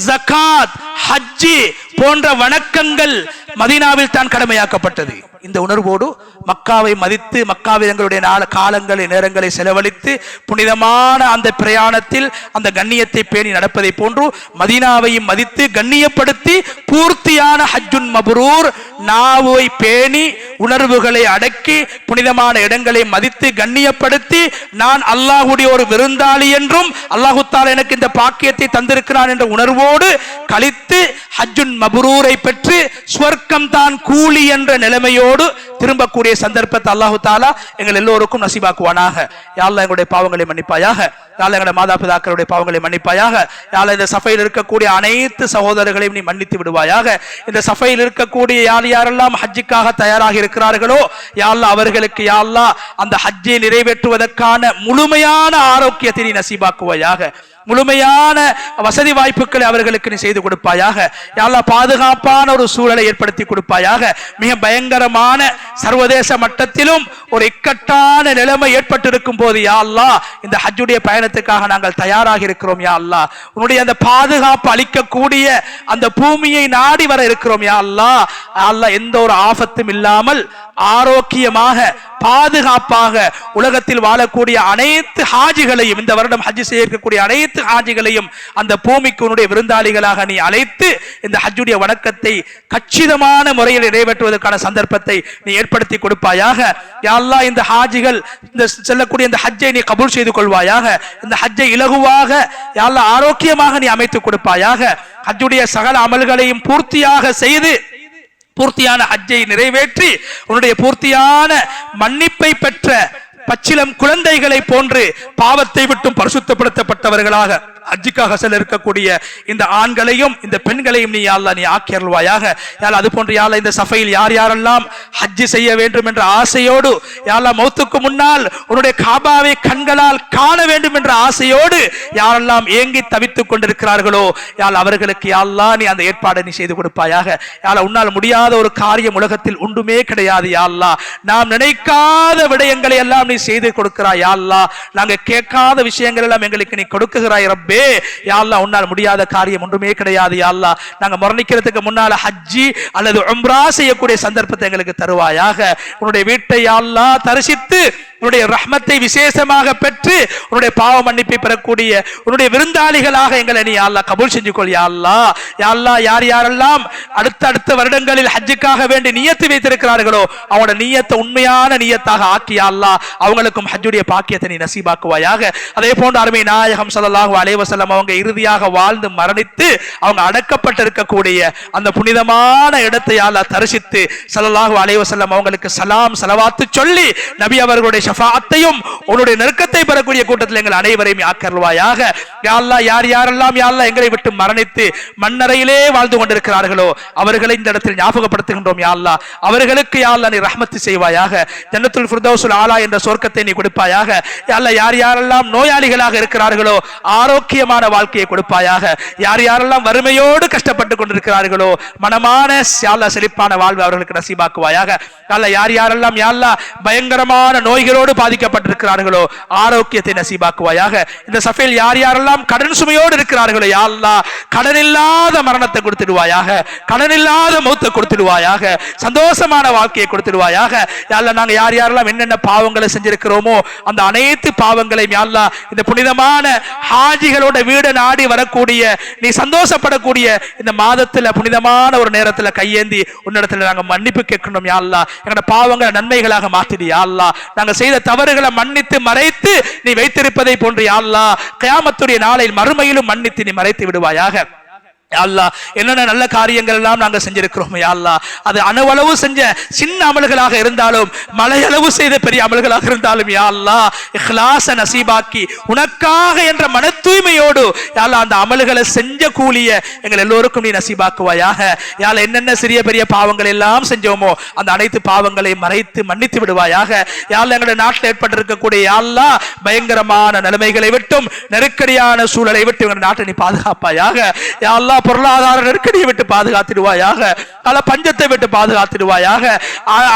ஜகாத், ஹஜ்ஜி போன்ற வணக்கங்கள் மதீனாவில் தான் கடமையாக்கப்பட்டது. இந்த உணர்வோடு மக்காவை மதித்து மக்காவில் எங்களுடைய காலங்களை, நேரங்களை செலவழித்து புனிதமான அந்த பிரயாணத்தில் அந்த கண்ணியத்தை பேணி நடப்பதை போன்று மதீனாவையும் மதித்து கண்ணியப்படுத்தி பூர்த்தியான ஹஜ்ஜுன் மப்ரூர், நாவை பேணி உணர்வுகளை அடக்கி புனிதமான இடங்களை மதித்து கண்ணியப்படுத்தி நான் அல்லாஹ்வுடைய ஒரு விருந்தாளி என்றும் அல்லாஹ் தஆலா எனக்கு இந்த பாக்கியத்தை தந்திருக்கிறான் என்ற உணர்வோடு கழித்து ஹஜ்ஜுன் மப்ரூரை பெற்று சுவர்க்கம் தான் கூலி என்ற நிலைமையோடு திரும்பக்கூடிய சந்தர்ப்பத்தை அல்லாஹ் தஆலா எங்கள் எல்லோருக்கும் நசீபாக்குவானாக. யா அல்லாஹ் எங்களுடைய பாவங்களை மன்னிப்பாயாக. யா அல்லாஹ் எங்களுடைய மாதாபிதாக்களுடைய பாவங்களை மன்னிப்பாயாக. யா அல்லாஹ் இந்த சஃபையில் இருக்கக்கூடிய அனைத்து சகோதரர்களையும் நீ மன்னித்து விடுவாயாக. இந்த சஃபையில் இருக்கக்கூடிய யார் யாரெல்லாம் ஹஜ்ஜுக்காக தயாராக இருக்கிறார்களோ யா அல்லாஹ் அவர்களுக்கு யா அல்லாஹ் அந்த ஹஜ்ஜை நிறைவேற்றுவதற்கான முழுமையான ஆரோக்கியத்தை நீ நசீபாக்குவாயாக. முழுமையான வசதி வாய்ப்புகளை அவர்களுக்கு நீ செய்து கொடுப்பாயாக. யா அல்லாஹ் பாதுகாப்பான ஒரு சூழலை ஏற்படுத்தி கொடுப்பாயாக. மிக பயங்கரமான சர்வதேச மட்டத்திலும் ஒரு இக்கட்டான நிலைமை ஏற்பட்டிருக்கும் போது யா அல்லாஹ் இந்த ஹஜ்ஜுடைய பயணத்துக்காக நாங்கள் தயாராக இருக்கிறோம். யா அல்லாஹ் உன்னுடைய அந்த பாதுகாப்பு அளிக்கக்கூடிய அந்த பூமியை நாடி வர இருக்கிறோம். யா அல்லாஹ், அல்லாஹ் எந்த ஒரு ஆபத்தும் இல்லாமல் ஆரோக்கியமாக பாதுகாப்பாக உலகத்தில் வாழக்கூடிய அனைத்து ஹாஜிகளையும், இந்த வருடம் ஹஜ் செய்ய இருக்கக்கூடிய அனைத்து ஹாஜிகளையும் அந்த பூமிக்கு உன்னுடைய விருந்தாளிகளாக நீ அழைத்து இந்த ஹஜ்ஜுடைய வணக்கத்தை கச்சிதமான முறையில் நிறைவேற்றுவதற்கான சந்தர்ப்பத்தை நீ ஏற்படுத்தி கொடுப்பாயாக. யா அல்லாஹ் இந்த ஹாஜிகள் இந்த செல்லக்கூடிய இந்த ஹஜ்ஜை நீ கபூல் செய்து கொள்வாயாக. இந்த ஹஜ்ஜை இலகுவாக யா அல்லாஹ் ஆரோக்கியமாக நீ அமைத்து கொடுப்பாயாக. ஹஜ்ஜுடைய சகல அமல்களையும் பூர்த்தியாக செய்து பூர்த்தியான ஹஜ்ஜை நிறைவேற்றி உன்னுடைய பூர்த்தியான மன்னிப்பை பெற்ற பச்சிலம் குழந்தைகளை போன்று பாவத்தை விட்டும் பரிசுத்தப்படுத்தப்பட்டவர்களாக ஹஜ்ஜுக்காக செல்ல இருக்கக்கூடிய இந்த ஆண்களையும் இந்த பெண்களையும் நீ யா அல்லாஹ் நீ ஆக்கி அருள்வாயாக. யா அல்லாஹ் அது போன்று யா அல்லாஹ் இந்த சஃபையில் யார் யாரெல்லாம் ஹஜ் செய்ய வேண்டும் என்ற ஆசையோடு யா அல்லாஹ் மௌத்துக்கு முன்னால் உன்னுடைய காபாவை கண்களால் காண வேண்டும் என்ற ஆசையோடு யாரெல்லாம் ஏங்கி தவித்துக் கொண்டிருக்கிறார்களோ யா அல்லாஹ் அவர்களுக்கு யா அல்லாஹ் நீ அந்த ஏற்பாடை நீ செய்து கொடுப்பாயாக. யா அல்லாஹ் உன்னால் முடியாத ஒரு காரியம் உலகத்தில் ஒன்றுமே கிடையாது. யா அல்லாஹ் நாம் நினைக்காத விடயங்களை எல்லாம் நீ செய்து கொடுக்கிறாய். யா அல்லாஹ் நாங்க கேட்காத விஷயங்கள் எல்லாம் எங்களுக்கு நீ கொடுக்குகிறாய் ரப்பே. யா அல்லாஹ் உன்னால் முடியாத காரியம் ஒன்றுமே கிடையாது. யா அல்லாஹ் நாங்க மரணிக்கிறதுக்கு முன்னால ஹஜ்ஜி அல்லது உம்ரா செய்யக்கூடிய சந்தர்ப்பத்தை எங்களுக்கு தருவாயாக. உன்னுடைய வீட்டை யா அல்லாஹ் தரிசித்து உன்னுடைய ரஹ்மத்தை விசேஷமாக பெற்று உன்னுடைய பாவ மன்னிப்பை பெறக்கூடிய உன்னுடைய விருந்தாளிகளாக எங்களை நீ யா அல்லாஹ் கபூல் செஞ்சுக்கொள் யா அல்லாஹ். யா அல்லாஹ், யார் யாரெல்லாம் அடுத்த வருடங்களில் ஹஜ்ஜுக்காக வேண்டி நியத்து வைத்திருக்கிறார்களோ அவங்களோட நியத்தை உண்மையான நியத்தாக ஆக்கி யா அல்லாஹ் அவங்களுக்கும் ஹஜ்ஜுடைய பாக்கியத்தை நீ நசீபாக்குவாயாக. அதே போன்று அருமை நாயகம் ஸல்லல்லாஹு அலைஹி வஸல்லம் அவங்க இறுதியாக வாழ்ந்து மரணித்து அவங்க அடக்கப்பட்டிருக்கக்கூடிய அந்த புனிதமான இடத்தை யா அல்லாஹ் தரிசித்து ஸல்லல்லாஹு அலைஹி வஸல்லம் அவங்களுக்கு சலாம் ஸலவாத்து சொல்லி நபி அவர்களுடைய ஷஃபாஅத்தையும் உன்னுடைய நெருக்கத்தை பெறக்கூடிய கூட்டத்தில் எங்கள் அனைவரையும் ஆக்கருவாயாக. யா அல்லாஹ், யார் யாரெல்லாம் யா அல்லாஹ் எங்களை விட்டு மரணித்து மண்ணறையிலே வாழ்ந்து கொண்டிருக்கிறார்களோ அவர்களை இந்த இடத்தில் ஞாபகப்படுத்துகின்றோம் யா அல்லாஹ். அவர்களுக்கு யா அல்லாஹ் நீ ரஹ்மத் செய்வாயாக. ஜன்னத்துல் ஃபிர்தௌஸுல் ஆலா என்ற சொர்க்கத்தை நீ கொடுப்பாயாக. யா அல்லாஹ், யார் யாரெல்லாம் நோயாளிகளாக இருக்கிறார்களோ ஆரோக்கியமான வாழ்க்கையை கொடுப்பாயாக. யார் யாரெல்லாம் வறுமையோடு கஷ்டப்பட்டு கொண்டிருக்கிறார்களோ மனமான யா அல்லாஹ் செழிப்பான வாழ்வு அவர்களுக்கு நசீபாக்குவாயாக. யா அல்லாஹ், யார் யாரெல்லாம் யா அல்லாஹ் பயங்கரமான நோய்களோடு பாதிக்கப்பட்டிருக்கிறார்களோ ஆரோக்கியத்தை நசீபாக்குவாயாக. இந்த சஃபையில் யார் யாரெல்லாம் கடன் சுமையோடு இருக்கிறார்களோ யா அல்லாஹ் கடன் இல்லாத மரணத்தை கொடுத்துடுவாயாக, கடன் இல்லாத மௌத்தை கொடுத்துடுவாயாக, சந்தோஷமான வாழ்க்கையை கொடுத்துடுவாயாக. யா அல்லாஹ், நாங்க யார் யாரெல்லாம் என்னென்ன பாவங்களை செஞ்சிருக்கிறோமோ அந்த அனைத்து பாவங்களையும் யா அல்லாஹ் இந்த புனிதமான ஹாஜிகளோட வீடு நாடி வரக்கூடிய நீ சந்தோஷப்படக்கூடிய இந்த மாதத்துல புனிதமான ஒரு நேரத்துல கையேந்தி உன்னிடத்துல நாங்க மன்னிப்பு கேட்கணும் யா அல்லாஹ். எங்களோட பாவங்களை நன்மைகளாக மாத்திடு யா அல்லாஹ். நாங்க செய்த தவறுகளை மன்னித்து மறைத்து நீ வைத்திருப்பதை போன்று யா அல்லாஹ் கியாமத்துடைய நாளில் மறுமையிலும் மன்னித்து நீ மறைத்து விடுவாயாக. யா அல்லாஹ், என்னென்ன நல்ல காரியங்கள் எல்லாம் நாங்க செஞ்சிருக்கிறோம் யா அல்லாஹ், அது அணுவளவு செஞ்ச சின்ன அமல்களாக இருந்தாலும் மலையளவு செய்த பெரிய அமல்களாக இருந்தாலும் யா அல்லாஹ் இஹ்லாஸ நசீபாக்கி உனக்காக என்ற மன தூய்மையோடு யா அல்லாஹ் அந்த அமல்களை செஞ்ச கூலிய எங்கள் எல்லோருக்கும் நீ நசீபாக்குவாயாக. யா அல்லாஹ், என்னென்ன சிறிய பெரிய பாவங்கள் எல்லாம் செஞ்சோமோ அந்த அனைத்து பாவங்களை மறைத்து மன்னித்து விடுவாயாக. யா அல்லாஹ், எங்களுடைய நாட்டில் ஏற்பட்டிருக்கக்கூடிய யா அல்லாஹ் பயங்கரமான நிலைமைகளை விட்டும் நெருக்கடியான சூழலை விட்டு எங்கள் நாட்டை நீ பாதுகாப்பாயாக. யா அல்லாஹ், பொருளாதார நெருக்கடியை விட்டு பாதுகாத்திடுவாயாக, பல பஞ்சத்தை விட்டு பாதுகாத்திடுவாயாக,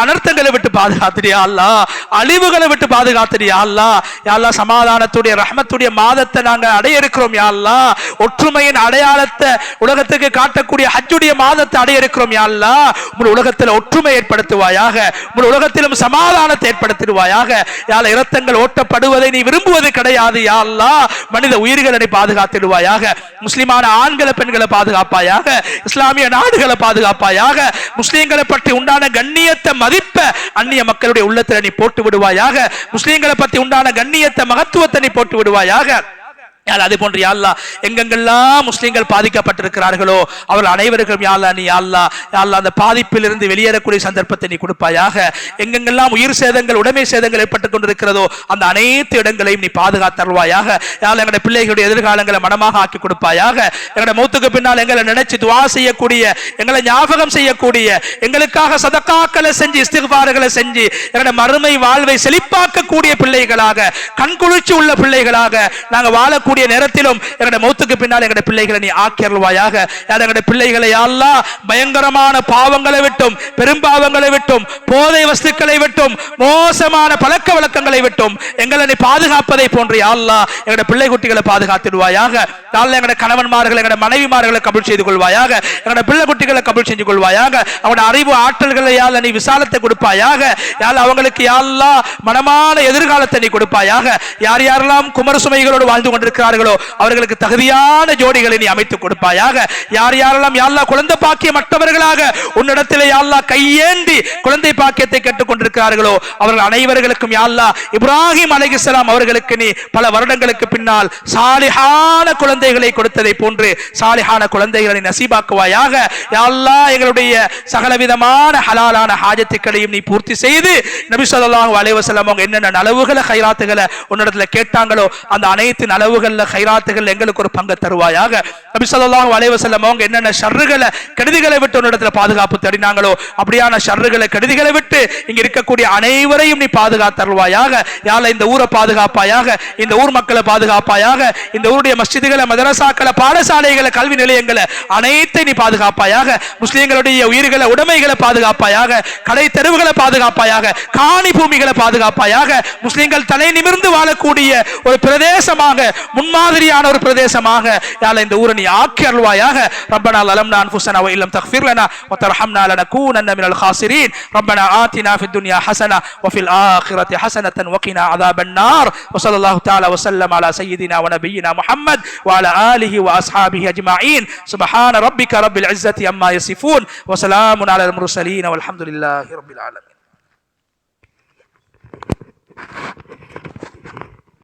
அனர்த்தங்களை விட்டு பாதுகாத்திடியா அல்லாஹ், அழிவுகளை விட்டு பாதுகாத்திடியா அல்லாஹ். யா அல்லாஹ், சமாதானத்துடைய ரஹ்மத்துடைய மாதத்தை நாங்க அடைய இருக்கிறோம் யா அல்லாஹ். ஒற்றுமையின் அடையாளத்தை உலகத்துக்கு காட்டக்கூடிய ஹஜ்ஜுடைய மாதத்தை அடைய இருக்கிறோம் யா அல்லாஹ். உங்கள் உலகத்தில் ஒற்றுமை ஏற்படுத்துவாயாக, உங்கள் உலகத்திலும் சமாதானத்தை ஏற்படுத்திடுவாயாக. யா அல்லாஹ், இரத்தங்கள் ஓட்டப்படுவதை நீ விரும்புவது கிடையாது யா அல்லாஹ். மனித உயிர்களை பாதுகாத்திடுவாயாக. முஸ்லிமான ஆண்களை பெண்களை பாதுகாப்பாயாக, இஸ்லாமிய நாடுகளை பாதுகாப்பாயாக, முஸ்லிம்களை பற்றி உண்டான கண்ணியத்தை மதிப்ப அந்நிய மக்களுடைய உள்ளத்தில் நீ போட்டு விடுவாயாக. முஸ்லிம்களை பற்றி உண்டான கண்ணியத்தை மகத்துவத்தை நீ போட்டு விடுவாயாக. அதே போன்று யா அல்லாஹ், எங்கெங்கெல்லாம் முஸ்லிம்கள் பாதிக்கப்பட்டிருக்கிறார்களோ அவர்கள் அனைவருக்கும் யா அல்லாஹ் நீ யா அல்லாஹ் யா அல்லாஹ் அந்த பாதிப்பிலிருந்து வெளியேறக்கூடிய சந்தர்ப்பத்தை நீ கொடுப்பாயாக. எங்கெங்கெல்லாம் உயிர் சேதங்கள் உடைமை சேதங்கள் ஏற்பட்டுக் கொண்டிருக்கிறதோ அந்த அனைத்து இடங்களையும் நீ பாதுகாத்தருவாயாக. யா அல்லாஹ், எங்களுடைய பிள்ளைகளுடைய எதிர்காலங்களை மனமாக ஆக்கி கொடுப்பாயாக. எங்களுடைய மௌத்துக்கு பின்னால் எங்களை நினைச்சு துஆ செய்யக்கூடிய, எங்களை ஞாபகம் செய்யக்கூடிய, எங்களுக்காக சதகாக்களை செஞ்சு இஸ்திக்பார்களை செஞ்சு எங்களுடைய மறுமை வாழ்வை செழிப்பாக்கக்கூடிய பிள்ளைகளாக, கண்குளிர்ச்சி உள்ள பிள்ளைகளாக நாங்கள் வாழக்கூடிய நேரத்திலும் எங்களுடைய மௌத்துக்கு பின்னால் எங்களுடைய பிள்ளைகளை நீ ஆக்கியருள்வாயாக. எங்களுடைய பிள்ளைகளை யா அல்லாஹ் பயங்கரமான பாவங்களை விட்டும், பெரும்பாவங்களை விட்டும், போதை வஸ்துக்களை விட்டும், மோசமான பழக்க வழக்கங்களை விட்டும் எங்களை நீ பாதுகாப்பதை போன்று யா அல்லாஹ் எங்களுடைய பிள்ளை குட்டிகளை பாதுகாத்திடுவாயாக. யா அல்லாஹ், எங்களுடைய கணவன்மார்களை எங்களுடைய மனைவிமார்களை கபூல் செய்து கொள்வாயாக. எங்களுடைய பிள்ளை குட்டிகளை கபூல் செஞ்சு கொள்வாயாக. அவருடைய அறிவு ஆற்றல்களை யா அல்லாஹ் நீ விசாலத்தை கொடுப்பாயாக. யா அல்லாஹ், அவங்களுக்கு யா அல்லாஹ் மனமான எதிர்காலத்தை நீ கொடுப்பாயாக. யார் யாரெல்லாம் குமர சுமைகளோடு வாழ்ந்து கொண்டிருக்கிறார்களோ அவர்களுக்கு தகுதியான ஜோடிகளை நீ அமைத்து கொடுப்பாயாக. யார் யாரெல்லாம் யா அல்லாஹ் குழந்தை பாக்கியம் மற்றவர்களாக உன்னிடத்திலே யா அல்லாஹ் கையேந்தி குழந்தை பாக்கியத்தை கேட்டுக் கொண்டிருக்கிறார்களோ அவர்கள் அனைவர்களுக்கும் யா அல்லாஹ் இப்ராஹிம் அலைஹிஸ்ஸலாம் அவர்களுக்கு நீ பல வருடங்களுக்கு பின்னால் சாலிஹான குழந்தைகளை கொடுத்ததை போன்று சாலிஹான குழந்தைகளை நசீபாக்குவாயாக. யா அல்லாஹ், எங்களுடைய சகலவிதமான ஹலாலான ஹாஜத்துக்களையும் நீ பூர்த்தி செய்து நபி ஸல்லல்லாஹு அலைஹி வஸல்லம் அவங்க என்னென்ன நலவுகளை கைராத்துகளை உன்னிடத்துல கேட்டாங்களோ அந்த அனைத்து நலவுகள்ல கைராத்துகள் எங்களுக்கு ஒரு பங்கு தருவாயாக. நபி ஸல்லல்லாஹு அலைஹி வஸல்லம் அவங்க என்னென்ன ஷர்றுகளை கெடுதிகளை விட்டு உன்னிடத்துல பாதுகாப்பு தேடினாங்களோ அப்படியான ஷர்றுகளை கெடுதிகளை விட்டு இங்க இருக்கக்கூடிய அனைவரையும் நீ பாதுகாத்தருவாயாக. யா அல்லாஹ், இந்த ஊரை பாதுகாப்பாயாக, இந்த ஊர் மக்களை பாதுகாப்பாயாக, இந்த ஊருடைய மஸ்ஜிதுகளை, மதரசாக்களை, பாடசாலைகளை, கல்வி நிலையங்களை அனைத்தை நீ பாதுகாப்பாயாக. முஸ்லிம்களுடைய உயிர்களை, உடைமைகளை பாதுகாப்பாயாக, கடை தெருவுகளை பாதுகாப்பாயாக, காணி பூமிகளை பாதுகாப்பாயாக. முஸ்லிம்கள் தலை நிமிர்ந்து வாழக்கூடிய ஒரு பிரதேசமாக முன்மாதிரியான ஒரு பிரதேசமாக யா அல்லாஹ் இந்த ஊரை நீ ஆக்கி அருள்வாயாக. ரப்பனா லலம்னா அன்ஃபுஸனா வ இல்லம் தக்ஃபிர் லனா வ தர்ஹம்னா லனகூனன்ன மினல் காசிரீன். ரப்பனா ஆத்தினா ஃபித் துன்யா ஹஸனா வ ஃபில் ஆখিরাতি ஹஸனத்தன் வ கினா அஸாபன் நார். வ ஸல்லல்லாஹு தஆலா வ ஸல்லம் அலா சய்யிதினா வ நபியினா முஹம்மத் வ அலா ஆலிஹி வ அஸ்ஹாபிஹி அஜ்மஈன். சுப்ஹான ரப்பிக ரப்பில் இஸ்ஸத்தி அம்மா யசிஃபூன் வ ஸலாமுன் அலல் முர்ஸலீன் வல்ஹம்துலில்லாஹி ரப்பில் ஆலமீன்.